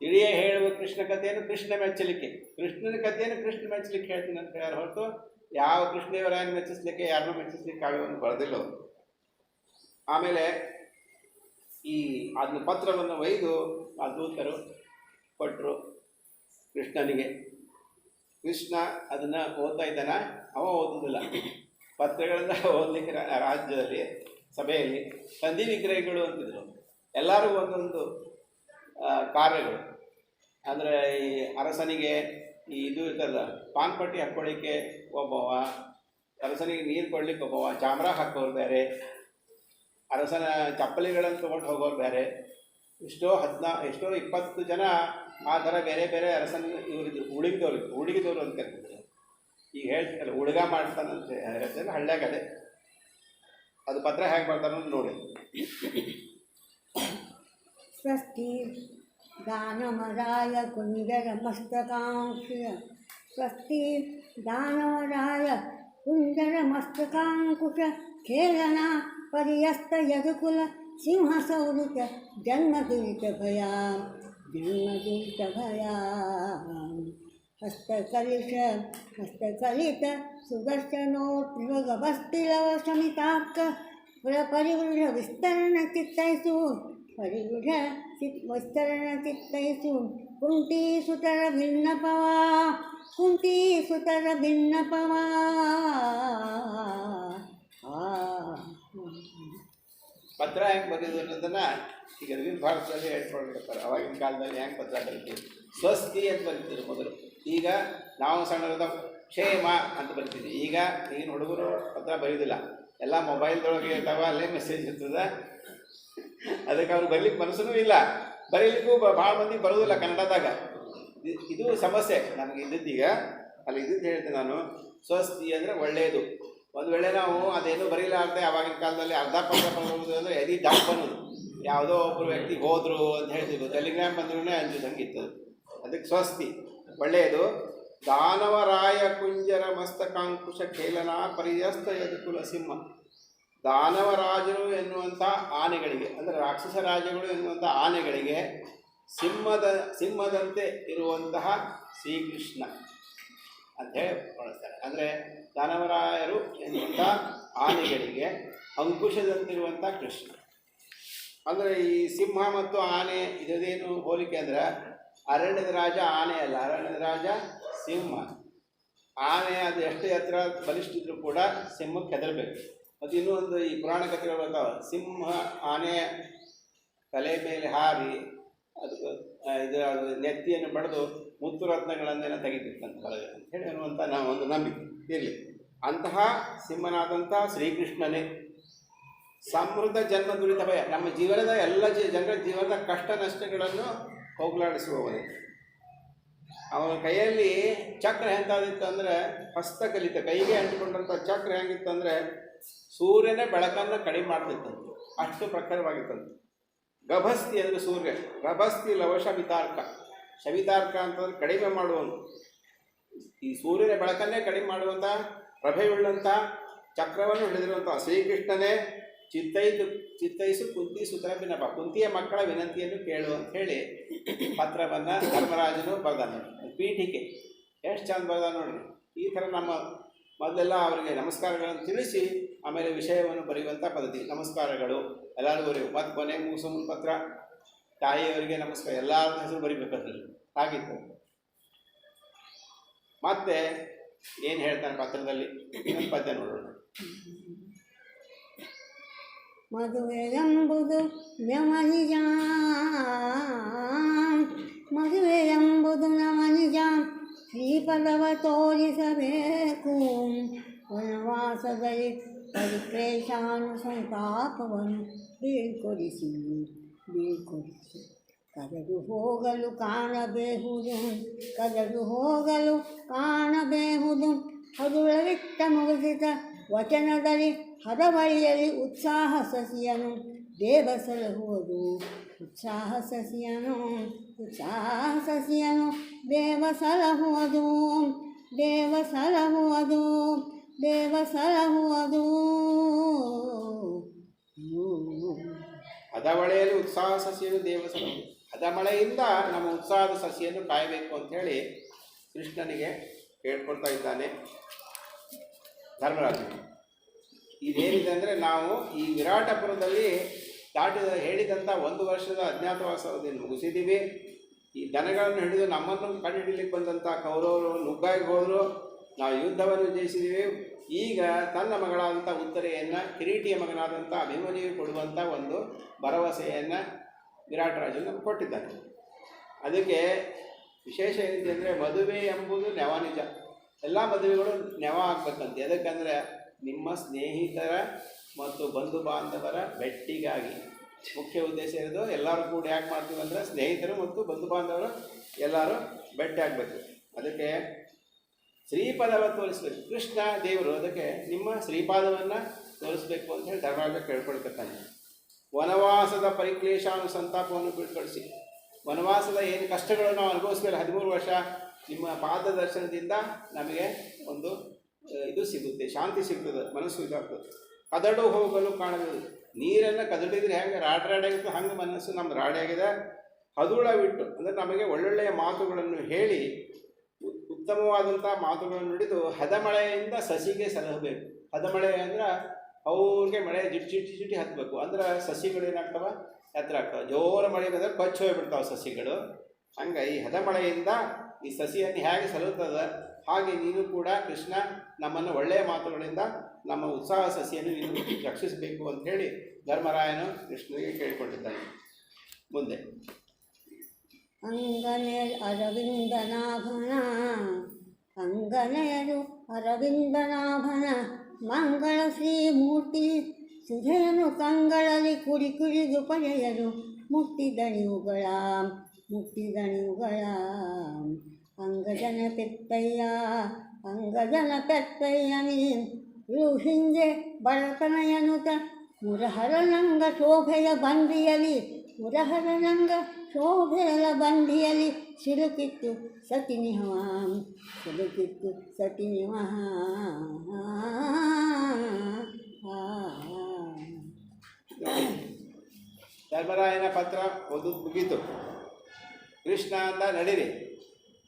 ಇಡೀ ಹೇಳುವ ಕೃಷ್ಣ ಕಥೆಯನ್ನು ಕೃಷ್ಣ ಮೆಚ್ಚಲಿಕ್ಕೆ, ಕೃಷ್ಣನ ಕಥೆಯನ್ನು ಕೃಷ್ಣ ಮೆಚ್ಚಲಿಕ್ಕೆ ಹೇಳ್ತೀನಿ ಅಂತ ಹೇಳ್ಯಾರ ಹೊರತು ಯಾವ ಕೃಷ್ಣದೇವರಾಯನ ಮೆಚ್ಚಿಸ್ಲಿಕ್ಕೆ ಯಾರನ್ನೂ ಮೆಚ್ಚಿಸ್ಲಿಕ್ಕೆ ಕಾವ್ಯವನ್ನು ಬರೆದಿಲ್ಲ. ಆಮೇಲೆ ಅದನ್ನ ಪತ್ರವನ್ನು ಒಯ್ದು ಆ ದೂತರು ಕೊಟ್ಟರು ಕೃಷ್ಣನಿಗೆ. ಕೃಷ್ಣ ಅದನ್ನು ಓದ್ತಾ ಇದ್ದಾನ, ಅವ ಓದುವುದಿಲ್ಲ. ಪತ್ರಗಳನ್ನು ಓದಲಿಕ್ಕೆ ರಾಜ್ಯದಲ್ಲಿ ಸಭೆಯಲ್ಲಿ ಸಂಧಿ ವಿಗ್ರಹಗಳು ಅಂತಿದ್ರು. ಎಲ್ಲರೂ ಒಂದೊಂದು ಕಾರ್ಯಗಳು. ಅಂದರೆ ಈ ಅರಸನಿಗೆ ಇದು ಇರ್ತಲ್ಲ, ಪಾನ್ಪಟ್ಟಿ ಹಾಕ್ಕೊಳ್ಳಿಕ್ಕೆ ಒಬ್ಬವ, ಅರಸನಿಗೆ ನೀರು ಕೊಡ್ಲಿಕ್ಕೆ ಒಬ್ಬವ, ಚಾಮ್ರ ಹಾಕೋರು ಬೇರೆ, ಅರಸನ ಚಪ್ಪಲಿಗಳನ್ನು ತೊಗೊಂಡು ಹೋಗೋರು ಬೇರೆ, ಎಷ್ಟೋ 20 ಜನ ಆ ಥರ ಬೇರೆ ಬೇರೆ ಅರಸನ ಇವರಿದ್ದು ಹುಡುಗಿದವರು ಅಂತ ಕರಿತಿದ್ರು. ಈಗ ಹೇಳ್ತಿಲ್ಲ ಹುಡುಗ ಮಾಡ್ತಾನಂತೆ ಹೇಳ್ತಾರೆ, ಹಳ್ಳ್ಯಾಗದೆ ಅದು ಪತ್ರ ಹೇಗೆ ಬರ್ತಾನೋ ನೋಡಿ. ಸ್ವಸ್ತಿ ದಾನವರಾಯ ಕುಂಜರ ಮಸ್ತಕಾಂಕ್ಷಿಯ, ಸ್ವಸ್ತಿ ದಾನವರಾಯ ಕುಂಜರ ಮಸ್ತಕಾಂಕುಶ ಖೇಲನ ಪರಿಯಸ್ತ ಯದುಕುಲ ಸಿಂಹ ಸೌರಿತ ಜನ್ಮದುರಿತ ಭಯಾ ಜನ್ಮದುರಿತ ಭಯಾ ಹಸ್ತಕಲಿತ ಸುದರ್ಶನೋರ್ಗಭಸ್ತಿಲವ ಶಮಿತಾರ್ಕ ಪರಿವೃಢ ವಿಸ್ತರಣ ಚಿತ್ತೈಸು ಪರಿವೃಢ ವಿಸ್ತರಣ ಚಿತ್ತೈಸು ಕುಂತಿ ಸುತರ ಭಿನ್ನಪವಾ ಕುಂತಿ ಸುತರ ಭಿನ್ನಪವಾ. ಪತ್ರ ಹೆಂಗೆ ಬರೆಯೋದು ಅನ್ನೋದನ್ನು ಈಗ ಅರವಿಂದ ಭಾರತದಲ್ಲಿ ಹೇಳ್ಕೊಂಡಿರ್ತಾರೆ. ಅವಾಗಿನ ಕಾಲದಲ್ಲಿ ಹೆಂಗೆ ಪತ್ರ ಬರೀತೀವಿ, ಸ್ವಸ್ತಿ ಅಂತ ಬರೀತಿದ್ರು ಮೊದಲು. ಈಗ ನಾವು ಸಣ್ಣದ ಕ್ಷೇಮ ಅಂತ ಬರಿತೀವಿ. ಈಗಿನ ಹುಡುಗರು ಪತ್ರ ಬರೆಯೋದಿಲ್ಲ, ಎಲ್ಲ ಮೊಬೈಲ್ದೊಳಗೆ ಇರ್ತಾವ, ಅಲ್ಲೇ ಮೆಸೇಜ್ ಇರ್ತದೆ. ಅದಕ್ಕೆ ಅವ್ರು ಬರೀಲಿಕ್ಕೆ ಮನಸ್ಸೂ ಇಲ್ಲ, ಬರೀಲಿಕ್ಕೂ ಭಾಳ ಮಂದಿ ಬರೋದಿಲ್ಲ ಕನ್ನಡದಾಗ. ಇದು ಸಮಸ್ಯೆ ನಮಗೆ ಇದ್ದದ್ದೀಗ. ಅಲ್ಲಿ ಇದ್ದದ್ದು ಹೇಳ್ತೀನಿ ನಾನು. ಸ್ವಸ್ತಿ ಅಂದರೆ ಒಳ್ಳೆಯದು. ಒಂದು ವೇಳೆ ನಾವು ಅದೇನು ಬರೀಲಾರ್ದೆ ಆವಾಗಿನ ಕಾಲದಲ್ಲಿ ಅರ್ಧ ಪತ್ರ ಬರೋದು ಅಂದರೆ ಎದಿ ಡಾಕ್ ಅನ್ನೋದು, ಯಾವುದೋ ಒಬ್ಬರು ವ್ಯಕ್ತಿ ಹೋದರು ಅಂತ ಹೇಳ್ತಿದ್ರು, ಟೆಲಿಗ್ರಾಮ್ ಬಂದ್ರೂ ಅಂಜಿದಂಗಿತ್ತು. ಅದಕ್ಕೆ ಸ್ವಸ್ತಿ ಒಳ್ಳೆಯದು. ದಾನವರಾಯ ಕುಂಜರ ಮಸ್ತಕಾಂಕುಶ ಖೇಲನ ಪರಿಯಸ್ತ ಯದುಕುಲ ಸಿಂಹ. ದಾನವರಾಜರು ಎನ್ನುವಂಥ ಆನೆಗಳಿಗೆ, ಅಂದರೆ ರಾಕ್ಷಸ ರಾಜಗಳು ಎನ್ನುವಂಥ ಆನೆಗಳಿಗೆ ಸಿಂಹದಂತೆ ಇರುವಂತಹ ಶ್ರೀಕೃಷ್ಣ ಅಂಥೇಳಿ ಬಳಸ್ತಾರೆ. ಅಂದರೆ ದಾನವರಾಯರು ಎನ್ನುವಂಥ ಆನೆಗಳಿಗೆ ಅಂಕುಶದಂತಿರುವಂಥ ಕೃಷ್ಣ. ಅಂದರೆ ಈ ಸಿಂಹ ಮತ್ತು ಆನೆ ಇದೇನು ಹೋಲಿಕೆ ಅಂದರೆ, ಅರಣ್ಯದ ರಾಜ ಆನೆ ಅಲ್ಲ, ಅರಣ್ಯದ ರಾಜ ಸಿಂಹ. ಆನೆ ಅದು ಎಷ್ಟು ಎತ್ತರ ಬಲಿಷ್ಠಿದ್ರು ಕೂಡ ಸಿಂಹಕ್ಕೆ ಹೆದರಬೇಕು. ಮತ್ತು ಇನ್ನೂ ಒಂದು ಈ ಪುರಾಣ ಕಥೆಗಳು ಬರ್ತಾವೆ, ಸಿಂಹ ಆನೆ ತಲೆ ಮೇಲೆ ಹಾರಿ ಅದು ನೆತ್ತಿಯನ್ನು ಬಡಿದು ಮುತ್ತು ರತ್ನಗಳನ್ನೆಲ್ಲ ತೆಗಿತಿತ್ತಂತ ಒಳಗೆ ಅಂಥೇಳಿ ಅನ್ನುವಂಥ ನಾವು ಒಂದು ನಂಬಿಕೆ ಇರಲಿ. ಅಂತಹ ಸಿಂಹನಾದಂಥ ಶ್ರೀಕೃಷ್ಣನೇ ಸಮೃದ್ಧ ಜನ್ಮ ದುರಿತ ಭಯ, ನಮ್ಮ ಜೀವನದ ಎಲ್ಲ ಜನರ ಜೀವನದ ಕಷ್ಟ ನಷ್ಟಗಳನ್ನು ಹೋಗಲಾಡಿಸುವವನೇ. ಅವನ ಕೈಯಲ್ಲಿ ಚಕ್ರ ಎಂತಾದಿತ್ತು ಅಂದರೆ, ಹಸ್ತಕಲಿತ ಕೈಗೆ ಅಂಟಿಕೊಂಡಂಥ ಚಕ್ರ ಹೆಂಗಿತ್ತು ಅಂದರೆ ಸೂರ್ಯನ ಬೆಳಕನ್ನು ಕಡಿಮೆ ಮಾಡ್ತಿತ್ತಂತೆ, ಅಷ್ಟು ಪ್ರಖರವಾಗಿತ್ತಂತೆ. ಗಭಸ್ತಿ ಅಂದರೆ ಸೂರ್ಯ, ಗಭಸ್ತಿ ಲವ ಶಮಿತಾರ್ಕ. ಶಮಿತಾರ್ಕ ಅಂತಂದ್ರೆ ಕಡಿಮೆ ಮಾಡುವನು. ಈ ಸೂರ್ಯನ ಬೆಳಕನ್ನೇ ಕಡಿಮೆ ಮಾಡುವಂಥ ಪ್ರಭೆಯುಳ್ಳಂಥ ಚಕ್ರವನ್ನು ಹಿಡಿದಿರುವಂಥ ಶ್ರೀಕೃಷ್ಣನೇ ಚಿತ್ತೈಸು ಕುಂತಿ ಸುತರ ಭಿನ್ನಪ, ಕುಂತಿಯ ಮಕ್ಕಳ ವಿನಂತಿಯನ್ನು ಕೇಳು ಅಂತ ಹೇಳಿ ಪತ್ರವನ್ನು ಧರ್ಮರಾಜನು ಬರೆದ ನೋಡಿ. ಪೀಠಿಕೆ ಎಷ್ಟು ಚಂದ ಬರೆದ ನೋಡ್ರಿ. ಈ ಥರ ನಮ್ಮ ಮೊದಲೆಲ್ಲ ಅವರಿಗೆ ನಮಸ್ಕಾರಗಳನ್ನು ತಿಳಿಸಿ ಆಮೇಲೆ ವಿಷಯವನ್ನು ಬರೆಯುವಂಥ ಪದ್ಧತಿ. ನಮಸ್ಕಾರಗಳು ಎಲ್ಲರಿಗೂ ಬರೆಯುವ, ಮತ್ತು ಕೊನೆ ಮುಗಿಸೋ ಪತ್ರ ತಾಯಿಯವರಿಗೆ ನಮಸ್ಕಾರ, ಎಲ್ಲರ ಹೆಸರು ಬರಿಬೇಕಾದ್ರಲ್ಲಿ ಹಾಗಿತ್ತು. ಮತ್ತೆ ಏನು ಹೇಳ್ತಾನೆ ಪತ್ರದಲ್ಲಿ, ಇನ್ನೊಂದು ಪದ್ಯ ನೋಡೋಣ. ಮದುವೆಯೆಂಬುದು ನಮನಿಜ, ಮದುವೆಯೆಂಬುದು ನಮನಿಜ, ಶ್ರೀಪದವ ತೋರಿಸಬೇಕು. ವನವಾಸದಲ್ಲಿ ಪರಿಕ್ಲೇಶಾನುಸಂತಾಪವನ್ನು ಬೀಳ್ಕೊಡಿಸಿ ಕದಡು ಹೋಗಲು ಕಾಣಬೇಹುದು, ಕದಡು ಹೋಗಲು ಕಾಣಬೇಹುದು. ಹದುಳವಿಟ್ಟ ಮುಗಿಸಿದ ವಚನದಲ್ಲಿ ಹದವಳಿಯಲ್ಲಿ ಉತ್ಸಾಹ ಸಸಿಯನು ದೇವ ಸಲಹುವುದು. ಉತ್ಸಾಹ ಸಸಿಯನು ದೇವ ಸಲಹುವುದು, ದೇವ ಸಲಹುವುದು, ದೇವ ಸಲಹುವುದು. ಹದಮಳೆಯಲ್ಲಿ ಉತ್ಸಾಹ ಸಸಿಯನ್ನು ದೇವ ಸಲಹುವುದು. ಹದಮಳೆಯಿಂದ ನಮ್ಮ ಉತ್ಸಾಹದ ಸಸಿಯನ್ನು ಕಾಯಬೇಕು ಅಂಥೇಳಿ ಕೃಷ್ಣನಿಗೆ ಹೇಳ್ಕೊಳ್ತಾ ಇದ್ದಾನೆ ಧರ್ಮರಾಜನಿಗೆ. ಇದೇನಿದೆ ಅಂದರೆ, ನಾವು ಈ ವಿರಾಟಪುರದಲ್ಲಿ ಹೇಳಿದಂಥ 1 ವರ್ಷದ ಅಜ್ಞಾತವಾಸವನ್ನು ಮುಗಿಸಿದ್ದೀವಿ. ಈ ದನಗಳನ್ನು ಹಿಡಿದು ನಮ್ಮನ್ನು ಕಂಡು ಹಿಡಿಲಿಕ್ಕೆ ಬಂದಂಥ ಕೌರವರು ನುಗ್ಗಾಗಿ ಹೋದರು. ನಾವು ಯುದ್ಧವನ್ನು ಜಯಿಸಿದ್ದೀವಿ. ಈಗ ತನ್ನ ಮಗಳಾದಂಥ ಉತ್ತರೆಯನ್ನು ಕಿರೀಟಿಯ ಮಗನಾದಂಥ ಅಭಿಮನ್ಯುವಿಗೆ ಕೊಡುವಂಥ ಒಂದು ಭರವಸೆಯನ್ನು ವಿರಾಟರಾಜನು ಕೊಟ್ಟಿದ್ದಾನೆ. ಅದಕ್ಕೆ ವಿಶೇಷ ಏನಿದೆ ಅಂದರೆ, ಮದುವೆ ಎಂಬುದು ನೆವ ನಿಜ. ಎಲ್ಲ ಮದುವೆಗಳು ನೆವ ಆಗಬೇಕಂತೆ. ಎದಕ್ಕಂದರೆ, ನಿಮ್ಮ ಸ್ನೇಹಿತರ ಮತ್ತು ಬಂಧು ಬಾಂಧವರ ಭೇಟಿಗಾಗಿ. ಮುಖ್ಯ ಉದ್ದೇಶ ಇರೋದು ಎಲ್ಲರೂ ಕೂಡ ಯಾಕೆ ಮಾಡ್ತೀವಿ ಅಂದರೆ, ಸ್ನೇಹಿತರು ಮತ್ತು ಬಂಧು ಬಾಂಧವರು ಎಲ್ಲರೂ ಭೇಟಿ ಆಗಬೇಕು. ಅದಕ್ಕೆ ಶ್ರೀಪಾದವ ತೋರಿಸ್ಬೇಕು. ಕೃಷ್ಣ ದೇವರು ಅದಕ್ಕೆ ನಿಮ್ಮ ಶ್ರೀಪಾದವನ್ನು ತೋರಿಸ್ಬೇಕು ಅಂತ ಹೇಳಿ ಧರ್ಮರಾಜ ಕೇಳ್ಕೊಳ್ತಾನೆ. ವನವಾಸದ ಪರಿಕ್ಲೇಶಾನುಸಂತಾಪವನ್ನು ಬಿಟ್ಕೊಳಿಸಿ. ವನವಾಸದ ಏನು ಕಷ್ಟಗಳನ್ನು ನಾವು ಅನುಭವಿಸ್ಬೇಕು. 13 ವರ್ಷ ನಿಮ್ಮ ಪಾದ ದರ್ಶನದಿಂದ ನಮಗೆ ಒಂದು ಇದು ಸಿಗುತ್ತೆ, ಶಾಂತಿ ಸಿಗ್ತದೆ, ಮನಸ್ಸು ಇದಾಗ್ತದೆ. ಕದಡು ಹೋಗಲು ಕಾಣಬಹುದು. ನೀರನ್ನು ಕದಡಿದ್ರೆ ಹೆಂಗೆ ರಾಡಾಗಿರ್ತದೆ, ಹಂಗೆ ಮನಸ್ಸು ನಮ್ಮ ರಾಡಿಯಾಗಿದೆ. ಹದುಳವಿಟ್ಟು ಅಂದರೆ ನಮಗೆ ಒಳ್ಳೊಳ್ಳೆಯ ಮಾತುಗಳನ್ನು ಹೇಳಿ, ಉತ್ತಮವಾದಂಥ ಮಾತುಗಳನ್ನು ನುಡಿದು ಹದಮಳೆಯಿಂದ ಸಸಿಗೆ ಸಲಹಬೇಕು. ಹದಮಳೆ ಅಂದ್ರೆ ಅವ್ರಿಗೆ ಮಳೆ ಜಿಟಿ ಹತ್ತಬೇಕು. ಅಂದ್ರೆ ಸಸಿಗಳು ಏನಾಗ್ತವೆ, ಎತ್ತರ ಆಗ್ತವೆ. ಜೋರ ಮಳೆ ಬಂದರೆ ಕೊಚ್ಚಿ ಹೋಗ್ಬಿಡ್ತಾವೆ ಸಸಿಗಳು. ಹಂಗೆ ಈ ಹದಮಳೆಯಿಂದ ಈ ಸಸಿಯನ್ನು ಹೇಗೆ ಸಲಹುತ್ತದೆ, ಹಾಗೆ ನೀನು ಕೂಡ ಕೃಷ್ಣ ನಮ್ಮನ್ನು ಒಳ್ಳೆಯ ಮಾತುಗಳಿಂದ ನಮ್ಮ ಉತ್ಸಾಹ ಸಸಿಯನ್ನು ನೀನು ರಕ್ಷಿಸಬೇಕು ಅಂಥೇಳಿ ಧರ್ಮರಾಯನು ಕೃಷ್ಣನಿಗೆ ಕೇಳಿಕೊಂಡಿದ್ದಾನೆ. ಮುಂದೆ ಅಂಗನೆಯರು ಅರವಿಂದನಾಭನ ಮಂಗಳ ಶ್ರೀಮೂರ್ತಿ ಸುಧೆಯನು ಕಂಗಳಲ್ಲಿ ಕುಡಿದು ಪಡೆಯರು ಮುಕ್ತಿದಣಿವುಗಳ ಅಂಗಜನ ಪೆತ್ತಯ್ಯ ನೀ ಹಿಂದೆ ಬಡತನಯನುತ ಮುರಹರನಂಗ ಶೋಭೆಯ ಬಂದಿಯಲಿ ಸಿಲುಕಿತ್ತು ಸತಿನಿಹ ಧರ್ಮರಾಯನ ಪತ್ರ ಓದು ಮುಗೀತು. ಕೃಷ್ಣ ಅಂತ ನಡೀರಿ.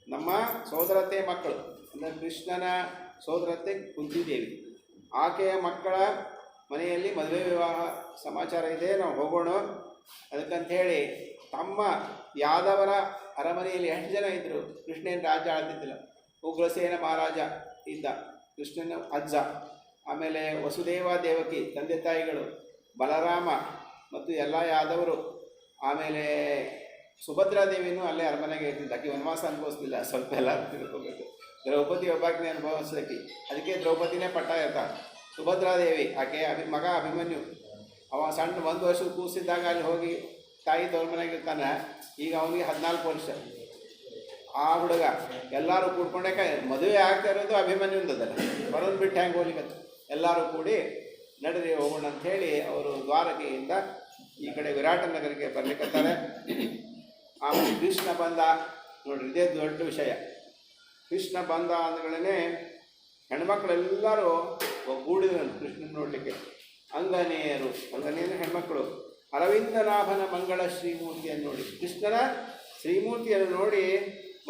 ನಮ್ಮ ಸೋದರತೆ ಮಕ್ಕಳು ಅಂದರೆ ಕೃಷ್ಣನ ಸೋದರತೆ ಕುಂತಿದೇವಿ, ಆಕೆಯ ಮಕ್ಕಳ ಮನೆಯಲ್ಲಿ ಮದುವೆ ವಿವಾಹ ಸಮಾಚಾರ ಇದೆ, ನಾವು ಹೋಗೋಣ. ಅದಕ್ಕಂಥೇಳಿ ತಮ್ಮ ಯಾದವರ ಅರಮನೆಯಲ್ಲಿ 8 ಜನ ಇದ್ದರು. ಕೃಷ್ಣನ ರಾಜ್ಯ ಆಳ್ತಿದ್ದಿಲ್ಲ. ಉಗ್ರಸೇನ ಮಹಾರಾಜ ಇದ್ದ, ಕೃಷ್ಣನ ಅಜ್ಜ. ಆಮೇಲೆ ವಸುದೇವ ದೇವಕಿ ತಂದೆ ತಾಯಿಗಳು, ಬಲರಾಮ ಮತ್ತು ಎಲ್ಲ ಯಾದವರು. ಆಮೇಲೆ ಸುಭದ್ರಾದೇವಿನೂ ಅಲ್ಲೇ ಅರಮನೆಗೆ ಇರ್ತಿದ್ದ. ಆಕೆ ವನವಾಸ ಅನುಭವಿಸ್ತಿಲ್ಲ, ಸ್ವಲ್ಪ ಎಲ್ಲ ತಿಳ್ಕೋಬೇಕು. ದ್ರೌಪದಿ ಒಬ್ಬಾಕಿನೇ ಅನುಭವಿಸ್ಲಿಕ್ಕೆ, ಅದಕ್ಕೆ ದ್ರೌಪದಿನೇ ಪಟ್ಟ ಇರ್ತಾಳೆ. ಸುಭದ್ರಾದೇವಿ ಆಕೆ ಮಗ ಅಭಿಮನ್ಯು, ಅವ ಸಣ್ಣ 1 ವರ್ಷದ ಕೂಸಿದ್ದಾಗ ಅಲ್ಲಿ ಹೋಗಿ ತಾಯಿ ತವ್ರ ಮನೆಗೆ ಇರ್ತಾನೆ. ಈಗ ಅವನಿಗೆ 14 ವರ್ಷ. ಆ ಹುಡುಗ ಎಲ್ಲರೂ ಕೂಡ್ಕೊಂಡಾಕ ಮದುವೆ ಆಗ್ತಾ ಇರೋದು ಅಭಿಮನ್ಯುಂದದಲ್ಲ, ಬರೋದು ಬಿಟ್ಟು ಹೆಂಗೆ ಹೋಗ್ಲಿಕ್ಕೆ ಎಲ್ಲರೂ ಕೂಡಿ ನಡೀರಿ ಹೋಗೋಣ ಅಂಥೇಳಿ ಅವರು ದ್ವಾರಕೆಯಿಂದ ಈ ಕಡೆ ವಿರಾಟ ನಗರಕ್ಕೆ ಬರ್ಲಿಕ್ಕತ್ತಾರೆ. ಆಮೇಲೆ ಕೃಷ್ಣ ಬಂದ. ನೋಡ್ರಿ, ಇದೇ ದೊಡ್ಡ ವಿಷಯ. ಕೃಷ್ಣ ಬಂದ ಅಂದ್ಗಳೇ ಹೆಣ್ಮಕ್ಳೆಲ್ಲರೂ ಒಗ್ಗೂಡಿದ್ರು ಕೃಷ್ಣನ ನೋಡಲಿಕ್ಕೆ. ಅಂಗನೇಯರು ಹೆಣ್ಮಕ್ಕಳು ಅರವಿಂದನಾಭನ ಮಂಗಳ ಶ್ರೀಮೂರ್ತಿಯನ್ನು ನೋಡಿ, ಕೃಷ್ಣನ ಶ್ರೀಮೂರ್ತಿಯನ್ನು ನೋಡಿ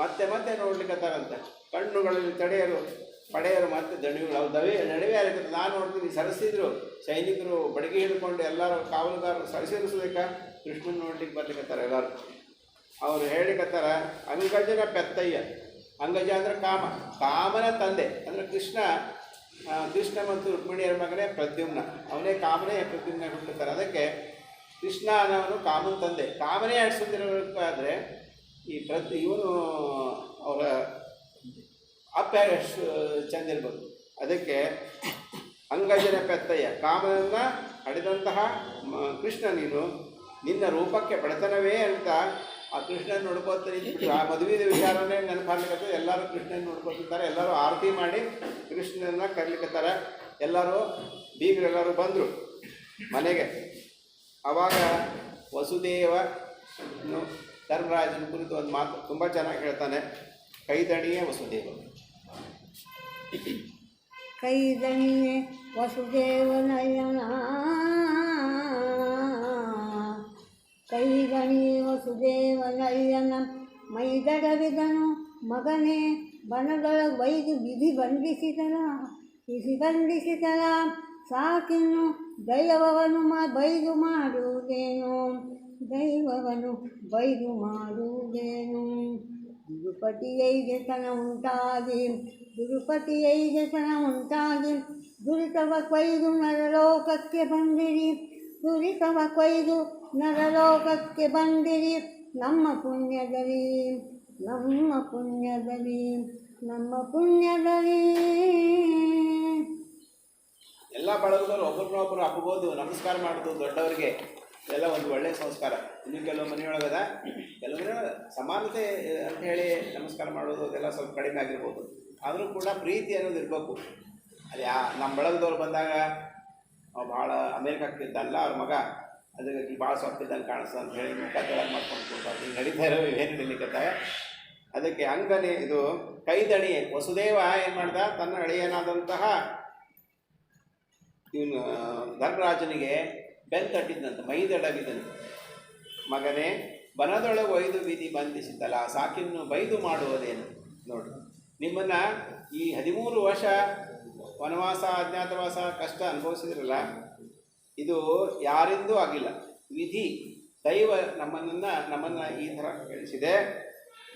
ಮತ್ತೆ ನೋಡ್ಲಿಕ್ಕತ್ತಾರಂತೆ. ಕಣ್ಣುಗಳಲ್ಲಿ ಪಡೆಯರು ಮತ್ತೆ ದಣಿಗಳು. ಅವು ನಡುವೆ ಆಗಿರ್ತದೆ. ನಾನು ನೋಡ್ತೀನಿ, ಸರಿಸಿದ್ರು ಸೈನಿಕರು ಬಡಗಿ ಹಿಡ್ಕೊಂಡು ಎಲ್ಲರೂ ಕಾವಲುಗಾರರು ಸರಿಸಿರಿಸಬೇಕ ಕೃಷ್ಣನ ನೋಡ್ಲಿಕ್ಕೆ ಬರ್ಲಿಕ್ಕತ್ತಾರೆ ಎಲ್ಲರೂ. ಅವರು ಹೇಳಿಕತ್ತಾರ, ಅಂಗಜನ ಪೆತ್ತಯ್ಯ. ಅಂಗಜ ಅಂದರೆ ಕಾಮನ ತಂದೆ. ಅಂದರೆ ಕೃಷ್ಣ ಕೃಷ್ಣ ಮತ್ತು ರುಕ್ಮಿಣಿಯರ ಮಗನೇ ಪ್ರದ್ಯುಮ್ನ, ಅವನೇ ಕಾಮನೇ ಪ್ರದ್ಯುಮ್ನ ಹುಟ್ಟುತ್ತಾರೆ. ಅದಕ್ಕೆ ಕೃಷ್ಣ ಅನ್ನೋನು ಕಾಮನ ತಂದೆ. ಕಾಮನೇ ಆಡಿಸುತ್ತಿರಬೇಕಾದ್ರೆ ಈ ಇವನು ಅವರ ಅಪ್ಪ ಎಷ್ಟು ಚಂದ ಇರ್ಬೋದು. ಅದಕ್ಕೆ ಅಂಗಜನ ಪೆತ್ತಯ್ಯ, ಕಾಮನನ್ನು ಹಡೆದಂತಹ ಕೃಷ್ಣ ನೀನು, ನಿನ್ನ ರೂಪಕ್ಕೆ ಬಡತನವೇ ಅಂತ ಆ ಕೃಷ್ಣನ ನೋಡ್ಕೋತಾರೆ. ಆ ಮದುವೆ ವಿಚಾರನೇ ನೆನಪಾಗ್ಲಿಕ್ಕೆ ಎಲ್ಲರೂ ಕೃಷ್ಣನ ನೋಡ್ಕೊತಿರ್ತಾರೆ. ಎಲ್ಲರೂ ಆರತಿ ಮಾಡಿ ಕೃಷ್ಣನ ಕರೀಲಿಕ್ಕತ್ತಾರೆ. ಎಲ್ಲರೂ ಬೀಗರೆಲ್ಲರೂ ಬಂದರು ಮನೆಗೆ. ಆವಾಗ ವಸುದೇವನು ಧರ್ಮರಾಜನ ಕುರಿತು ಒಂದು ಮಾತು ತುಂಬ ಚೆನ್ನಾಗಿ ಹೇಳ್ತಾನೆ. ಕೈದಣಿಯೇ ವಸುದೇವ, ಕೈದಣಿಯೇ ವಸುದೇವನಯನ, ಕೈದಣಿಯೇ ವಸುದೇವನಯನ, ಮೈದಡವಿದನು ಮಗನೇ ಬನದೊಳಗೆ ವೈದು ವಿಧಿ ಬಂಧಿಸಿದಳ, ಸಾಕಿನ್ನು ದೈವವನು ಬೈದು ಮಾಡುವುದೇನು, ದೈವವನು ಬೈದು ಮಾಡುವುದೇನು. ದುರುಪತಿಯೈಗೆತನ ಉಂಟಾಗಿ ದುರಿತವ ಕೊಯ್ದು ನರಲೋಕಕ್ಕೆ ಬಂದಿರಿ, ನಮ್ಮ ಪುಣ್ಯದಲ್ಲಿ ಎಲ್ಲ ಬಳಗದವರು ಒಬ್ಬರನ್ನೊಬ್ಬರು ಅಪ್ಪಬೋದು, ನಮಸ್ಕಾರ ಮಾಡೋದು ದೊಡ್ಡವರಿಗೆ ಎಲ್ಲ ಒಂದು ಒಳ್ಳೆಯ ಸಂಸ್ಕಾರ. ಇನ್ನು ಕೆಲವು ಮನೆಯೊಳಗದ ಸಮಾನತೆ ಅಂತ ಹೇಳಿ ನಮಸ್ಕಾರ ಮಾಡೋದು ಅದೆಲ್ಲ ಸ್ವಲ್ಪ ಕಡಿಮೆ ಆಗಿರ್ಬೋದು. ಆದರೂ ಕೂಡ ಪ್ರೀತಿ ಅನ್ನೋದು ಇರಬೇಕು. ಅದು ನಮ್ಮ ಬಳಗದವ್ರು ಬಂದಾಗ ಭಾಳ ಅಮೇರಿಕಕ್ಕಿದ್ದಲ್ಲ ಅವ್ರ ಮಗ, ಅದಕ್ಕೆ ಭಾಳ ಸೊಪ್ಪಿದ್ದಂಗೆ ಕಾಣಿಸ್ತದೆ ಅಂತ ಹೇಳಿ ಮುಖ ತೆಳಗೆ ಮಾಡ್ಕೊಂಡು ಕೊಡ್ಬಾರ್ದು. ಈಗ ನಡೀತಾ ಇರೋ ಏನು ನಡೀಲಿಕ್ಕತ್ತಾಗ. ಅದಕ್ಕೆ ಅಂಗನೇ ಇದು ಕೈದಣಿ ವಸುದೇವ ಏನು ಮಾಡ್ದ, ತನ್ನ ಅಳಿಯನಾದಂತಹ ಇವನು ಧರ್ಮರಾಜನಿಗೆ ಬೆಂತಟ್ಟಿದ್ದಂತ, ಮೈದಡಗಿದನು. ಮಗನೇ ಬನದೊಳಗೆ ಒಯ್ದು ವಿಧಿ ಬಂಧಿಸಿದ್ದಲ್ಲ, ಸಾಕಿನ್ನು ಬೈದು ಮಾಡುವುದೇನು. ನೋಡಿ, ನಿಮ್ಮನ್ನು ಈ 13 ವರ್ಷ ವನವಾಸ ಅಜ್ಞಾತವಾಸ ಕಷ್ಟ ಅನುಭವಿಸಿದ್ರಲ್ಲ, ಇದು ಯಾರಿಂದೂ ಆಗಿಲ್ಲ. ವಿಧಿ ದೈವ ನಮ್ಮನ್ನು ಈ ಥರ ಕಳಿಸಿದೆ.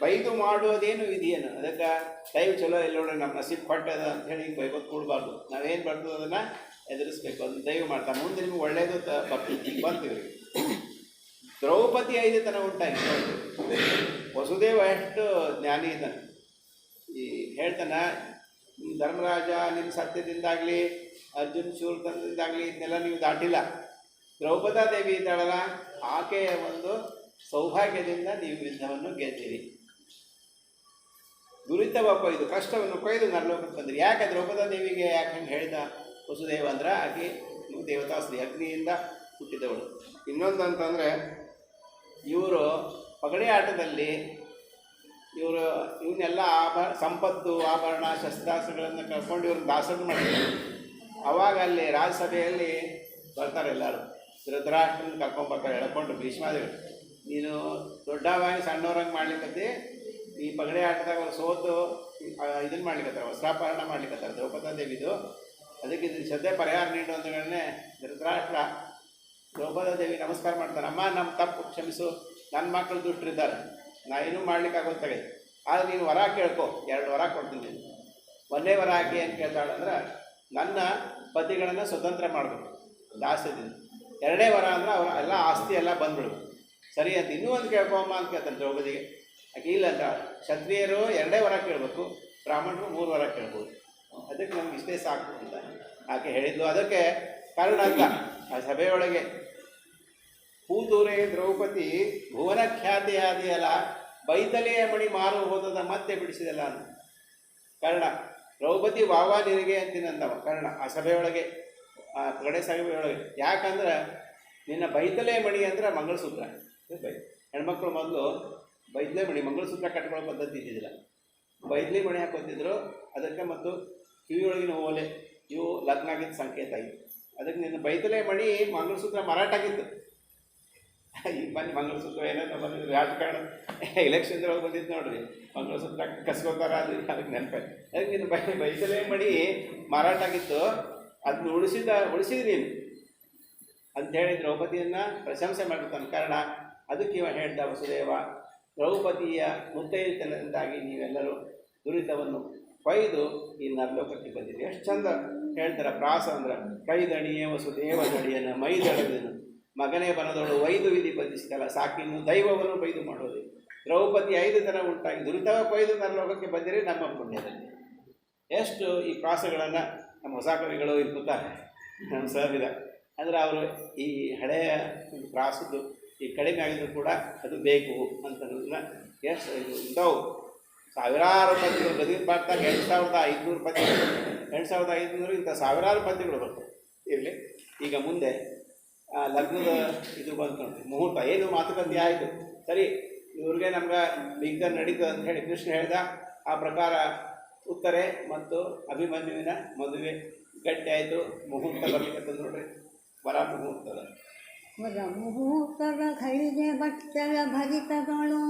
ಬೈದು ಮಾಡುವುದೇನು ವಿಧಿಯನ್ನು. ಅದಕ್ಕೆ ದೈವ ಚಲೋ ಎಲ್ಲೋಡ ನಮ್ಮ ನಸೀಬ್ ಕೊಟ್ಟದ ಅಂತ ಹೇಳಿ ಬೈಗೋದು ಕೊಡಬಾರ್ದು. ನಾವೇನು ಬರ್ತದೆ ಅದನ್ನು ಎದುರಿಸ್ಬೇಕು. ಅದನ್ನು ದೈವ ಮಾಡ್ತಾರೆ. ಮುಂದೆ ನಿಮ್ಗೆ ಒಳ್ಳೆಯದು ಬರ್ತೀವಿ. ದ್ರೌಪದಿ 5 ತನ ಉಂಟಾಗಿ ವಸುದೇವ ಎಷ್ಟು ಜ್ಞಾನಿ ಇದ್ದಾನೆ. ಈ ಹೇಳ್ತಾನೆ, ಧರ್ಮರಾಜ ನಿಮ್ಮ ಸತ್ಯದಿಂದಾಗಲಿ ಅರ್ಜುನ್ ಶೂರತನದಿಂದಾಗಲಿ ಇದನ್ನೆಲ್ಲ ನೀವು ದಾಟಿಲ್ಲ. ದ್ರೌಪದಾದೇವಿ ಇದ್ದಾಳಲ್ಲ, ಆಕೆಯ ಒಂದು ಸೌಭಾಗ್ಯದಿಂದ ನೀವು ಯುದ್ಧವನ್ನು ಗೆದ್ದಿರಿ. ದುರಿತವ ಕೊಯ್ದು, ಕಷ್ಟವನ್ನು ಕೊಯ್ದು ನರಲೋಕಕ್ಕೆ ಬಂದಿರಿ. ಯಾಕೆ ದ್ರೌಪದಾದೇವಿಗೆ ಯಾಕೆ ಹಂಗೆ ಹೇಳಿದ ವಸುದೇವ ಅಂದ್ರೆ, ಆಕೆ ನೀವು ದೇವತಾಸ್ತ್ರೀ, ಅಗ್ನಿಯಿಂದ ಹುಟ್ಟಿದವಳು. ಇನ್ನೊಂದು ಅಂತಂದರೆ, ಇವರು ಪಗಡೆ ಆಟದಲ್ಲಿ ಇವನ್ನೆಲ್ಲ ಸಂಪತ್ತು ಆಭರಣ ಶಸ್ತ್ರಾಸ್ತ್ರಗಳನ್ನು ಕಳ್ಕೊಂಡು ಇವ್ರನ್ನ ದಾಸರು ಮಾಡಿದ್ದಾರೆ. ಆವಾಗ ಅಲ್ಲಿ ರಾಜ್ಯಸಭೆಯಲ್ಲಿ ಬರ್ತಾರೆ ಎಲ್ಲರೂ. ಧೃತರಾಷ್ಟ್ರನ ಕರ್ಕೊಂಡ್ಬರ್ತಾರೆ ಎಳ್ಕೊಂಡು. ಭೀಷ್ಮಾದೇವಿ, ನೀನು ದೊಡ್ಡವಾಗಿ ಸಣ್ಣವ್ರಂಗೆ ಮಾಡ್ಲಿಕ್ಕತ್ತಿ, ಈ ಪಗಡೆ ಆಟದಾಗ ಸೋತು ಇದನ್ನು ಮಾಡ್ಲಿಕ್ಕತ್ತಾರೆ, ವಸ್ತ್ರಾಪಹರಣ ಮಾಡ್ಲಿಕ್ಕತ್ತಾರೆ ದ್ರೌಪದಾದೇವಿದು. ಅದಕ್ಕೆ ಇದನ್ನು ಶ್ರದ್ಧೆ ಪರಿಹಾರ ನೀಡು ಅಂತಗಳನ್ನೇ ಧೃತರಾಷ್ಟ್ರ ದ್ರೌಪದಾದೇವಿ ನಮಸ್ಕಾರ ಮಾಡ್ತಾರೆ. ಅಮ್ಮ, ನಮ್ಮ ತಪ್ಪು ಕ್ಷಮಿಸು, ನನ್ನ ಮಕ್ಕಳು ದುಷ್ಟರಿದ್ದಾರೆ, ನಾ ಏನೂ ಮಾಡ್ಲಿಕ್ಕಾಗೋತ್ತಾಗೆ. ಆದರೆ ನೀನು ವರ ಕೇಳ್ಕೊ, 2 ವರ ಕೊಡ್ತೀನಿ ನೀನು. ಒಂದೇ ವರ ಹಾಕಿ ಏನು ಕೇಳ್ತಾಳಂದ್ರೆ, ನನ್ನ ಪತಿಗಳನ್ನು ಸ್ವತಂತ್ರ ಮಾಡಬೇಕು ದಾಸ್ಯದಿಂದ. 2ನೇ ವರ ಅಂದ್ರೆ ಅವರ ಎಲ್ಲ ಆಸ್ತಿ ಎಲ್ಲ ಬಂದ್ಬಿಡ್ಬೇಕು. ಸರಿ ಅಂತ ಇನ್ನೂ ಒಂದು ಕೇಳ್ಕೊಮ್ಮ ಅಂತ ಕೇಳ್ತಾನೆ ದ್ರೌಪದಿಗೆ. ಆಕೆ ಇಲ್ಲ ಅಂತ, ಕ್ಷತ್ರಿಯರು 2 ವರ ಕೇಳಬೇಕು, ಬ್ರಾಹ್ಮಣರು 3 ವರ ಕೇಳ್ಬೋದು. ಅದಕ್ಕೆ ನಮ್ಗೆ ಇಷ್ಟೇ ಸಾಕು ಅಂತ ಆಕೆ ಹೇಳಿದ್ಲು. ಅದಕ್ಕೆ ಕಾರಣ ಅಲ್ಲ, ಆ ಸಭೆಯೊಳಗೆ ಪೂತೂರೇ ದ್ರೌಪದಿ ಭುವನ ಖ್ಯಾತಿಯಾದಿಯಲ್ಲ, ಬೈತಲೆಯ ಮಣಿ ಮಾರು ಹೋದದ ಮತ್ತೆ ಬಿಡಿಸಿದಲ್ಲ ಅಂತ ಕಾರಣ. ದ್ರೌಪದಿ ವಾವಾ ನಿನಗೆ ಅಂತಿನಂದವ ಕಾರಣ ಆ ಸಭೆಯೊಳಗೆ, ಆ ಕಡೆ ಸಭೆಯೊಳಗೆ. ಯಾಕಂದ್ರೆ ನಿನ್ನ ಬೈತಲೆ ಮಣಿ ಅಂದ್ರೆ ಮಂಗಳಸೂತ್ರ. ಹೆಣ್ಮಕ್ಳು ಮೊದಲು ಬೈತಲೆ ಮಣಿ ಮಂಗಳಸೂತ್ರ ಕಟ್ಕೊಳ್ಳೋ ಪದ್ಧತಿ ಇದ್ದಿದ್ದಿಲ್ಲ, ಬೈತಲೆ ಮಣಿ ಹಾಕೋತಿದ್ರು. ಅದಕ್ಕೆ ಮತ್ತು ಕಿವಿಯೊಳಗಿನ ಓಲೆ ಇವು ಲಗ್ನ ಆಗಿದ್ದ ಸಂಕೇತ ಆಗಿತ್ತು. ಅದಕ್ಕೆ ನಿನ್ನ ಬೈತಲೆ ಮಣಿ ಮಂಗಳಸೂತ್ರ ಮಾರಾಟ ಆಗಿತ್ತು. ಈಗ ಬನ್ನಿ ಮಂಗಳಸೂತ್ರ ಏನೇನೋ ಬಂದಿದ್ರು, ರಾಜಕಾರಣ ಎಲೆಕ್ಷನ್ದೊಳಗೆ ಬಂದಿದ್ದು ನೋಡ್ರಿ, ಮಂಗಳಸೂತ್ರ ಕಸ್ಕೋತಾರ, ಅದಕ್ಕೆ ನೆನಪಾಯ್ತು. ಅದಕ್ಕೆ ನಿನ್ನ ಬೈತಲೆ ಮಣಿ ಮಾರಾಟ ಆಗಿತ್ತು, ಅದನ್ನ ಉಳಿಸಿದ್ರಿ ನೀನು ಅಂಥೇಳಿ ದ್ರೌಪದಿಯನ್ನು ಪ್ರಶಂಸೆ ಮಾಡಿರ್ತಾನೆ. ಕಾರಣ ಅದಕ್ಕೆ ಇವ ಹೇಳ್ದ ವಸುದೇವ, ದ್ರೌಪದಿಯ ಮುತ್ತೈದೆತನದಿಂದಾಗಿ ನೀವೆಲ್ಲರೂ ದುರಿತವನ್ನು ಕೊಯ್ದು ಈ ನರಲೋಕಕ್ಕೆ ಬಂದಿರಿ. ಎಷ್ಟು ಚಂದ ಹೇಳ್ತಾರೆ. ಪ್ರಾಸ ಅಂದ್ರೆ ಕೈದಣಿಯೇ ವಸುದೇವ ದಣಿಯನ ಮೈದಳದನು ಮಗನೇ ಬನದಳು ವೈದು ವಿಧಿ ಬದಿಸ್ತಲ್ಲ ಸಾಕಿನ್ನು ದೈವವನ್ನು ಬೈದು ಮಾಡೋದು. ದ್ರೌಪದಿ 5 ಥರ ಉಂಟಾಗಿ ದುರಿತವ ಕೊಯ್ದು ನರಲೋಕಕ್ಕೆ ಬಂದಿರಿ ನಮ್ಮ ಪುಣ್ಯದಲ್ಲಿ. ಎಷ್ಟು ಈ ಪ್ರಾಸಗಳನ್ನು ನಮ್ಮ ಹೊಸ ಕವಿಗಳು ಇರ್ತಾರೆ, ನಮ್ಮ ಸಹವಿದ ಅಂದರೆ ಅವರು ಈ ಹಳೆಯ ಒಂದು ಪ್ರಾಸದ್ದು ಈ ಕಡಿಮೆ ಆಗಿದ್ರು ಕೂಡ ಅದು ಬೇಕು ಅಂತನ್ನೋದನ್ನ ಎಷ್ಟು ಇಂಥವು ಸಾವಿರಾರು ಪದ್ಯಗಳು ಬದುಕಿನ ಭಾರತದಾಗ 8,500 ಪದ್ಯಗಳು 8,500 ಇಂಥ ಸಾವಿರಾರು ಪದ್ಯಗಳು ಬರ್ತವೆ. ಇರಲಿ, ಈಗ ಮುಂದೆ ಲಗ್ನದ ಇದು ಬಂತು ನೋಡಿ, ಮುಹೂರ್ತ ಏನು ಮಾತುಕತೆ ಆಯಿತು, ಸರಿ ಇವ್ರಿಗೆ ನಮ್ಗೆ ಬಿಗ್ದ ನಡೀತು ಅಂತ ಹೇಳಿ ಕೃಷ್ಣ ಹೇಳ್ದ. ಆ ಪ್ರಕಾರ ಉತ್ತರೆ ಮತ್ತು ಅಭಿಮನ್ಯುವಿನ ಮದುವೆ ಗಟ್ಟಿ ಆಯಿತು. ಮುಹೂರ್ತ ಬರಲಿಕ್ಕೆ ನೋಡ್ರಿ, ವರ ಮುಹೂರ್ತದ ವರ ಮುಹೂರ್ತದ ಘಳಿಗೆ ಬಟ್ಟಲ ಭರಿತಗಳು,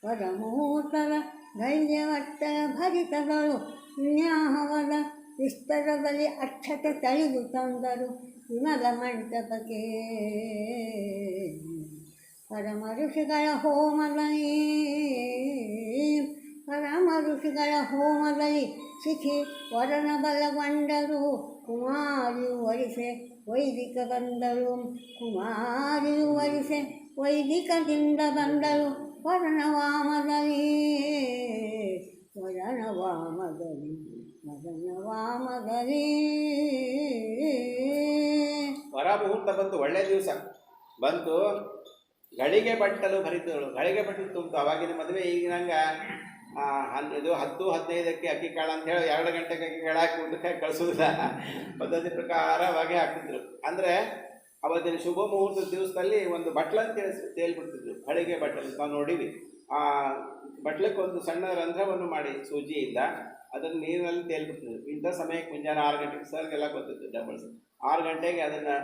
ವರ ಮುಹೂರ್ತದ ಘಳಿಗೆ ಬಟ್ಟಲ ಭರಿತಗಳು, ನ್ಯಾಹವದ ವಿಸ್ತರದಲ್ಲಿ ಅಕ್ಷತೆ ತಳಿದು ತಂದರು ವಿಮಲ ಮಂಟಪಕ್ಕೆ. ಪರಮ ಋಷಿಗಳ ಹೋಮದಲ್ಲಿ, ಪರಮ ಋಷಿಗಳ ಹೋಮದಲ್ಲಿ ಶಿಖಿ ವರನ ಬಲಗೊಂಡರು. ಕುಮಾರಿಯು ವರಿಸೆ ವೈದಿಕ ಬಂದರು, ಕುಮಾರಿಯು ವರಿಸೆ ವೈದಿಕದಿಂದ ಬಂದರು. ವರನ ವಾಮದಲ್ಲಿ, ವರನ ವಾಮದಲ್ಲಿ, ವರನ ವಾಮದಲ್ಲಿ. ವರ ಮುಹೂರ್ತ ಬಂತು, ಒಳ್ಳೆ ದಿವಸ ಬಂತು. ಗಳಿಗೆ ಬಟ್ಟಲು ಭರಿತಳು, ಗಳಿಗೆ ಬಟ್ಟಲು ತುಂಬಿತು. ಅವಾಗಿನ ಮದುವೆ ಈಗಿನಂಗೆ 10-15ಕ್ಕೆ ಅಕ್ಕಿ ಕಾಳು ಅಂತ ಹೇಳಿ 2 ಗಂಟೆಗೆ ಅಕ್ಕಿ ಕಾಳು ಹಾಕಿ ಊಟಕ್ಕೆ ಕಳಿಸೋದಿಲ್ಲ. ಪದ್ಧತಿ ಪ್ರಕಾರ ಅವಾಗೆ ಹಾಕ್ತಿದ್ರು. ಅಂದರೆ ಅವತ್ತಿನ ಶುಭ ಮುಹೂರ್ತದ ದಿವಸದಲ್ಲಿ ಒಂದು ಬಟ್ಲಂತ ತೇಲ್ಬಿಡ್ತಿದ್ರು, ಗಳಿಗೆ ಬಟ್ಟಲು. ನಾವು ನೋಡಿವಿ, ಆ ಬಟ್ಲಕ್ಕೆ ಒಂದು ಸಣ್ಣ ರಂಧ್ರವನ್ನು ಮಾಡಿ ಸೂಜಿಯಿಂದ ಅದನ್ನು ನೀರಿನಲ್ಲಿ ತೇಲ್ಬಿಡ್ತಿದ್ರು. ಇಂಥ ಸಮಯಕ್ಕೆ ಮುಂಜಾನೆ 6 ಗಂಟೆಗೆ ಸರ್ಗೆಲ್ಲ ಗೊತ್ತಿತ್ತು ಡಬಲ್ಸ್. 6 ಗಂಟೆಗೆ ಅದನ್ನು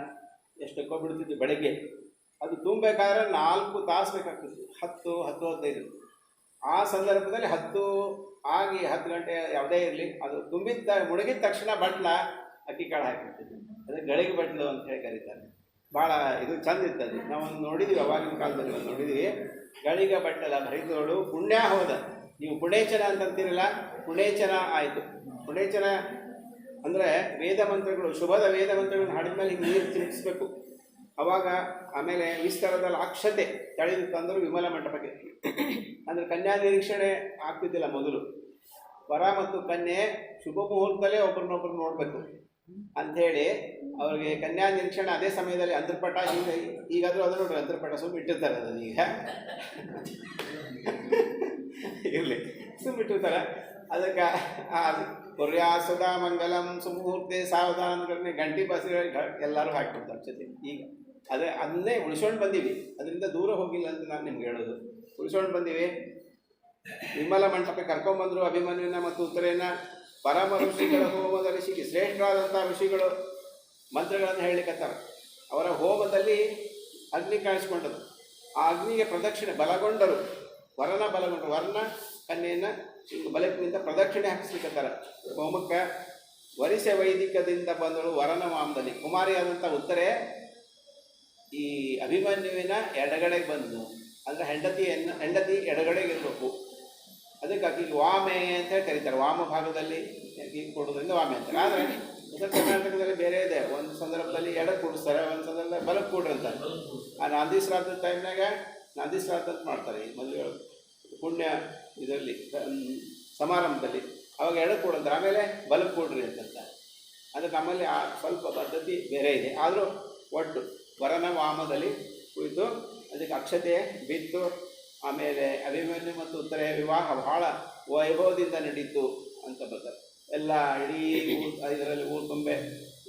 ಎಷ್ಟಕ್ಕೋ ಬಿಡ್ತಿದ್ವಿ ಬೆಳಗ್ಗೆ. ಅದು ತುಂಬಬೇಕಾದ್ರೆ 4 ತಾಸು ಬೇಕಾಗ್ತಿತ್ತು, 10-15. ಆ ಸಂದರ್ಭದಲ್ಲಿ 10 ಆಗಿ 10 ಗಂಟೆ ಯಾವುದೇ ಇರಲಿ, ಅದು ಮುಳುಗಿದ ತಕ್ಷಣ ಬಟ್ಲ ಅಕ್ಕಿ ಕಾಳು ಹಾಕಿರ್ತಿದ್ವಿ. ಅದಕ್ಕೆ ಗಳಿಗೆ ಬಟ್ಲು ಅಂತ ಹೇಳಿ ಕರೀತಾರೆ. ಭಾಳ ಇದು ಚಂದ ಇರ್ತದೆ. ನಾವು ನೋಡಿದ್ದೀವಿ, ಅವಾಗಿನ ಕಾಲದಲ್ಲಿ ಒಂದು ನೋಡಿದ್ದೀವಿ. ಗಳಿಗೆ ಬಟ್ಟಲ ಭರಿತೋಳು ಪುಣ್ಯ ಹೋದ. ನೀವು ಪುಣೇಚನ ಅಂತಂತೀರಲ್ಲ, ಪುಣೇಚನ ಆಯಿತು. ಪುಣೇಚನ ಅಂದರೆ ವೇದ ಮಂತ್ರಗಳು, ಶುಭದ ವೇದ ಮಂತ್ರಗಳನ್ನು ಹಾಡಿದ ಮೇಲೆ ಹಿಂಗೆ ನೀರು ತಿರುಗಿಸ್ಬೇಕು. ಅವಾಗ ಆಮೇಲೆ ವಿಸ್ತಾರದಲ್ಲಿ ಅಕ್ಷತೆ ತಳೆದು ತಂದರು ವಿಮಲ ಮಂಟಪಕ್ಕೆ. ಅಂದರೆ ಕನ್ಯಾ ನಿರೀಕ್ಷಣೆ ಆಗ್ತಿದ್ದಿಲ್ಲ ಮೊದಲು. ವರ ಮತ್ತು ಕನ್ಯೆ ಶುಭ ಮುಹೂರ್ತದಲ್ಲೇ ಒಬ್ಬರನ್ನೊಬ್ಬರು ನೋಡಬೇಕು ಅಂಥೇಳಿ ಅವ್ರಿಗೆ ಕನ್ಯಾ ನಿರೀಕ್ಷಣೆ ಅದೇ ಸಮಯದಲ್ಲಿ ಅಂತರ್ಪಟ. ಈಗಾದರೂ ಅದು ನೋಡ್ರಿ, ಅಂತರ್ಪಟ ಸುಮ್ಮಿಟ್ಟಿರ್ತಾರೆ ಅದನ್ನು ಈಗ ಇರಲಿ, ಸುಮ್ಮಿಟ್ಟಿರ್ತಾರೆ. ಅದಕ್ಕೆ ಕುರ್ಯಾಸುದ ಮಂಗಲಂ ಸುಮುಹೂರ್ತೆ ಸಾವಧಾನ ಗಂಟಿ ಬಸ್ಸುಗಳು ಎಲ್ಲರೂ ಹಾಕಿಬಿಡ್ತಾರೆ ಜೊತೆ. ಈಗ ಅದನ್ನೇ ಉಳಿಸ್ಕೊಂಡು ಬಂದೀವಿ, ಅದರಿಂದ ದೂರ ಹೋಗಿಲ್ಲ ಅಂತ ನಾನು ನಿಮ್ಗೆ ಹೇಳೋದು. ಉಳಿಸ್ಕೊಂಡು ಬಂದೀವಿ. ವಿಮಲ ಮಂಟಪಕ್ಕೆ ಕರ್ಕೊಂಬಂದರು ಅಭಿಮನ್ಯುವಿನ ಮತ್ತು ಉತ್ತರೆಯನ್ನು. ಪರಮ ಋಷಿಗಳ ಹೋಮದ ಋಷಿಗೆ ಶ್ರೇಷ್ಠರಾದಂಥ ಋಷಿಗಳು ಮಂತ್ರಗಳನ್ನು ಹೇಳಲಿಕ್ಕತ್ತಾರೆ. ಅವರ ಹೋಮದಲ್ಲಿ ಅಗ್ನಿ ಕಾಣಿಸ್ಕೊಂಡರು. ಆ ಅಗ್ನಿಗೆ ಪ್ರದಕ್ಷಿಣೆ ಬಲಗೊಂಡರು, ವರನ ಬಲಗೊಂಡರು. ವರನ ಕನ್ಯೆಯನ್ನು ಬಲಕಿನಿಂದ ಪ್ರದಕ್ಷಿಣೆ ಹಾಕಿಸ್ಲಿಕ್ಕತ್ತಾರೆ ಹೋಮಕ್ಕೆ. ವರಿಸೆ ವೈದಿಕದಿಂದ ಬಂದಳು ವರನ ವಾಮದಲ್ಲಿ. ಕುಮಾರಿಯಾದಂಥ ಉತ್ತರೆ ಈ ಅಭಿಮನ್ಯುವಿನ ಎಡಗಡೆಗೆ ಬಂದು, ಅಂದರೆ ಹೆಂಡತಿ ಎಡಗಡೆಗೆ ಇರಬೇಕು. ಅದಕ್ಕೆ ಆಕೆಗೆ ವಾಮೆ ಅಂತ ಹೇಳಿ ಕರೀತಾರೆ. ವಾಮ ಭಾಗದಲ್ಲಿ ಕೊಡೋದ್ರಿಂದ ವಾಮೆ ಅಂತಾರೆ. ಆದರೆ ಉತ್ತರ ಕರ್ನಾಟಕದಲ್ಲಿ ಬೇರೆ ಇದೆ. ಒಂದು ಸಂದರ್ಭದಲ್ಲಿ ಎಡಕ್ಕೆ ಕೂಡಿಸ್ತಾರೆ, ಒಂದು ಸಂದರ್ಭದಲ್ಲಿ ಬಲಕ್ಕೆ ಕೂಡ್ರಿ ಅಂತಾರೆ. ಆ ನಾಂದಿ ಶ್ರಾದ್ದದ ಟೈಮ್ನಾಗ ನಾಂದಿ ಶ್ರಾದ್ದ ಅಂತ ಮಾಡ್ತಾರೆ ಈ ಮದುವೆಗಳು, ಪುಣ್ಯ ಇದರಲ್ಲಿ ಸಮಾರಂಭದಲ್ಲಿ. ಅವಾಗ ಎಡಕ್ಕೆ ಕೊಡಂತಾರೆ, ಆಮೇಲೆ ಬಲಕ್ಕೆ ಕೊಡ್ರಿ ಅಂತಂತ. ಅದಕ್ಕೆ ಆಮೇಲೆ ಸ್ವಲ್ಪ ಪದ್ಧತಿ ಬೇರೆ ಇದೆ. ಆದರೂ ಒಟ್ಟು ವರನ ವಾಮದಲ್ಲಿ ಕುಳಿತು ಅದಕ್ಕೆ ಅಕ್ಷತೆ ಬಿತ್ತು. ಆಮೇಲೆ ಅಭಿಮನ್ಯು ಮತ್ತು ಉತ್ತರೆಯ ವಿವಾಹ ಬಹಳ ವೈಭವದಿಂದ ನಡೀತು ಅಂತ ಬರ್ತಾರೆ. ಎಲ್ಲ ಇಡೀ ಇದರಲ್ಲಿ ಊರು ತುಂಬೆ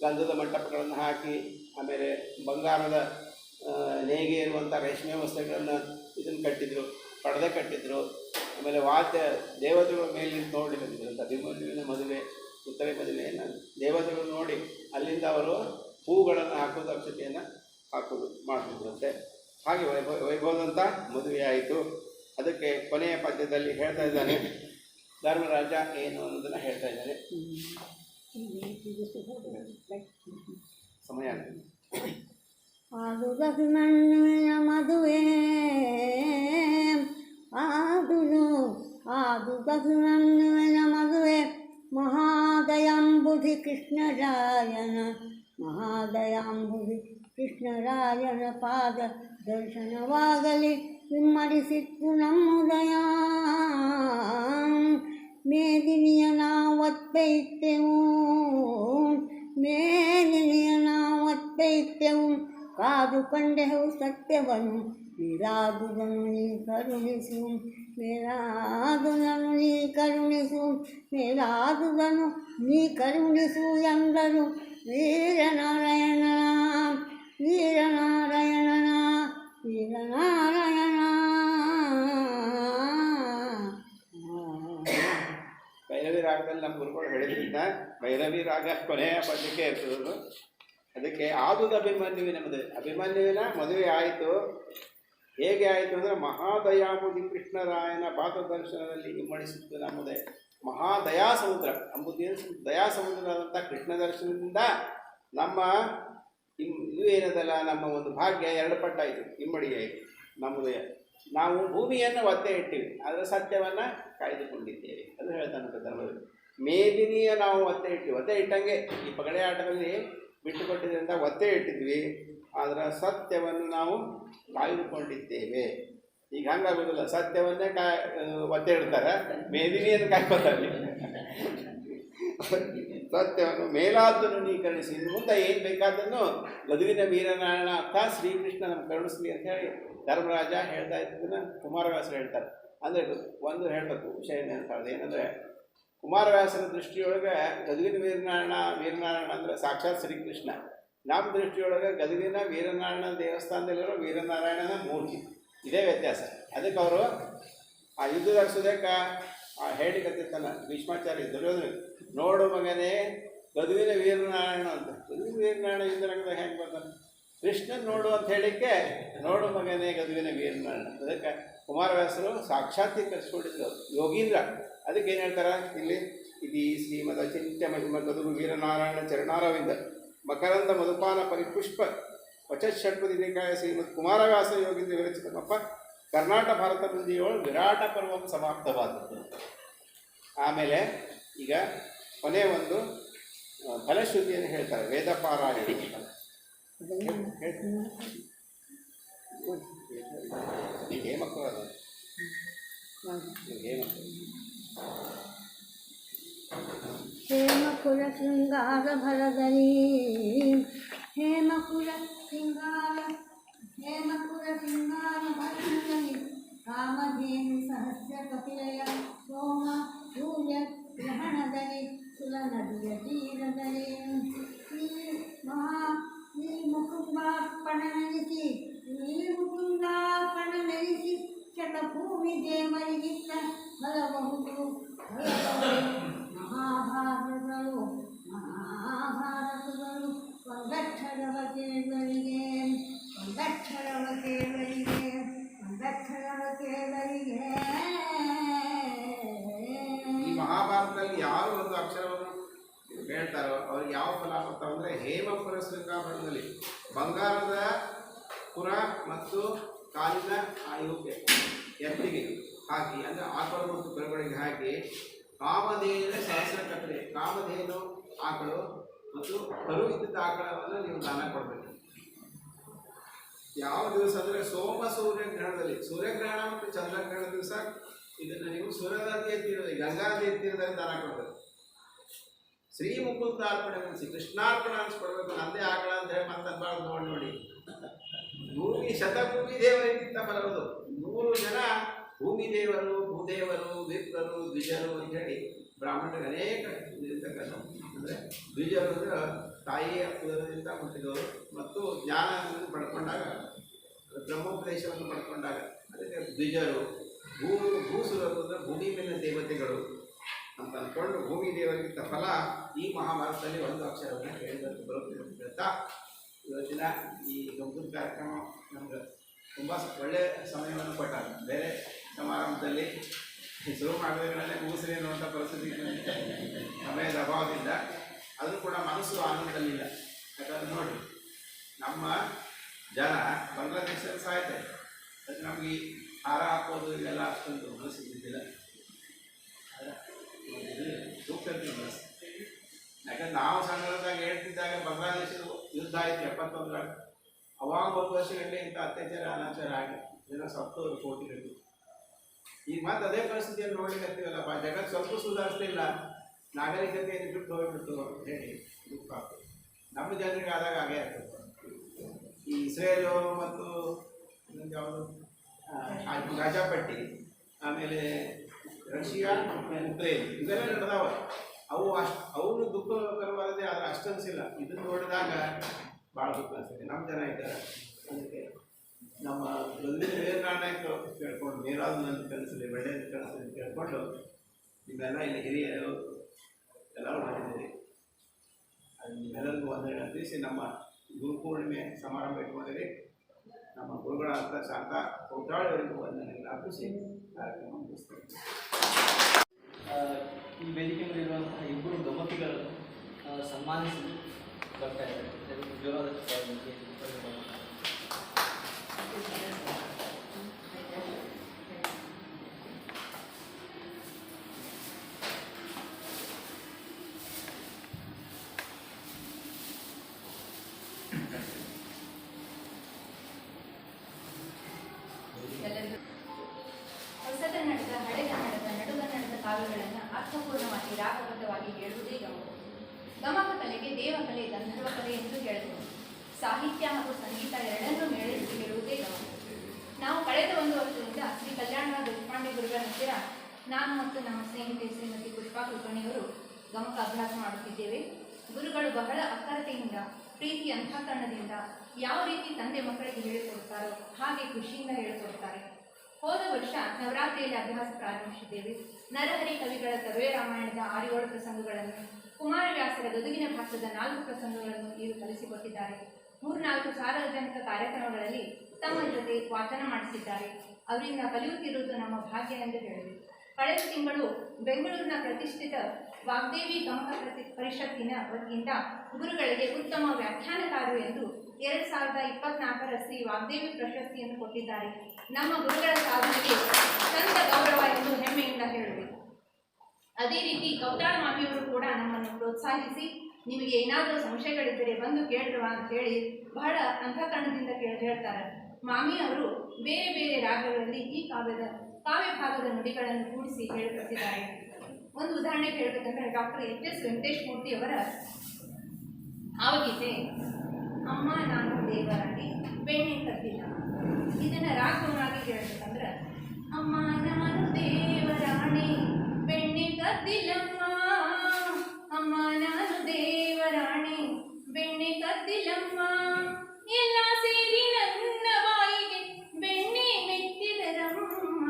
ಗಂಧದ ಮಂಟಪಗಳನ್ನು ಹಾಕಿ, ಆಮೇಲೆ ಬಂಗಾರದ ನೇಯ್ಗೆ ಇರುವಂಥ ರೇಷ್ಮೆ ವಸ್ತ್ರಗಳನ್ನು ಇದನ್ನು ಕಟ್ಟಿದ್ರು, ಪರದೆ ಕಟ್ಟಿದ್ರು. ಆಮೇಲೆ ವಾದ್ಯ ದೇವತೆಗಳ ಮೇಲೆ ನಿಂತು ನೋಡಿ ಬಂದಿದ್ರು ಅಂತ. ಅಭಿಮನ್ಯುವಿನ ಮದುವೆ, ಉತ್ತರೆ ಮದುವೆಯನ್ನು ದೇವತೆಗಳು ನೋಡಿ ಅಲ್ಲಿಂದ ಅವರು ಹೂಗಳನ್ನು ಹಾಕೋದು, ಅಕ್ಷತೆಯನ್ನು ಹಾಕೋದು ಮಾಡ್ತಿದ್ರಂತೆ. ಹಾಗೆ ವೈಭವದಂಥ ಮದುವೆ ಆಯಿತು. ಅದಕ್ಕೆ ಕೊನೆಯ ಪದ್ಯದಲ್ಲಿ ಹೇಳ್ತಾ ಇದ್ದಾನೆ ಧರ್ಮರಾಜ ಏನು ಅನ್ನೋದನ್ನು ಹೇಳ್ತಾ ಇದ್ದಾನೆ. ಸಮಯ ಆದುದು ನನ್ನ ಮದುವೆ, ಆದುದು ನನ್ನ ಮದುವೆ ಮಹಾದಯಾಂಬುಧಿ ಕೃಷ್ಣರಾಯನ ಮಹಾದಯಾಂಬುಧಿ ಕೃಷ್ಣರಾಯನ ಪಾದ ದರ್ಶನವಾಗಲಿ ವಿಮ್ಮಡಿಸಿತ್ತು ನಮ್ಮುದಯ ಮೇದಿನಿಯ ನಾವತ್ತೈತ್ಯವು ಮೇದಿನಿಯ ನಾವತ್ತೈತ್ಯವು ಕಾದು ಕಂಡೆವು ಸತ್ಯವನ್ನು ಮೇಲಾದುದನ್ನು ನೀ ಕರುಣಿಸು ಮೇಲಾದುದನ್ನು ನೀ ಕರುಣಿಸು ಮೇಲಾದುದನ್ನು ನೀ ಕರುಣಿಸು ಎಂದರು ವೀರನಾರಾಯಣ ವೀರನಾರಾಯಣನ ವೀರನಾರಾಯಣ. ಭೈರವಿ ರಾಗದಲ್ಲಿ ನಮ್ಮ ಗುರುಗಳು ಹೇಳಿದ್ರಿಂದ ಭೈರವಿ ರಾಗ ಕೊನೆಯ ಪದ್ಯಕ್ಕೆ ಇರ್ತದದು. ಅದಕ್ಕೆ ಆದುದು ಅಭಿಮನ್ಯುವಿನ ಅಭಿಮನ್ಯುವಿನ ಮದುವೆ ಆಯಿತು. ಹೇಗೆ ಆಯಿತು ಅಂದರೆ ಮಹಾದಯಾಂಬುಧಿ ಕೃಷ್ಣರಾಯನ ಪಾದದರ್ಶನದಲ್ಲಿ ಇಮ್ಮಡಿಸಿತ್ತು ನಮ್ಮದೇ ಮಹಾದಯಾ ಸಮುದ್ರ ಅಂಬುದಿ ದಯಾ ಸಮುದ್ರದಂಥ ಕೃಷ್ಣ ದರ್ಶನದಿಂದ ನಮ್ಮ ಇದು ಏನದಲ್ಲ ನಮ್ಮ ಒಂದು ಭಾಗ್ಯ ಎರಡು ಪಟ್ಟಾಯಿತು, ಇಮ್ಮಡಿಯಾಯಿತು ನಮ್ಮದೇ. ನಾವು ಭೂಮಿಯನ್ನು ಒತ್ತೆ ಇಟ್ಟಿವಿ, ಅದರ ಸತ್ಯವನ್ನು ಕಾಯ್ದುಕೊಂಡಿದ್ದೇವೆ ಅದು ಹೇಳ್ತಾನೆ ಧರ್ಮದಲ್ಲಿ. ಮೇದಿನಿಯ ನಾವು ಒತ್ತೆ ಇಟ್ಟಿವಿ, ಒತ್ತೆ ಇಟ್ಟಂಗೆ ಈ ಪಗಡೆ ಆಟದಲ್ಲಿ ಬಿಟ್ಟುಕೊಟ್ಟಿದ್ದರಿಂದ ಒತ್ತೆ ಇಟ್ಟಿದ್ವಿ, ಅದರ ಸತ್ಯವನ್ನು ನಾವು ಕಾಯ್ದುಕೊಂಡಿದ್ದೇವೆ. ಈಗ ಹಂಗಾಗೋದಿಲ್ಲ, ಸತ್ಯವನ್ನೇ ಒತ್ತೆ ಇಡ್ತಾರೆ, ಮೇದಿನಿಯನ್ನು ಕಾಯ್ಕೋತಾರೆ. ಸತ್ಯವನ್ನು ಮೇಲಾದ್ದನ್ನು ನೀಕರಿಸಿ ಇನ್ನು ಮುಂದೆ ಏನು ಬೇಕಾದನ್ನು ವಧುವಿನ ವೀರನಾರಾಯಣ ಅರ್ಥ ಶ್ರೀಕೃಷ್ಣ ನಮ್ಮ ಕರುಣಿಸ್ಲಿ ಅಂತ ಹೇಳಿ ಧರ್ಮರಾಜ ಹೇಳ್ತಾ ಇದ್ದದನ್ನು ಕುಮಾರವ್ಯಾಸರು ಹೇಳ್ತಾರೆ. ಅಂದರೆ ಒಂದು ಹೇಳಬೇಕು ವಿಷಯ ನೆನಪಾದ ಏನಂದರೆ, ಕುಮಾರವ್ಯಾಸರ ದೃಷ್ಟಿಯೊಳಗೆ ಗದುಗಿನ ವೀರನಾರಾಯಣ ಅಂದರೆ ಸಾಕ್ಷಾತ್ ಶ್ರೀಕೃಷ್ಣ. ನಮ್ಮ ದೃಷ್ಟಿಯೊಳಗೆ ಗದುಗಿನ ವೀರನಾರಾಯಣ ದೇವಸ್ಥಾನದಲ್ಲಿರೋ ವೀರನಾರಾಯಣನ ಮೂರ್ತಿ, ಇದೇ ವ್ಯತ್ಯಾಸ. ಅದಕ್ಕೆ ಅವರು ಆ ಯುದ್ಧದಾಗ ಸುದೇಕ ಹೇಳಿಕತ್ತಿರ್ತಾನೆ ಭೀಷ್ಮಾಚಾರ್ಯ ದುರ್ಯೋಧನ, ನೋಡು ಮಗನೇ ಗದುವಿನ ವೀರನಾರಾಯಣ ಅಂತ. ಗದುವಿನ ವೀರನಾರಾಯಣ ಯುದ್ಧರಂಗದಾಗ ಹೆಂಗೆ ಬರ್ತಾನೆ, ಕೃಷ್ಣನ್ ನೋಡು ಅಂತ ಹೇಳಿಕ್ಕೆ ನೋಡು ಮಗನೇ ಗದುವಿನ ವೀರನಾರಾಯಣ. ಅದಕ್ಕೆ ಕುಮಾರವ್ಯಾಸರು ಸಾಕ್ಷಾತ್ಕರಿಸ್ಕೊಂಡಿದ್ರು ಯೋಗೀಂದ್ರ. ಅದಕ್ಕೆ ಏನು ಹೇಳ್ತಾರೆ ಇಲ್ಲಿ, ಇದು ಶ್ರೀಮದ ಚಿಂತ್ಯ ಮಹಿಮ ಗದುಗು ವೀರನಾರಾಯಣ ಚರಣಾರವಿಂದ ಮಕರಂದ ಮಧುಪಾನ ಪರಿಪುಷ್ಪ ವಚಷಟ್ಪದಿ ನಿಕಾಯ ಶ್ರೀಮದ್ ಕುಮಾರವ್ಯಾಸ ಯೋಗೀಂದ್ರ ವಿರಚಿತಮಪ್ಪ ಕರ್ನಾಟಕ ಭಾರತ ಮಂದಿಯೊಳು ವಿರಾಟ ಪರ್ವ ಸಮಾಪ್ತವಾದದ್ದು. ಆಮೇಲೆ ಈಗ ಕೊನೆಯ ಒಂದು ಫಲಶ್ರುತಿಯನ್ನು ಹೇಳ್ತಾರೆ, ವೇದ ಪಾರಾಯಣ ಹೇಮಕುರ ಹೇಮಕುಲ ಶೃಂಗಾರ ಭರದಲ್ಲಿ ಹೇಮಕುಲ ಶೃಂಗಾರ ಭರದಲ್ಲಿ ಕಾಮಧೇನು ಸಹಸ್ರ ಕಪಿಲಯ ಸೋಮ ಸೂರ್ಯ ಗ್ರಹಣದಲ್ಲಿ ಸುಲ ನದಿಯ ತೀರದಲ್ಲಿ ಈ ಮುಕುಂದಾರ್ಪಣ ನೆಲೆಸಿ ಶತಭೂಮಿ ದೇವರಿಗಿತ್ತ ಬಲಬಹುದು ಮಹಾಭಾರತಗಳು ಒಂದಕ್ಷರವ ಕೇಳಗಳಿಗೆ ಈ ಮಹಾಭಾರತದಲ್ಲಿ ಯಾರು ಒಂದು ಅಕ್ಷರವನ್ನು ಹೇಳ್ತಾರೋ ಅವ್ರಿಗೆ ಯಾವ ಫಲ ಬರ್ತಾವ ಅಂದರೆ ಹೇಮಪುರ ಶೃಂಗಾಭರಣದಲ್ಲಿ ಬಂಗಾರದ ಪುರ ಮತ್ತು ಕಾಲಿನ ಆಯುಗೆ ಎತ್ತಿಗೆ ಹಾಕಿ, ಅಂದರೆ ಆಕಳು ಮತ್ತು ಕರುಗಳಿಗೆ ಹಾಕಿ ಕಾಮಧೇನು ಸಹಸ್ರ ಕಟ್ಟಲೆ, ಕಾಮಧೇನು ಆಕಳು ಮತ್ತು ಕರು ಇದ್ದ ಆಕಳವನ್ನು ನೀವು ದಾನ ಕೊಡಬೇಕು. ಯಾವ ದಿವಸ ಅಂದರೆ ಸೋಮ ಸೂರ್ಯಗ್ರಹಣದಲ್ಲಿ, ಸೂರ್ಯಗ್ರಹಣ ಮತ್ತು ಚಂದ್ರಗ್ರಹಣ ದಿವಸ ಇದನ್ನು ನೀವು ಸೂರ್ಯನದಿಯ ತೀರದಲ್ಲಿ ಗಂಗಾ ನದಿಯ ತೀರದಲ್ಲಿ ದಾನ ಕೊಡಬೇಕು. ಶ್ರೀ ಮುಕುಂದಾರ್ಪಣೆ ಅನಿಸಿ ಕೃಷ್ಣಾರ್ಪಣ ಅನಿಸ್ಕೊಡ್ಬೇಕು. ನಂದೇ ಆಕಳ ಅಂತ ಹೇಳಿ ಮಾತಾಡ್ಬಾರ್ದು. ನೋಡಿ ಭೂಮಿ ಶತಭೂಮಿ ದೇವರಿಗಿಂತ ಬರೋದು 100 ಜನ ಭೂಮಿ ದೇವರು, ಭೂದೇವರು, ವಿಪ್ರರು, ದ್ವಿಜರು ಅಂತ ಹೇಳಿ ಬ್ರಾಹ್ಮಣರಿಗೆ ಅನೇಕ ಇರ್ತಕ್ಕಂಥ. ಅಂದರೆ ದ್ವಿಜರು ಅಂದರೆ ತಾಯಿಯ ಉದರದಿಂದ ಹುಟ್ಟಿದವರು ಮತ್ತು ಜ್ಞಾನವನ್ನು ಪಡ್ಕೊಂಡಾಗ, ಬ್ರಹ್ಮೋಪದೇಶವನ್ನು ಪಡ್ಕೊಂಡಾಗ ಅದಕ್ಕೆ ದ್ವಿಜರು. ಭೂಸುರರು ಅಂದರೆ ಭೂಮಿ ಮೇಲಿನ ದೇವತೆಗಳು ಅಂತ ಅಂದ್ಕೊಂಡು ಭೂಮಿ ದೇವರಿಗಿಂತ ಫಲ ಈ ಮಹಾಭಾರತದಲ್ಲಿ ಒಂದು ಅಕ್ಷರವನ್ನು ಹೇಳಿದಂತೆ ಬರುತ್ತದೆ ಅಂತ ಹೇಳ್ತಾ ಇವತ್ತಿನ ಈ ಗಂಭೀರ ಕಾರ್ಯಕ್ರಮ ನಮ್ಗೆ ತುಂಬ ಒಳ್ಳೆಯ ಸಮಯವನ್ನು ಕೊಟ್ಟಾಗ. ಬೇರೆ ಸಮಾರಂಭದಲ್ಲಿ ಶುರು ಮಾಡೋದ್ರಲ್ಲೇ ಮುಗಿಸ್ರಿ ಅನ್ನುವಂಥ ಪರಿಸ್ಥಿತಿ ಸಮಯದ ಅಭಾವದಿಂದ ಅದು ಕೂಡ ಮನಸ್ಸು ಆನಂದದಲ್ಲಿಲ್ಲ. ಯಾಕಂದ್ರೆ ನೋಡಿ, ನಮ್ಮ ಜನ ಬಾಂಗ್ಲಾದೇಶದಲ್ಲಿ ಸಾಯ್ತಾರೆ, ಅದಕ್ಕೆ ನಮಗೆ ಈ ಹಾರ ಹಾಕೋದು ಇವೆಲ್ಲ ಅಷ್ಟೊಂದು ಮನಸ್ಸಿದ್ದಿಲ್ಲ. ಇದು ಸೂಕ್ತ ಮನಸ್ಸು. ಯಾಕಂದ್ರೆ ಯಾಕಂದ್ರೆ ನಾವು ಸಣ್ಣದಾಗ ಹೇಳ್ತಿದ್ದಾಗ ಬಾಂಗ್ಲಾದೇಶದ ಯುದ್ಧ ಆಯ್ತು 71 ಅವಾಗ 1 ವರ್ಷಗಟ್ಟಲೆ ಇಂಥ ಅತ್ಯಾಚಾರ ಅನಾಚಾರ ಆಗಿ ಜನ ಸತ್ತೋರು ಕೋಟಿಗಳು. ಈಗ ಮತ್ತೆ ಅದೇ ಪರಿಸ್ಥಿತಿಯನ್ನು ನೋಡ್ಲಿಕ್ಕತ್ತೀವಲ್ಲಪ್ಪ, ಜಗತ್ತು ಸ್ವಲ್ಪ ಸುಧಾರಿಸ್ತಿಲ್ಲ, ನಾಗರಿಕತೆಯನ್ನು ಬಿಟ್ಟು ಹೋಗ್ಬಿಡ್ತು ಅಂತ ಹೇಳಿ ದುಃಖ ಆಗ್ತದೆ. ನಮ್ಮ ಜನರಿಗೆ ಆದಾಗ ಹಾಗೇ ಆಗ್ತದೆ. ಈ ಇಸ್ರೇಲು ಮತ್ತು ಯಾವುದು ಗಾಜಾಪಟ್ಟಿ, ಆಮೇಲೆ ರಷ್ಯಾ, ಉಕ್ರೇನ್ ಇವೆಲ್ಲ ನಡೆದಾವ. ಅವು ದುಃಖಕರವಾದದೇ, ಆದರೆ ಅಷ್ಟು ಅನಿಸಿಲ್ಲ. ಇದನ್ನು ನೋಡಿದಾಗ ಭಾಳ ದುಃಖ ಅನಿಸ್ತದೆ. ನಮ್ಮ ಜನ ಇದ್ದಾರೆ, ಅದಕ್ಕೆ ನಮ್ಮ ವೇದನಾಯಕರು ಕೇಳ್ಕೊಂಡು ನೀರಾದ ನನ್ನ ಕಲಿಸಲಿ, ಒಳ್ಳೆಯದು ಕಲಿಸಲಿ ಕೇಳ್ಕೊಂಡು ನಿಮ್ಮೆಲ್ಲ ಇಲ್ಲಿ ಹಿರಿಯರು ಎಲ್ಲರೂ ಮಾಡಿದ್ದೀರಿ. ಅದು ನಿಮ್ಮೆಲ್ಲರಿಗೂ ವಂದನೆ ಅರ್ಪಿಸಿ ನಮ್ಮ ಗುರುಪೂರ್ಣಿಮೆ ಸಮಾರಂಭ ಇಟ್ಕೊಂಡಿರಿ. ನಮ್ಮ ಗುರುಗಳಾದ ಶಾಂತ ಕೌತಾಳಿಯವರಿಗೂ ವಂದನೆಗಳನ್ನು ಅರ್ಪಿಸಿ ಕಾರ್ಯಕ್ರಮ ಮುಗಿಸ್ತೇವೆ. ಈ ವೇದಿಕೆ ಮೇಲಿರುವಂತಹ ಇಬ್ಬರು ಗಮತಿಗಳು ಸನ್ಮಾನಿಸಿ ಬರ್ತಾ ಇದ್ದಾರೆ. ಜೋರಾದ ಹೊಸಗನ್ನಡದ, ಹಳೆಗನ್ನಡದ, ನಡುಗನ್ನಡದ ಕಾವ್ಯಗಳನ್ನು ಅರ್ಥಪೂರ್ಣವಾಗಿ ರಾಗಬದ್ಧವಾಗಿ ಹೇಳುವುದೇ ಗಮಕ. ಗಮಕ ಕಲೆಗೆ ದೇವಕಲೆ, ಗಂಧರ್ವ ಕಲೆ ಎಂದು ಹೇಳಬಹುದು. ಸಾಹಿತ್ಯ ಹಾಗೂ ಸಂಗೀತ ಎರಡನ್ನೂ ಮೇಳೈಸಿ ಹೇಳುವುದೇ ಗಮಕ. ನಾವು ಕಳೆದ 1 ವರ್ಷದಿಂದ ಶ್ರೀ ಕಲ್ಯಾಣರಾವ್ ದೇಶಪಾಂಡೆ ಗುರುಗಳ ಹತ್ತಿರ ನಾನು ಮತ್ತು ನಮ್ಮ ಸ್ನೇಹಿತೆ ಶ್ರೀಮತಿ ಪುಷ್ಪಾ ಕುಲಕರ್ಣಿಯವರು ಗಮಕ ಅಭ್ಯಾಸ ಮಾಡುತ್ತಿದ್ದೇವೆ. ಗುರುಗಳು ಬಹಳ ಅಕ್ಕರತೆಯಿಂದ, ಪ್ರೀತಿ ಅಂತಃಕರಣದಿಂದ ಯಾವ ರೀತಿ ತಂದೆ ಮಕ್ಕಳಿಗೆ ಹೇಳಿಕೊಡ್ತಾರೋ ಹಾಗೆ ಖುಷಿಯಿಂದ ಹೇಳಿಕೊಡ್ತಾರೆ. ಹೋದ ವರ್ಷ ನವರಾತ್ರಿಯಲ್ಲಿ ಅಭ್ಯಾಸ ಪ್ರಾರಂಭಿಸಿದ್ದೇವೆ. ನರಹರಿ ಕವಿಗಳ ತರುವೆ ರಾಮಾಯಣದ 6-7 ಪ್ರಸಂಗಗಳನ್ನು, ಕುಮಾರವ್ಯಾಸರ ಗದುಗಿನ ಭಾಷದ 4 ಪ್ರಸಂಗಗಳನ್ನು ಇವರು ಕಲಿಸಿಕೊಟ್ಟಿದ್ದಾರೆ. 3-4 ಸಾರ್ವಜನಿಕ ಕಾರ್ಯಕ್ರಮಗಳಲ್ಲಿ ತಮ್ಮ ಜೊತೆ ವಾಚನ ಮಾಡಿಸಿದ್ದಾರೆ. ಅವರಿಂದ ಕಲಿಯುತ್ತಿರುವುದು ನಮ್ಮ ಭಾಗ್ಯ ಎಂದು ಹೇಳಿದರು. ಕಳೆದ ತಿಂಗಳು ಬೆಂಗಳೂರಿನ ಪ್ರತಿಷ್ಠಿತ ವಾಗ್ದೇವಿ ಗಮಕ ಪರಿಷತ್ತಿನ ವತಿಯಿಂದ ಗುರುಗಳಿಗೆ ಉತ್ತಮ ವ್ಯಾಖ್ಯಾನಕಾರರು ಎಂದು 2024ರ ಶ್ರೀ ವಾಗ್ದೇವಿ ಪ್ರಶಸ್ತಿಯನ್ನು ಕೊಟ್ಟಿದ್ದಾರೆ. ನಮ್ಮ ಗುರುಗಳ ಸಾಧನೆಗೆ ಸಂತ ಗೌರವ ಎಂದು ಹೆಮ್ಮೆಯಿಂದ ಹೇಳುವೆ. ಅದೇ ರೀತಿ ಕೌತಾಳ ಮಾಮಿಯವರು ಕೂಡ ನಮ್ಮನ್ನು ಪ್ರೋತ್ಸಾಹಿಸಿ, ನಿಮಗೆ ಏನಾದರೂ ಸಂಶಯಗಳಿದ್ದರೆ ಬಂದು ಕೇಳಿರುವ ಅಂತ ಹೇಳಿ ಬಹಳ ಅಂತಃಕರಣದಿಂದ ಹೇಳ್ತಾರೆ. ಮಾಮಿ ಅವರು ಬೇರೆ ಬೇರೆ ರಾಗಗಳಲ್ಲಿ ಈ ಕಾವ್ಯ ಭಾಗದ ನುಡಿಗಳನ್ನು ಕೂಡಿಸಿ ಹೇಳಿಕೊಟ್ಟಿದ್ದಾರೆ. ಒಂದು ಉದಾಹರಣೆ ಹೇಳಬೇಕಂದ್ರೆ ಡಾಕ್ಟರ್ H.S. ವೆಂಕಟೇಶ್ ಮೂರ್ತಿಯವರ ಭಾವಗೀತೆ ಅಮ್ಮ ನಾನು ದೇವರಾಣಿ ಬೆಣ್ಣೆ ಕದ್ದಿಲ್ಲ. ಇದನ್ನು ರಾಗವಾಗಿ ಹೇಳ್ಬೇಕಂದ್ರೆ ಅಮ್ಮ ನಾನು ದೇವರಾಣಿ ಬೆಣ್ಣೆ ಕದ್ದಿಲ್ಲಮ್ಮ, ಅಮ್ಮ ನಾನು ದೇವರಾಣಿ ಬೆಣ್ಣೆ ಕದ್ದಿಲ್ಲಮ್ಮ, ಎಲ್ಲ ಸೇರಿ ನನ್ನ ಬಾಯಿಗೆ ಬೆಣ್ಣೆ ಮೆತ್ತಿದರಮ್ಮ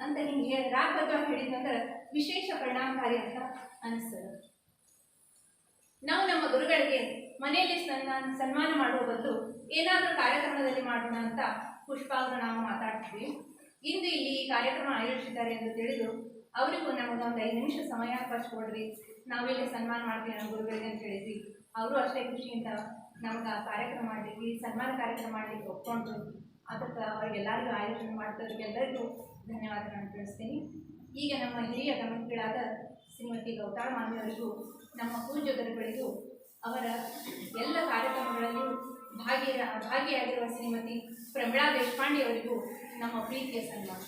ಅಂತ ಹಿಂಗೆ ರಾಗಬದ್ಧವಾಗಿ ಹೇಳಿದಂದ್ರೆ ವಿಶೇಷ ಪರಿಣಾಮಕಾರಿ ಅಂತ ಅನಿಸ್ತದೆ. ನಾವು ನಮ್ಮ ಗುರುಗಳಿಗೆ ಮನೆಯಲ್ಲಿ ಸನ್ಮಾನ ಮಾಡುವ ಬದಲು ಏನಾದರೂ ಕಾರ್ಯಕ್ರಮದಲ್ಲಿ ಮಾಡೋಣ ಅಂತ ಪುಷ್ಪ ಅವರು ನಾವು ಮಾತಾಡ್ತೀವಿ. ಇಂದು ಇಲ್ಲಿ ಈ ಕಾರ್ಯಕ್ರಮ ಆಯೋಜಿಸಿದ್ದಾರೆ ಎಂದು ತಿಳಿದು ಅವರಿಗೂ ನಮಗೊಂದು 5 ನಿಮಿಷ ಸಮಯ ಕೊಡ್ರಿ, ನಾವಿಲ್ಲಿ ಸನ್ಮಾನ ಮಾಡ್ತೀವಿ ನಮ್ಮ ಗುರುಗಳಿಗೆ ಅಂತ ಹೇಳಿದ್ವಿ. ಅವರು ಅಷ್ಟೇ ಖುಷಿಯಿಂದ ನಮ್ಗೆ ಆ ಕಾರ್ಯಕ್ರಮ ಮಾಡಲಿಕ್ಕೆ, ಸನ್ಮಾನ ಕಾರ್ಯಕ್ರಮ ಮಾಡಲಿಕ್ಕೆ ಒಪ್ಕೊಂಡ್ರು. ಅದಕ್ಕೆ ಅವರಿಗೆಲ್ಲರಿಗೂ ಆಯೋಜನೆ ಮಾಡ್ತವ್ರಿಗೆಲ್ಲರಿಗೂ ಧನ್ಯವಾದಗಳನ್ನು ತಿಳಿಸ್ತೀನಿ. ಈಗ ನಮ್ಮ ಹಿರಿಯ ಗಮನಿಗಳಾದ ಶ್ರೀಮತಿ ಗೌತಾಳ ಮಾಮಿಯವರಿಗೂ ನಮ್ಮ ಪೂಜ್ಯ ಗುರುಗಳಿಗೂ ಅವರ ಎಲ್ಲ ಕಾರ್ಯಕ್ರಮಗಳಲ್ಲಿಯೂ ಭಾಗಿಯಾಗಿರುವ ಶ್ರೀಮತಿ ಪ್ರಮೀಳಾ ದೇಶಪಾಂಡೆ ಅವರಿಗೂ ನಮ್ಮ ಪ್ರೀತಿಯ ಸನ್ಮಾನ.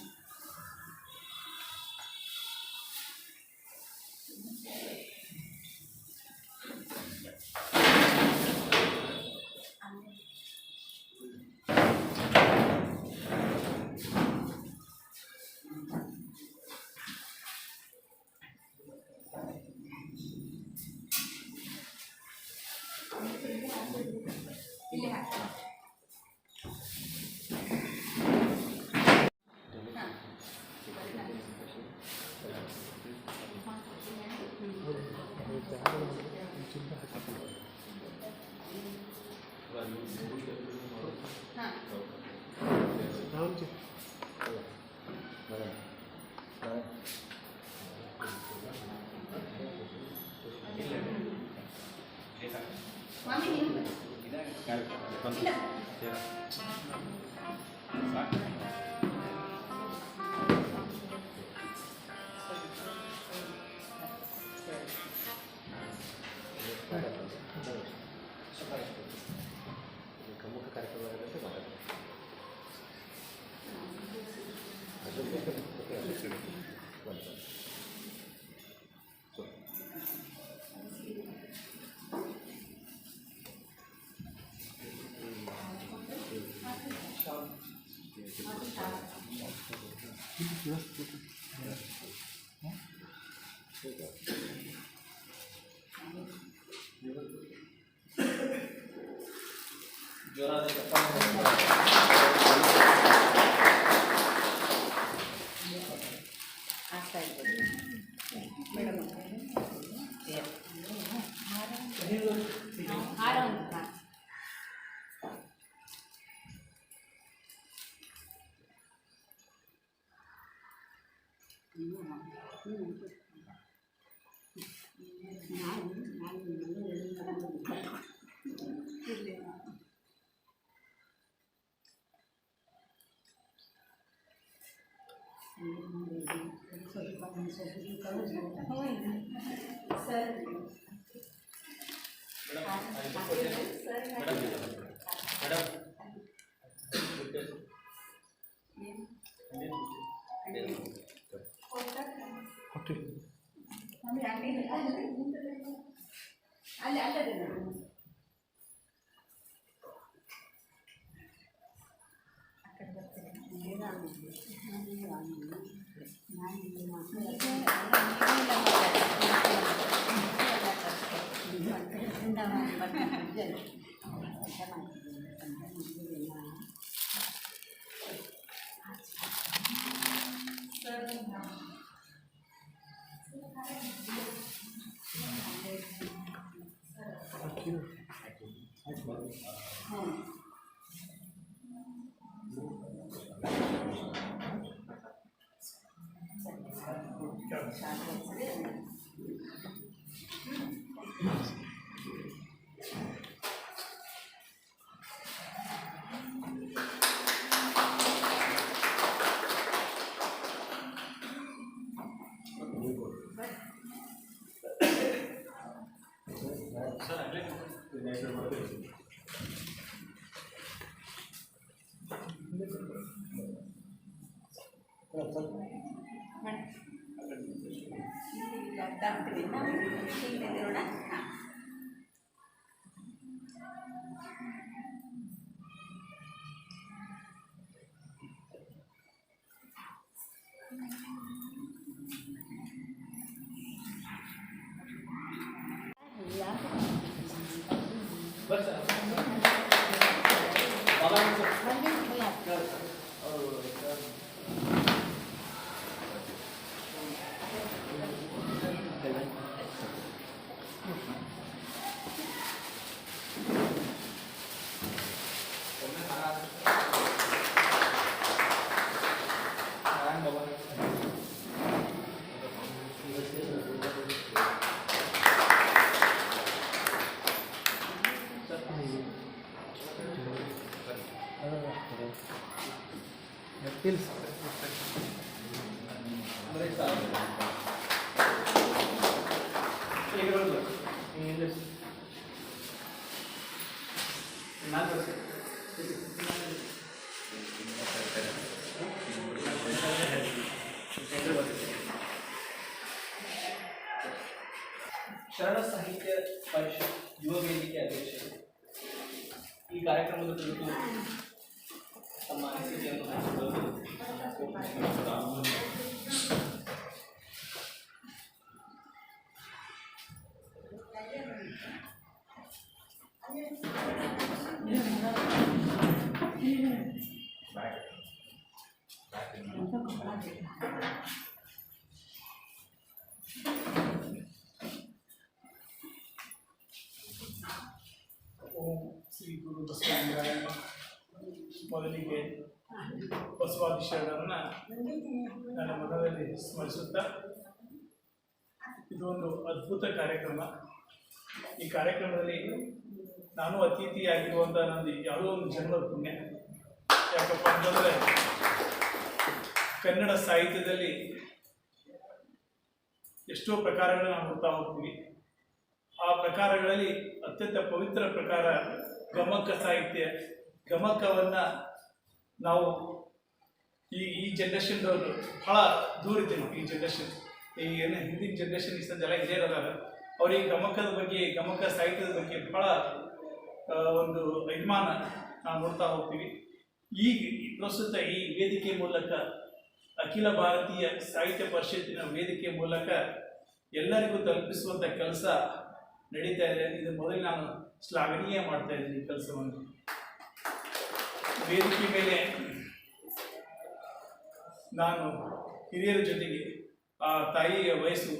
ಇಲ್ಲಿ ಹಾಕಿ ಮಾಮಿ ನೀನು ಇಲ್ಲ ಗಮಕ ಕಾರ್ಯಕ್ರಮ ಜೋರಾದ ಚಪ್ಪಾಳೆ. ಶರಣ ಸಾಹಿತ್ಯ ಪರಿಷತ್ ಯುವ ವೇದಿಕೆ ಅಧ್ಯಕ್ಷರು ಈ ಕಾರ್ಯಕ್ರಮದ ಕುರಿತು ತಮ್ಮ ಅನಿಸಿಕೆಯನ್ನು ಹಂಚಿಕೊಳ್ಳಲು ಓಂ ಶ್ರೀ ಗುರು ಬಸವಲಿಂಗಾಯ ಮೊದಲಿಗೆ ಬಸವಾದಿ ಶರಣರನ್ನು ನನ್ನ ಮನದಲ್ಲಿ ಸ್ಮರಿಸುತ್ತಾ ಇದೊಂದು ಅದ್ಭುತ ಕಾರ್ಯಕ್ರಮ. ಈ ಕಾರ್ಯಕ್ರಮದಲ್ಲಿ ನಾನು ಅತಿಥಿಯಾಗಿರುವಂಥ ನಂದು ಯಾವುದೋ ಒಂದು ಜನ್ಮದ ಪುಣ್ಯ. ಯಾಕಪ್ಪ ಅಂತಂದರೆ ಕನ್ನಡ ಸಾಹಿತ್ಯದಲ್ಲಿ ಎಷ್ಟೋ ಪ್ರಕಾರಗಳನ್ನ ನಾವು ನೋಡ್ತಾ ಹೋಗ್ತೀವಿ. ಆ ಪ್ರಕಾರಗಳಲ್ಲಿ ಅತ್ಯಂತ ಪವಿತ್ರ ಪ್ರಕಾರ ಗಮಕ ಸಾಹಿತ್ಯ. ಗಮಕವನ್ನು ನಾವು ಈ ಜನ್ರೇಷನ್ದವರು ಭಾಳ ದೂರ ಇದ್ದೀವಿ. ಈ ಜನ್ರೇಷನ್ ಏನು ಹಿಂದಿನ ಜನ್ರೇಷನ್ ಈ ಸಲ ಹಿರಿಯರದಾರ ಅವ್ರಿಗೆ ಗಮಕದ ಬಗ್ಗೆ, ಗಮಕ ಸಾಹಿತ್ಯದ ಬಗ್ಗೆ ಭಾಳ ಒಂದು ಅಭಿಮಾನ ನಾವು ನೋಡ್ತಾ ಹೋಗ್ತೀವಿ. ಈಗ ಪ್ರಸ್ತುತ ಈ ವೇದಿಕೆ ಮೂಲಕ ಅಖಿಲ ಭಾರತೀಯ ಸಾಹಿತ್ಯ ಪರಿಷತ್ತಿನ ವೇದಿಕೆ ಮೂಲಕ ಎಲ್ಲರಿಗೂ ತಲುಪಿಸುವಂಥ ಕೆಲಸ ನಡೀತಾ ಇದೆ. ಇದು ಮೊದಲು ನಾನು ಶ್ಲಾಘನೀಯ ಮಾಡ್ತಾ ಇದ್ದೀನಿ ಈ ಕೆಲಸವನ್ನು. ವೇದಿಕೆ ಮೇಲೆ ನಾನು ಹಿರಿಯರ ಜೊತೆಗೆ ಆ ತಾಯಿಯ ವಯಸ್ಸು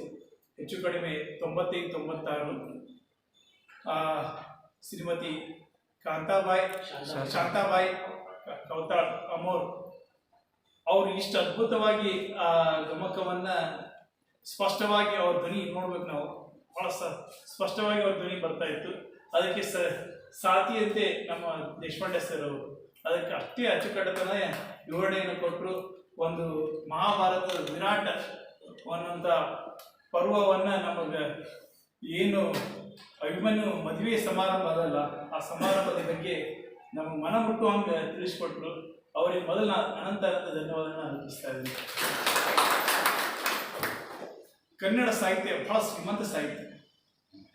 ಹೆಚ್ಚು ಕಡಿಮೆ 95-96, ಶ್ರೀಮತಿ ಶಾಂತಾಬಾಯಿ ಕೌತಾಳ್ ಅಮೋರ್ ಅವರು ಇಷ್ಟು ಅದ್ಭುತವಾಗಿ ಆ ಗಮಕವನ್ನು ಸ್ಪಷ್ಟವಾಗಿ ಅವ್ರ ಧ್ವನಿ ನೋಡ್ಬೇಕು ನಾವು, ಭಾಳ ಸ್ಪಷ್ಟವಾಗಿ ಅವ್ರ ಧ್ವನಿ ಬರ್ತಾ ಇತ್ತು. ಅದಕ್ಕೆ ಸಾಥಿಯಂತೆ ನಮ್ಮ ದೇಶಪಾಂಡೆ ಸರ್ ಅವರು ಅದಕ್ಕೆ ಅಷ್ಟೇ ಅಚ್ಚುಕಟ್ಟತನ ವಿವರಣೆಯನ್ನು ಕೊಟ್ಟರು. ಒಂದು ಮಹಾಭಾರತದ ವಿರಾಟ ಅನ್ನುವಂಥ ಪರ್ವವನ್ನು ನಮಗೆ ಏನು ಅಭಿಮನ್ಯು ಮದುವೆ ಸಮಾರಂಭ ಅದಲ್ಲ, ಆ ಸಮಾರಂಭದ ಬಗ್ಗೆ ನಮಗೆ ಮನ ಮುಟ್ಟುವಂಗೆ ತಿಳಿಸ್ಕೊಟ್ರು. ಅವರಿಗೆ ಮೊದಲು ಅನಂತ ಧನ್ಯವಾದಗಳನ್ನ ಅರ್ಪಿಸ್ತಾ ಇದ್ದೀನಿ. ಕನ್ನಡ ಸಾಹಿತ್ಯ ಬಹಳ ಶ್ರೀಮಂತ ಸಾಹಿತ್ಯ.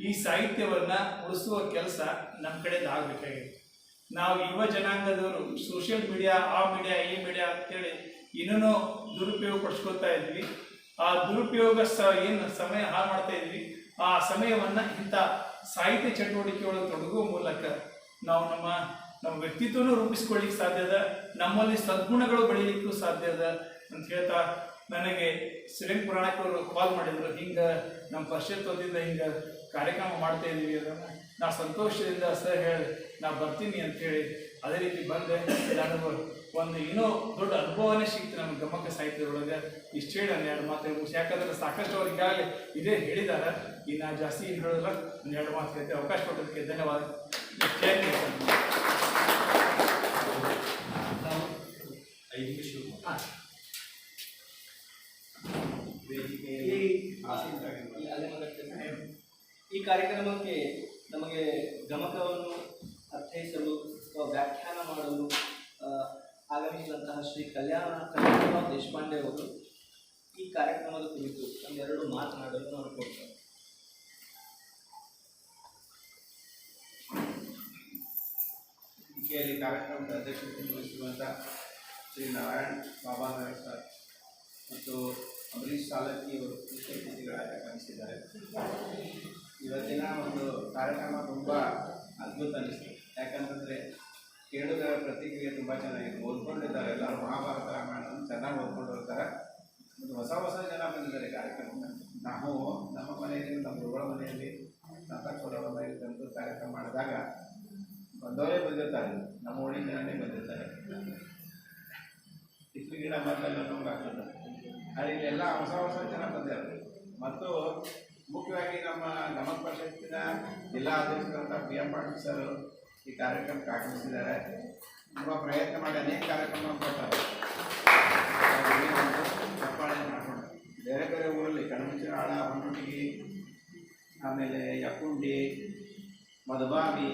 ಈ ಸಾಹಿತ್ಯವನ್ನು ಉಳಿಸುವ ಕೆಲಸ ನಮ್ಮ ಕಡೆಯಿಂದ ಆಗಬೇಕಾಗಿದೆ. ನಾವು ಯುವ ಜನಾಂಗದವರು ಸೋಷಿಯಲ್ ಮೀಡಿಯಾ, ಆ ಮೀಡಿಯಾ, ಈ ಮೀಡಿಯಾ ಅಂತೇಳಿ ಇನ್ನೂ ದುರುಪಯೋಗ ಪಡಿಸ್ಕೊಳ್ತಾ ಇದ್ವಿ. ಆ ದುರುಪಯೋಗ ಏನು ಸಮಯ ಹಾಳು ಮಾಡ್ತಾ ಇದ್ವಿ, ಆ ಸಮಯವನ್ನು ಇಂಥ ಸಾಹಿತ್ಯ ಚಟುವಟಿಕೆ ಒಳಗೆ ತೊಡಗುವ ಮೂಲಕ ನಾವು ನಮ್ಮ ವ್ಯಕ್ತಿತ್ವನೂ ರೂಪಿಸ್ಕೊಳ್ಳಿಕ್ಕೆ ಸಾಧ್ಯ ಅದ, ನಮ್ಮಲ್ಲಿ ಸದ್ಗುಣಗಳು ಬೆಳೀಲಿಕ್ಕೂ ಸಾಧ್ಯ ಅದ ಅಂತ ಹೇಳ್ತಾ, ನನಗೆ ಶ್ರೀರಂಗ ಪುರಾಣಕ್ಕವರು ಕಾಲ್ ಮಾಡಿದರು, ಹಿಂಗೆ ನಮ್ಮ ಪರಿಷತ್ವದಿಂದ ಹಿಂಗೆ ಕಾರ್ಯಕ್ರಮ ಮಾಡ್ತಾ ಇದ್ದೀವಿ, ಅದನ್ನು ನಾ ಸಂತೋಷದಿಂದ ಸರ್ ಹೇಳಿ ನಾ ಬರ್ತೀನಿ ಅಂಥೇಳಿ ಅದೇ ರೀತಿ ಬಂದೆ. ನನಗೆ ಒಂದು ಏನೋ ದೊಡ್ಡ ಅನುಭವನೇ ಸಿಕ್ತು ನಮ್ಮ ಗಮಕ ಸಾಹಿತ್ಯದೊಳಗೆ. ಇಷ್ಟು ಹೇಳಿ ನಾನು 2 ಮಾತು ಮುಗಿಸಿ, ಯಾಕಂದ್ರೆ ಸಾಕಷ್ಟು ಅವ್ರು ಈಗಾಗಲೇ ಇದೇ ಹೇಳಿದ್ದಾರೆ. ಈಗ ನಾ ಜಾಸ್ತಿ ಏನು ಹೇಳೋಲ್ಲ, 2 ಮಾತು ಹೇಳ್ತೇವೆ. ಅವಕಾಶ ಕೊಟ್ಟದಕ್ಕೆ ಧನ್ಯವಾದ. ಈ ಕಾರ್ಯಕ್ರಮಕ್ಕೆ ನಮಗೆ ಗಮಕವನ್ನು ಅರ್ಥೈಸಲು ಅಥವಾ ವ್ಯಾಖ್ಯಾನ ಮಾಡಲು ಆಗಮಿಸಿದಂತಹ ಶ್ರೀ ಕಲ್ಯಾಣರಾವ್ ದೇಶಪಾಂಡೆ ಅವರು ಈ ಕಾರ್ಯಕ್ರಮದ ಕುರಿತು ಒಂದೆರಡು ಮಾತನಾಡಲು ನಾನು ಕೊಡ್ತೇನೆ. ವೇದಿಕೆಯಲ್ಲಿ ಕಾರ್ಯಕ್ರಮದ ಅಧ್ಯಕ್ಷತೆ ವಹಿಸಿರುವಂಥ ಶ್ರೀ ನಾರಾಯಣ್ ಬಾಬಾನಗರ್ ಸರ್ ಮತ್ತು ಅಂಬರೀಶ್ ಸಾಲಕ್ಕಿ ಅವರು ವಿಶೇಷ ಅತಿಥಿಗಳಾಗಿ ಆಗಮಿಸಿದ್ದಾರೆ. ಇವತ್ತಿನ ಒಂದು ಕಾರ್ಯಕ್ರಮ ತುಂಬ ಅದ್ಭುತ ಅನಿಸ್ತು. ಯಾಕಂತಂದರೆ ಕೇಳುಗರ ಪ್ರತಿಕ್ರಿಯೆ ತುಂಬ ಚೆನ್ನಾಗಿದೆ. ಓದ್ಕೊಂಡಿದ್ದಾರೆ, ಎಲ್ಲರೂ ಮಹಾಭಾರತ ರಾಮಾಯಣವನ್ನು ಚೆನ್ನಾಗಿ ಓದ್ಕೊಂಡು ಹೋಗ್ತಾರೆ. ಮತ್ತು ಹೊಸ ಹೊಸ ಜನ ಬಂದಿದ್ದಾರೆ ಕಾರ್ಯಕ್ರಮಕ್ಕೆ. ನಾವು ನಮ್ಮ ಮನೆಯಲ್ಲಿ, ನಮ್ಮ ಗುರುಗಳ ಮನೆಯಲ್ಲಿ, ನಾಟಕಗಳ ಮನೆಯಲ್ಲಿ ತಂದು ಕಾರ್ಯಕ್ರಮ ಮಾಡಿದಾಗ ಬಂದವರೇ ಬಂದಿರ್ತಾರೆ, ನಮ್ಮ ಊರಿನ ಜನನೇ ಬಂದಿರ್ತಾರೆ. ಇಷ್ಟು ಗಿಡ ಮತ್ತೆಲ್ಲ ನಮ್ಗೆ ಆಗ್ತದೆ. ಆದರೆ ಇಲ್ಲೆಲ್ಲ ಹೊಸ ಹೊಸ ಜನ ಬಂದಿದ್ದಾರೆ. ಮತ್ತು ಮುಖ್ಯವಾಗಿ ನಮ್ಮ ಗಮಕ ಪರಿಷತ್ತಿನ ಜಿಲ್ಲಾ ಅಧ್ಯಕ್ಷರಾದ PM ಪಾಟೀಲ್ ಸರ್ ಈ ಕಾರ್ಯಕ್ರಮಕ್ಕೆ ಆಗಮಿಸಿದ್ದಾರೆ. ತುಂಬ ಪ್ರಯತ್ನ ಮಾಡಿ ಅನೇಕ ಕಾರ್ಯಕ್ರಮ ಕೊಡ್ತಾರೆ. ಚಪ್ಪಾಳೆ ಮಾಡಿಕೊಂಡು ಬೇರೆ ಬೇರೆ ಊರಲ್ಲಿ ಕಣಮಂಚಿನಾಳ, ಹೊನ್ನೊಟ್ಟಿಗೆ, ಆಮೇಲೆ ಯಕ್ಕುಂಡಿ, ಮಧುಬಾವಿ,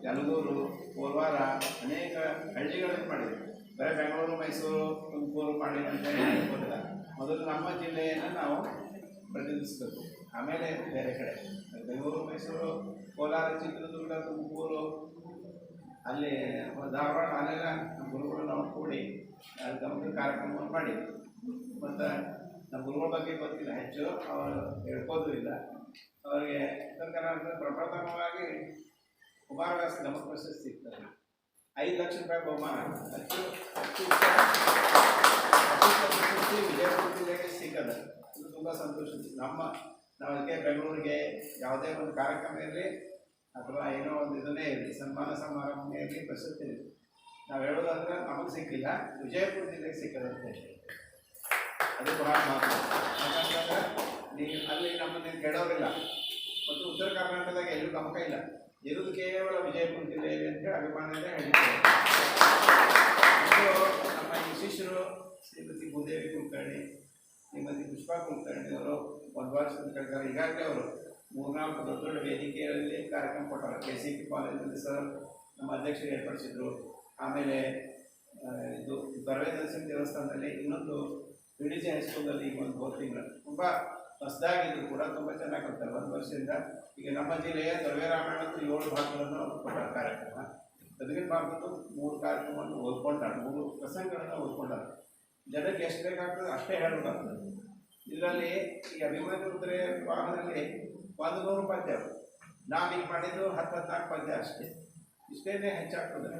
ಯಲಗೂರು, ಕೋಲಾರ, ಅನೇಕ ಹಳ್ಳಿಗಳಲ್ಲಿ ಮಾಡಿದ್ರು. ಬರೀ ಬೆಂಗಳೂರು, ಮೈಸೂರು, ತುಮಕೂರು ಮಾಡಿ ಅಂತ ಹೇಳ್ಬೋದಿಲ್ಲ. ಮೊದಲು ನಮ್ಮ ಜಿಲ್ಲೆಯನ್ನು ನಾವು ಪ್ರತಿನಿಧಿಸಬೇಕು, ಆಮೇಲೆ ಬೇರೆ ಕಡೆ ಬೆಂಗಳೂರು, ಮೈಸೂರು, ಕೋಲಾರ, ಚಿತ್ರದುರ್ಗ, ತುಮಕೂರು, ಅಲ್ಲಿ ಧಾರವಾಡ, ಅಲ್ಲೆಲ್ಲ ನಮ್ಮ ಗುರುಗಳು ನಾವು ಕೂಡಿ ಗಮನ ಕಾರ್ಯಕ್ರಮವನ್ನು ಮಾಡಿ. ಮತ್ತು ನಮ್ಮ ಗುರುಗಳ ಬಗ್ಗೆ ಗೊತ್ತಿಲ್ಲ ಹೆಚ್ಚು, ಅವರು ಹೇಳ್ಕೋದು ಇಲ್ಲ. ಅವರಿಗೆ ಉತ್ತರ ಕರ್ನಾಟಕದ ಪ್ರಪ್ರಥಮವಾಗಿ ಕುಮಾರವ್ಯಾಸ ಗಮಕ ಪ್ರಶಸ್ತಿ ಸಿಗ್ತದೆ. 5 ಲಕ್ಷ ರೂಪಾಯಿ ಬಹುಮಾನ. ಅಷ್ಟು ಪ್ರಶಸ್ತಿ ವಿಜಯಪುರ ಜಿಲ್ಲೆಗೆ ಸಿಕ್ಕದ. ಇದು ತುಂಬ ಸಂತೋಷ. ನಾವು ಅದಕ್ಕೆ ಬೆಂಗಳೂರಿಗೆ ಯಾವುದೇ ಒಂದು ಕಾರ್ಯಕ್ರಮ ಇರಲಿ ಅಥವಾ ಏನೋ ಒಂದು ಇದನ್ನೇ ಇರಲಿ, ಸನ್ಮಾನ ಸಮಾರಂಭ ಇರಲಿ, ಪ್ರಶಸ್ತಿ ಇರಲಿ, ನಾವು ಹೇಳೋದಂದ್ರೆ ನಮಗೆ ಸಿಕ್ಕಿಲ್ಲ, ವಿಜಯಪುರ ಜಿಲ್ಲೆಗೆ ಸಿಕ್ಕದಂತೆ. ಅದು ಬಹಳ ಮಾತು. ಯಾಕಂತಂದ್ರೆ ನೀವು ಅಲ್ಲಿ ನಮ್ಮನ್ನು ಕೇಳೋರಿಲ್ಲ. ಮತ್ತು ಉತ್ತರ ಕರ್ನಾಟಕದಾಗ ಎಲ್ಲೂ ಗಮಕ ಇಲ್ಲ, ಇರುವುದು ಕೇವಲ ವಿಜಯಪುರ ಜಿಲ್ಲೆಯಲ್ಲಿ ಅಂತೇಳಿ ಅಭಿಮಾನದಿಂದ ಹೇಳಿದ್ದಾರೆ. ಮತ್ತು ನಮ್ಮ ಈ ಶಿಷ್ಯರು ಶ್ರೀಮತಿ ಭೂದೇವಿ ಕುಲಕರ್ಣಿ, ಶ್ರೀಮತಿ ಪುಷ್ಪಾ ಕುಲಕರ್ಣಿ ಅವರು 1 ವರ್ಷದ ಕಳೆದ ಈಗಾಗಲೇ ಅವರು 3 ಮೂರ್ನಾಲ್ಕು ದೊಡ್ಡ ದೊಡ್ಡ ವೇದಿಕೆಯಲ್ಲಿ ಕಾರ್ಯಕ್ರಮ ಕೊಟ್ಟಾರೆ. KCP ಕಾಲೇಜಲ್ಲಿ ಸರ್ ನಮ್ಮ ಅಧ್ಯಕ್ಷರು ಏರ್ಪಡಿಸಿದ್ರು. ಆಮೇಲೆ ಇದು ಬರವೇದರ್ಶನ ದೇವಸ್ಥಾನದಲ್ಲಿ, ಇನ್ನೊಂದು PDJ ಹೈಸ್ಕೂಲಲ್ಲಿ ಈಗ ಒಂದು 4 ತಿಂಗಳು ತುಂಬ ಹೊಸದಾಗಿದ್ರು ಕೂಡ ತುಂಬ ಚೆನ್ನಾಗಿ ಕೊಡ್ತಾರೆ 1 ವರ್ಷದಿಂದ. ಈಗ ನಮ್ಮ ಜಿಲ್ಲೆಯ ದ್ರವ್ಯರಾಮಾಯಣದ್ದು 7 ಭಾಗಗಳನ್ನು ಕೊಟ್ಟಾರೆ ಕಾರ್ಯಕ್ರಮ. ದಕ್ಷಿಣ ಭಾಗದ್ದು 3 ಕಾರ್ಯಕ್ರಮವನ್ನು ಓದ್ಕೊಂಡಾರೆ, 3 ಪ್ರಸಂಗಗಳನ್ನು ಓದ್ಕೊಂಡಾರೆ. ಜನಕ್ಕೆ ಎಷ್ಟು ಬೇಕಾಗ್ತದೆ ಅಷ್ಟೇ ಹೇಳಬೇಕಾಗ್ತದೆ. ಇದರಲ್ಲಿ ಈ ಅಭಿಮನ್ಯು ಕುದುರೆ ವಿವಾಹದಲ್ಲಿ 100 ಪದ್ಯ, ನಾವೀಗ ಮಾಡಿದ್ದು 10-14 ಪದ್ಯ ಅಷ್ಟೇ. ಇಷ್ಟೇ ಹೆಚ್ಚಾಗ್ತದೆ.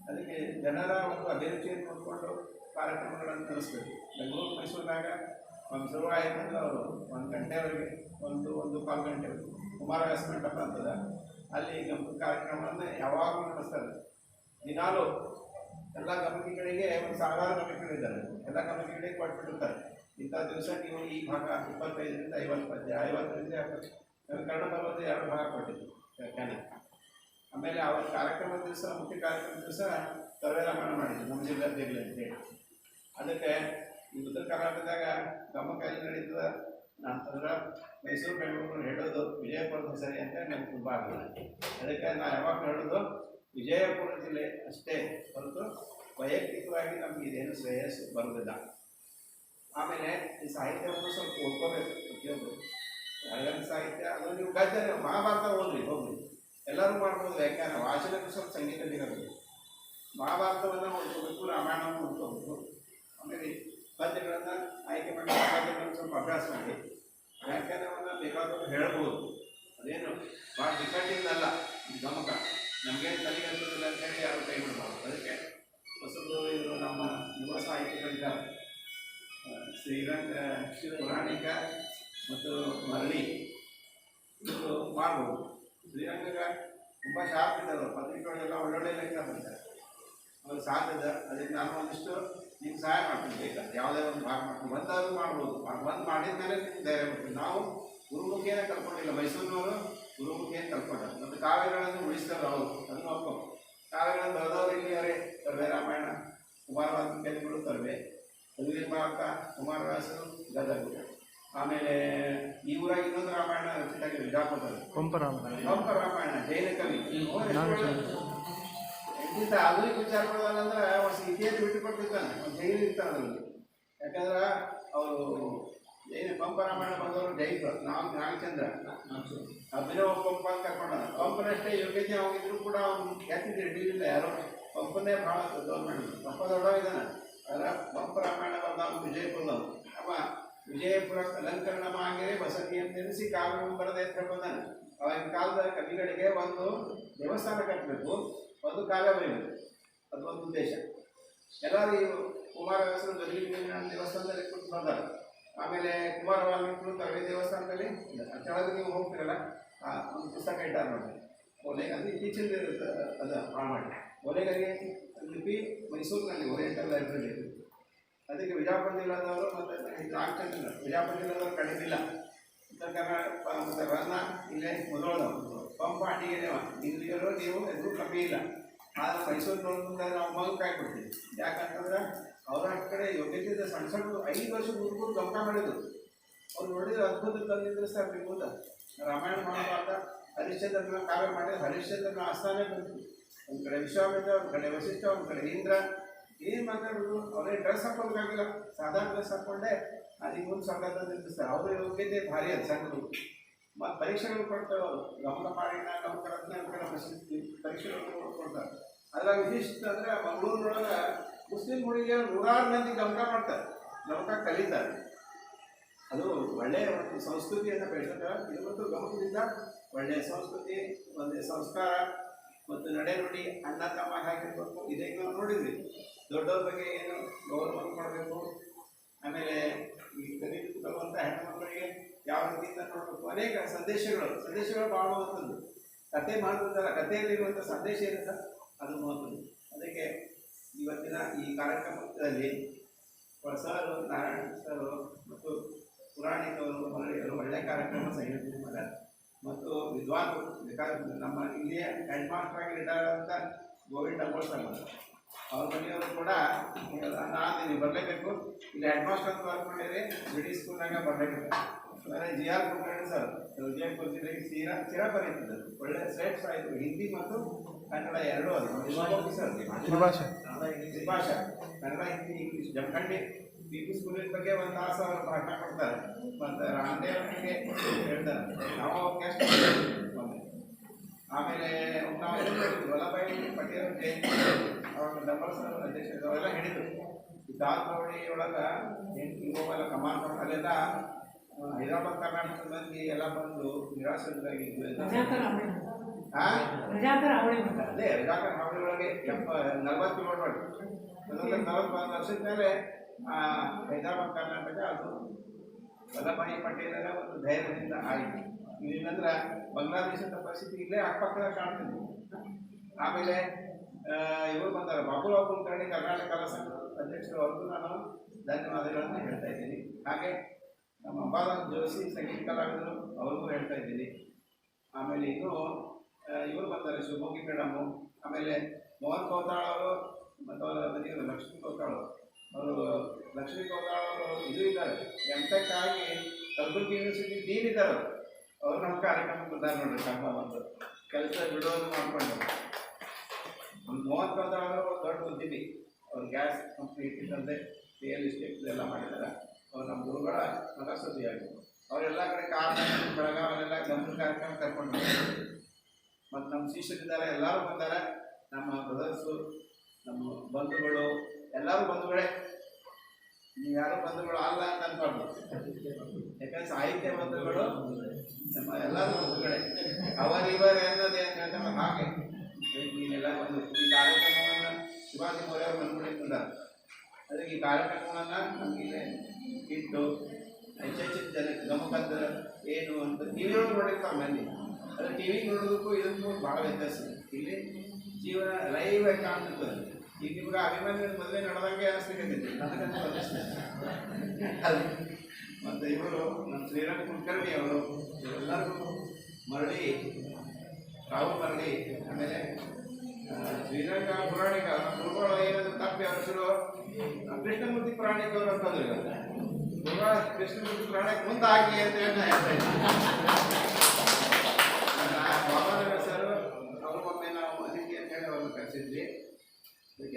ಅದಕ್ಕೆ ಜನರ ಒಂದು ಅಭಿರುಚಿಯನ್ನು ನೋಡಿಕೊಂಡು ಕಾರ್ಯಕ್ರಮಗಳನ್ನು ನಡೆಸಬೇಕು. ಬೆಂಗಳೂರು ಮೈಸೂರಿನಾಗ ಒಂದು ಶುರುವಾಯಿತು ಅವರು 1 ಗಂಟೆವರೆಗೆ, 1-1.25 ಗಂಟೆವರೆಗೆ ಕುಮಾರವ್ಯಾಸ ಮಂಟಪ ಅಂತದ, ಅಲ್ಲಿ ಗಮಕ ಕಾರ್ಯಕ್ರಮವನ್ನು ಯಾವಾಗಲೂ ನಡೆಸ್ತಾರೆ. ದಿನಾಲು ಎಲ್ಲ ಗಮಕಿಗಳಿಗೆ 1,000 ಗಮಕಿಗಳಿದ್ದಾರೆ. ಎಲ್ಲ ಗಮಕಿಗಳಿಗೆ ಕೊಟ್ಬಿಟ್ಟಿರ್ತಾರೆ, ಇಂಥ ದಿವಸ ನೀವು ಈ ಭಾಗ 25ರಿಂದ 50 ಪದ್ಯ, 50ರಿಂದ 70 ಕನ್ನಡ ಬರೋದು 2 ಭಾಗ ಕೊಟ್ಟಿದ್ದು ವ್ಯಾಖ್ಯಾನ. ಆಮೇಲೆ ಅವರ ಕಾರ್ಯಕ್ರಮದ ದಿವಸ, ಮುಖ್ಯ ಕಾರ್ಯಕ್ರಮದ ದಿವಸ ದ್ರವ್ಯರಾಮಾಯಣ ಮಾಡಿದ್ದು ನಮ್ಮ ಜಿಲ್ಲೆಯಲ್ಲಿ ಅಂತೇಳಿ. ಅದಕ್ಕೆ ಈ ಉತ್ತರ ಕರ್ನಾಟಕದಾಗ ಗಮಕಲ್ಲಿ ನಡೀತದ ಅದರ ಮೈಸೂರು ಬೆಂಗಳೂರು ಹೇಳೋದು ವಿಜಯಪುರದ ಸರಿ ಅಂತ ನನಗೆ ತುಂಬ ಆಗಲ್ಲ. ಅದಕ್ಕೆ ನಾನು ಯಾವಾಗ ಹೇಳೋದು ವಿಜಯಪುರ ಜಿಲ್ಲೆ ಅಷ್ಟೇ ಹೊರತು ವೈಯಕ್ತಿಕವಾಗಿ ನಮ್ಗೆ ಇದೇನು ಶ್ರೇಯಸ್ಸು ಬರೋದಿಲ್ಲ. ಆಮೇಲೆ ಈ ಸಾಹಿತ್ಯವನ್ನು ಸ್ವಲ್ಪ ಓದ್ಕೋಬೇಕು ಪ್ರತಿಯೊಬ್ಬರು. ಹಳೆಗನ್ನಡ ಸಾಹಿತ್ಯ ಅದು ನೀವು ಗದ್ಯ ಮಹಾಭಾರತ ಓದ್ರಿ, ಹೋಗ್ರಿ, ಎಲ್ಲರೂ ಮಾಡ್ಬೋದು. ವ್ಯಾಖ್ಯಾನ ವಾಚನಕ್ಕೆ ಸ್ವಲ್ಪ ಸಂಗೀತ ಬೇಕಾಗಬೇಕು. ಮಹಾಭಾರತವನ್ನು ಓದ್ಕೋಬೇಕು, ರಾಮಾಯಣವನ್ನು ಓದ್ಕೋಬೇಕು. ಆಮೇಲೆ ಪದ್ಯಗಳನ್ನು ಆಯ್ಕೆ ಮಾಡಿ ಪದ್ಯಗಳನ್ನು ಸ್ವಲ್ಪ ಅಭ್ಯಾಸ ಮಾಡಿ ವ್ಯಾಖ್ಯಾನವನ್ನು ಬೇಕಾದವರು ಹೇಳ್ಬೋದು. ಅದೇನು ಭಾಳ ಡಿಫೆಕ್ಟಿವ್ದಲ್ಲ ಈ ಗಮಕ, ನಮಗೇನು ತಲೆಗೆ ಹತ್ತೋದಿಲ್ಲ ಅಂತೇಳಿ ಯಾರು ಕೈ ಬಿಡಬಾರ್ದು. ಅದಕ್ಕೆ ಹೊಸದು ಇದು ನಮ್ಮ ಯುವ ಸಾಹಿತಿಗಳಿದ್ದಾರೆ, ಶ್ರೀರಂಗ, ಪುರಾಣಿಕ ಮತ್ತು ಮರಳಿ, ಇದು ಮಾಡ್ಬೋದು. ಶ್ರೀರಂಗ ತುಂಬ ಶಾರ್ಪ್ ಇದ್ದಾರೆ, ಪತ್ರಿಕೆಗಳೆಲ್ಲ ಒಳ್ಳೊಳ್ಳೆ ಲೆಕ್ಕ ಬರ್ತಾರೆ, ಅವ್ರು ಸಾಧ್ಯದ. ಅದಕ್ಕೆ ನಾನು ಒಂದಿಷ್ಟು ನಿಮ್ಗೆ ಸಹಾಯ ಮಾಡ್ತೀನಿ, ಬೇಕಾದ್ರೆ ಯಾವುದೇ ಒಂದು ಭಾಗ ಮಾಡ್ತೀನಿ, ಒಂದಾದ್ರೂ ಮಾಡ್ಬೋದು. ಒಂದು ಮಾಡಿದ ಮೇಲೆ ನಿಮ್ಗೆ ಧೈರ್ಯ ಬರ್ತೀವಿ. ನಾವು ಗುರುಮುಖಿಯೇ ಕಲ್ಕೊಂಡಿಲ್ಲ, ಮೈಸೂರಿನವರು ಗುರುಮುಖಿಯೇ ಕಲ್ಕೊಂಡಾರೆ. ಮತ್ತು ಕಾವ್ಯಗಳನ್ನು ಉಳಿಸ್ತಾರೆ ಅವರು, ಅದನ್ನು ಒಪ್ಕೊ. ಕಾವ್ಯಗಳನ್ನು ಬರೆದವ್ರು ಇಲ್ಲಿಯವರೇ ತರವೆ, ರಾಮಾಯಣ ಕುಮಾರವ್ಯಾಸಗಳು ತರವೆ, ಅದುವೆ ಭಾರತ ಕುಮಾರವ್ಯಾಸರು ಗದಗ. ಆಮೇಲೆ ಈ ಊರಾಗಿ ಇನ್ನೊಂದು ರಾಮಾಯಣ ರಚಿತಾಗಿ ವಿಜಾಪುರದಲ್ಲಿ ಪಂಪ ರಾಮಾಯಣ ಜೈನ ಕವಿ. ಎಂತ ಆಧುನಿಕ ವಿಚಾರಗಳಂದ್ರೆ ಒಂದು ಇತಿಹಾಸ ಬಿಟ್ಟು ಕೊಟ್ಟಿರ್ತಾನೆ, ಒಂದು ಜೈನ ಇರ್ತಾನೆ ಅದರಲ್ಲಿ. ಯಾಕಂದ್ರೆ ಅವರು ಜೈನ ಪಂಪ ರಾಮಾಯಣ ಬಂದವರು ಜೈನರು, ನಾಗಚಂದ್ರ ಅಭಿನವ ಪಂಪ ಅಂತ ಕರ್ಕೊಂಡ. ಪಂಪನಷ್ಟೇ ಯೋಗ್ಯತೆ ಹೋಗಿದ್ರು ಕೂಡ ಅವ್ನು ಯಾಕಿದ್ರೆ ಹಿಡಿಲಿಲ್ಲ ಯಾರೋ. ಪಂಪನೇ ಭಾಳ ದೊಡ್ಡ ಮಾಡಿದ್ರು, ಪಂಪ ದೊಡ್ಡವಿದ್ದಾನೆ. ಅದರ ಪಂಪ ರಾಮಾಯಣ ಬಂದ ವಿಜಯಪುರದವನು. ಅವ ವಿಜಯಪುರ ಅಲಂಕರಣ ಮಾಂಗೆರೆ ವಸತಿಯನ್ನು ನೆನೆಸಿ ಕಾವ್ಯವನ್ನು ಬರದೆ ಅಂತ ಹೇಳ್ಬೋದಾನೆ. ಅವಾಗಿನ ಕಾಲದ ಕವಿಗಳಿಗೆ ಒಂದು ದೇವಸ್ಥಾನ ಕಟ್ಟಬೇಕು, ಒಂದು ಕಾವ್ಯ ಬರೀಬೇಕು, ಅದೊಂದು ಉದ್ದೇಶ. ಎಲ್ಲರೂ ಈ ಕುಮಾರವ್ಯಾಸರು ಗದಗಿನ ದೇವಸ್ಥಾನದಲ್ಲಿ ಕೂತು ಬರ್ತಾರೆ. ಆಮೇಲೆ ಕುಮಾರ ವಾಲ್ಮೀಕಿಗಳು ತರವೆ ದೇವಸ್ಥಾನದಲ್ಲಿ ಕೆಳಗೆ ನೀವು ಹೋಗ್ತೀರಲ್ಲ, ಒಂದು ಪುಸ್ತಕ ಇಟ್ಟಾರೆ ನೋಡಿ, ಓಲೆಗೆ. ಅದು ಇತ್ತೀಚಿನ ಅದು ಹಾಳು ಮಾಡಿ ಓಲೆಗರಿಗೆ ಲಿಪಿ ಮೈಸೂರಿನಲ್ಲಿ ಓರಿಯೆಂಟಲ್ ಲೈಬ್ರರಿ. ಅದಕ್ಕೆ ವಿಜಯಪುರ ಜಿಲ್ಲಾದವರು ಮತ್ತು ನಾಗಚಂದ್ರ ವಿಜಯಪುರ ಜಿಲ್ಲಾದವರು ಕಡಿಮಿಲ್ಲ. ಉತ್ತರ ಕರ್ನಾಟಕ ಮತ್ತು ರನ್ನ ಇಲ್ಲೇ ಮೊದಲದವರು, ಪಂಪ ಅಡಿಗೆನೇವ ಇಲ್ಲಿರೋ ನೀವು ಎದುರು ಕಮ್ಮಿ ಇಲ್ಲ. ಆದರೆ ಮೈಸೂರಿನೊಳಗಿಂದ ನಾವು ಮಗಕ್ಕೆ ಹಾಕ್ಬಿಡ್ತೀವಿ. ಯಾಕಂತಂದ್ರೆ ಅವರ ಕಡೆ ಯೋಗ್ಯತೆ ಸಣ್ಣ ಸಣ್ಣ 5 ವರ್ಷದ ಹುಡುಗರು ಗಮಕ ಮಾಡಿದ್ರು. ಅವ್ರು ನೋಡಿದ್ರೆ ಅದ್ಭುತ ತಂದಿದ್ರು ಸರ್. ನಿಮ್ಮದ ರಾಮಾಯಣ ಮಹಾಭಾರತ ಹರಿಶ್ಚಂದ್ರನ ಕಾವ್ಯ ಮಾಡಿದ್ರೆ ಹರಿಶ್ಚಂದ್ರನ ಆಸ್ಥಾನ ಬಂತು. ಒಂದು ಕಡೆ ವಿಶ್ವಾಮಿತ್ರ, ಒಂದು ಕಡೆ ವಸಿಷ್ಠ, ಒಂದು ಕಡೆ ಇಂದ್ರ. ಏನು ಮಾತಾಡೋದು, ಅವರೇ ಡ್ರೆಸ್ ಹಾಕೋಬೇಕಾಗಿಲ್ಲ, ಸಾಧಾರಣ ಡ್ರೆಸ್ ಹಾಕ್ಕೊಂಡೆ ಅದಕ್ಕೆ ಮುಂದೆ ಸ್ವಾಗತ ನಿಲ್ಲಿಸ್ತಾರೆ. ಅವ್ರ ಯೋಗ್ಯತೆ ಭಾರಿ ಅದು ಸಣ್ಣದು. ಮತ್ತು ಪರೀಕ್ಷೆಗಳು ಕೊಡ್ತಾರೆ ಅವರು, ಗಮನ ಮಾಡಿನ ಗಮಕ ರತ್ನ ಪರೀಕ್ಷೆಗಳು ಕೊಡ್ತಾರೆ. ಅದ್ರಾಗ ವಿಶಿಷ್ಟ ಅಂದರೆ ಮಂಗಳೂರಿನೊಳಗೆ ಮುಸ್ಲಿಂ ಹುಡುಗಿಯರು 100 ಮಂದಿ ಗಮಕ ಮಾಡ್ತಾರೆ, ಗಮಕ ಕಲಿತಾರೆ. ಅದು ಒಳ್ಳೆಯ ಒಂದು ಸಂಸ್ಕೃತಿಯನ್ನು ಬೆಳೆಸುತ್ತೆ. ಇದು ಗಮಕದಿಂದ ಒಳ್ಳೆಯ ಸಂಸ್ಕೃತಿ, ಒಳ್ಳೆಯ ಸಂಸ್ಕಾರ ಮತ್ತು ನಡೆ ನುಡಿ, ಅಣ್ಣ ತಮ್ಮ ಹಾಕಿರ್ಬೇಕು. ಇದಕ್ಕೆ ನಾವು ನೋಡಿದ್ವಿ. ದೊಡ್ಡವ್ರ ಬಗ್ಗೆ ಏನು ಗೌರವ ಕೊಡಬೇಕು. ಆಮೇಲೆ ಈ ಕಲಿತು ಬರುವಂಥ ಹೆಣ್ಣುಮಕ್ಕಳಿಗೆ ಯಾವ ರೀತಿಯಿಂದ ನೋಡಬೇಕು. ಅನೇಕ ಸಂದೇಶಗಳು ಭಾಳ ಮಹತ್ವದ್ದು. ಕತೆ ಮಾಡ್ತಿರ್ತಾರೆ, ಕಥೆಯಲ್ಲಿರುವಂಥ ಸಂದೇಶ ಇರುತ್ತೆ, ಅದು ಮಹತ್ವದ್ದು. ಅದಕ್ಕೆ ಇವತ್ತಿನ ಈ ಕಾರ್ಯಕ್ರಮದಲ್ಲಿ ಸರ್, ನಾರಾಯಣ ಸರ್ ಮತ್ತು ಪುರಾಣಿಕವರು, ಮರಳಿಯವರು ಒಳ್ಳೆಯ ಕಾರ್ಯಕ್ರಮ ಸಂಯೋಜನೆ ಮಾಡ್ಯಾರ. ಮತ್ತು ವಿದ್ವಾಂಸರು ಬೇಕಾದ್ರೆ ನಮ್ಮ ಇಲ್ಲಿಯ ಹೆಡ್ ಮಾಸ್ಟರ್ ಆಗಿ ರಿಟೈರ್ ಆದಂಥ ಗೋವಿಂದ ಅಂಬೋಳ್ಸರ್ ಅವ್ರ ಮನೆಯವರು ಕೂಡ ನಾನು ನೀವು ಬರಲೇಬೇಕು, ಇಲ್ಲಿ ಹೆಡ್ ಮಾಸ್ಟರ್ ಅಂತ ಬರ್ಕೊಂಡಿರಿ, ಬಿಡಿ ಸ್ಕೂಲ್ನಾಗ ಬರಲೇಬೇಕು. G R Kulkarni sir Vijayapura ಜಿಲ್ಲೆಗೆ ಚಿರ ಬರೀತಿದ್ದರು. ಒಳ್ಳೆ ಶ್ರೇಷ್ಠ ಸಾಹಿತ್ಯ ಹಿಂದಿ ಮತ್ತು ಕನ್ನಡ ಎರಡೂ ಅದು. ಸರ್ ತ್ರಿಭಾಷಾ Kannada Hindi English Jamakhandi P P ಸ್ಕೂಲಿನ ಬಗ್ಗೆ ಒಂದು ತಾಸು ಅವರು ಭಾಷಣ ಕೊಡ್ತಾರೆ. ಮತ್ತು ರಾಮದೇವ್ ಬಗ್ಗೆ ಹೇಳ್ತಾರೆ. ನಾವು ಅವಕಾಶ ಆಮೇಲೆ ನಾವು ವಲ್ಲಭಾಯಿ ಪಟೇಲ್ ಜಯಂತಿ ಅವಾಗ ಡಬಲ್ ಸರ್ ಅಧ್ಯಕ್ಷ ಅವೆಲ್ಲ ಹಿಡಿದು ಈ ದಾಸವಾಡಿ ಒಳಗೆ ಇವೆಲ್ಲ ಕಮಾಂಡ್ ಅಲ್ಲೆಲ್ಲ ಹೈದರಾಬಾದ್ ಕರ್ನಾಟಕದ ಮಂದಿ ಎಲ್ಲ ಬಂದು ನಿರಾಶ್ರಿತರಾಗಿ ಅದೇ ರಜಾಕರ್ ಹಾವಳಿ ಒಳಗೆ 40 ನೋಡ್ಬಾರ್ದು 41 ವರ್ಷದ ಮೇಲೆ ಹೈದರಾಬಾದ್ ಕರ್ನಾಟಕ ಅದು ವಲ್ಲಭಾಯಿ ಪಟೇಲರ ಒಂದು ಧೈರ್ಯದಿಂದ ಆಯಿತು. ಇಲ್ಲಂದ್ರೆ ಬಾಂಗ್ಲಾದೇಶದ ಪರಿಸ್ಥಿತಿ ಇಲ್ಲೇ ಅಕ್ಕಪಕ್ಕದ ಕಾಣ್ತಿದ್ವಿ. ಆಮೇಲೆ ಇವರು ಬಂದಾರೆ ಬಾಬುರಾವ್ ಕುಲಕರ್ಣಿ ಕರ್ನಾಟಕ ಕಲಾ ಸಂಘದ ಅಧ್ಯಕ್ಷರು, ಅವ್ರಿಗೂ ನಾನು ಧನ್ಯವಾದಗಳನ್ನು ಹೇಳ್ತಾ ಇದ್ದೀನಿ. ಹಾಗೆ ನಮ್ಮ ಅಂಬಾದಾಸ್ ಜೋಶಿ ಸಂಗೀತ ಕಲಾವಿದರು ಅವ್ರಿಗೂ ಹೇಳ್ತಾ ಇದ್ದೀನಿ. ಆಮೇಲೆ ಇನ್ನು ಇವರು ಬಂದಾರೆ ಶಿವಮೊಗ್ಗಿ ಮೇಡಮು, ಆಮೇಲೆ ಮೋಹನ್ ಕೌತಾಳ್ ಅವರು ಮತ್ತು ಅವರ ಮನೆಯವರು ಲಕ್ಷ್ಮೀ ಕೌತಾಳ್ ಅವರು. ಲಕ್ಷ್ಮೀ ಕೌತಾಳ್ ಅವರು ಇದು ಇದ್ದಾರೆ ಎಂಟೆಕ್ ಆಗಿ ಕಲಬುರ್ಗಿ ಯೂನಿವರ್ಸಿಟಿ ಡೀನ್ ಇದ್ದಾರೆ. ಅವರು ನಮ್ಮ ಕಾರ್ಯಕ್ರಮಕ್ಕೆ ಬಂದಾರೆ ನೋಡ್ರಿ. ಕನ್ನಡ ಒಂದು ಕೆಲಸ ಬಿಡೋದು ಮಾಡ್ಕೊಂಡು ಮೋಹನ್ ಕೌತಾಳ್ ಅವರು ದೊಡ್ಡ ಉದ್ಯಮಿ. ಅವ್ರು ಗ್ಯಾಸ್ ಕಂಪ್ನಿ ಇಟ್ಟಿದ್ದಂತೆ ರಿಯಲ್ ಎಸ್ಟೇಟ್ ಎಲ್ಲ ಮಾಡಿದ್ದಾರೆ. ಅವ್ರು ನಮ್ಮ ಗುರುಗಳ ಮನಸ್ಸುದಿಯಾಗಿತ್ತು. ಅವರೆಲ್ಲ ಕಡೆ ಬೆಳಗಾವಲ್ಲೆಲ್ಲ ಗಮನ ಕಾರ್ಯಕ್ರಮ ಕರ್ಕೊಂಡು ಮತ್ತು ನಮ್ಮ ಶಿಷ್ಯರಿದ್ದಾರೆ, ಎಲ್ಲರೂ ಬಂದ್ದಾರೆ. ನಮ್ಮ ಬ್ರದರ್ಸು, ನಮ್ಮ ಬಂಧುಗಳು ಎಲ್ಲರೂ ಬಂಧುಗಳೇ. ನೀವು ಯಾರು ಬಂಧುಗಳು ಅಲ್ಲ ಅಂತ ಅನ್ಬಾರ್ದು. ಯಾಕಂದ್ರೆ ಸಾಹಿತ್ಯ ಬಂಧುಗಳು ನಮ್ಮ ಎಲ್ಲರೂ ಬಂಧುಗಳೇ. ಅವರಿವರು ಅನ್ನೋದೇ ಅಂತ ಹೇಳ್ತಾರೆ. ಹಾಗೆ ನೀವೆಲ್ಲ ಬಂದು ಈ ಕಾರ್ಯಕ್ರಮವನ್ನು ಶಿವಾಜಿ ಮೌರ್ಯ ಅವರು ಬಂದ್ಬಿಟ್ಟಿದ್ದಾರೆ. ಅದಕ್ಕೆ ಈ ಕಾರ್ಯಕ್ರಮವನ್ನು ನಮಗೆ ಇಟ್ಟು ಹೆಚ್ಚೆಚ್ಚಿನ ಜನಕ್ಕೆ ಗಮಕದ ಏನು ಅಂತ ಟಿ ವಿ ಒಳಗೆ ನೋಡಿರ್ತಾರೆ ಮಂದಿ. ಅದು ಟಿ ವಿ ನೋಡೋದಕ್ಕೂ ಇದಕ್ಕೂ ಭಾಳ ವ್ಯತ್ಯಾಸ ಇದೆ. ಇಲ್ಲಿ ಜೀವನ ಲೈವ್ ಆಗಿ ಕಾಣ್ತಿರ್ತದೆ. ಈಗ ನಿಮ್ಗೆ ಅಭಿಮಾನಿಗಳು ಮೊದಲೇ ನಡೆದಂಗೆ ಅನಿಸ್ಲಿಕ್ಕೆ ನನಗಂತ ಅದು. ಮತ್ತು ಇವರು ನಮ್ಮ ಶ್ರೀರಂಗ ಕುಲಕರ್ಣಿ ಅವರು ಎಲ್ಲರಿಗೂ ಮರಳಿ ರಾಹುಲ್ ಮರಳಿ, ಆಮೇಲೆ ಶ್ರೀರಂಗ ಪುರಾಣಿಕ ಗುರುಗಳು ಏನಾದರೂ ತಪ್ಪಿ ಅವ್ರ ಹೆಸರು ಕೃಷ್ಣಮೂರ್ತಿ ಪುರಾಣಿಕ ಅವರು ಅಂತಂದ್ರೆ ಗುರುಗಳ ಕೃಷ್ಣಮೂರ್ತಿ ಪುರಾಣಿಕ ಮುಂದಾಗಿ ಅಂತ ಹೇಳ್ತಾ ಇದ್ದೀನಿ. ಬಾಬಾನಗರ್ ಸರ್ ಅವರು ಒಮ್ಮೆ ನಾವು ಅತಿಥಿ ಅಂತ ಹೇಳಿ ಅವ್ರನ್ನ ಕರೆಸಿದ್ವಿ.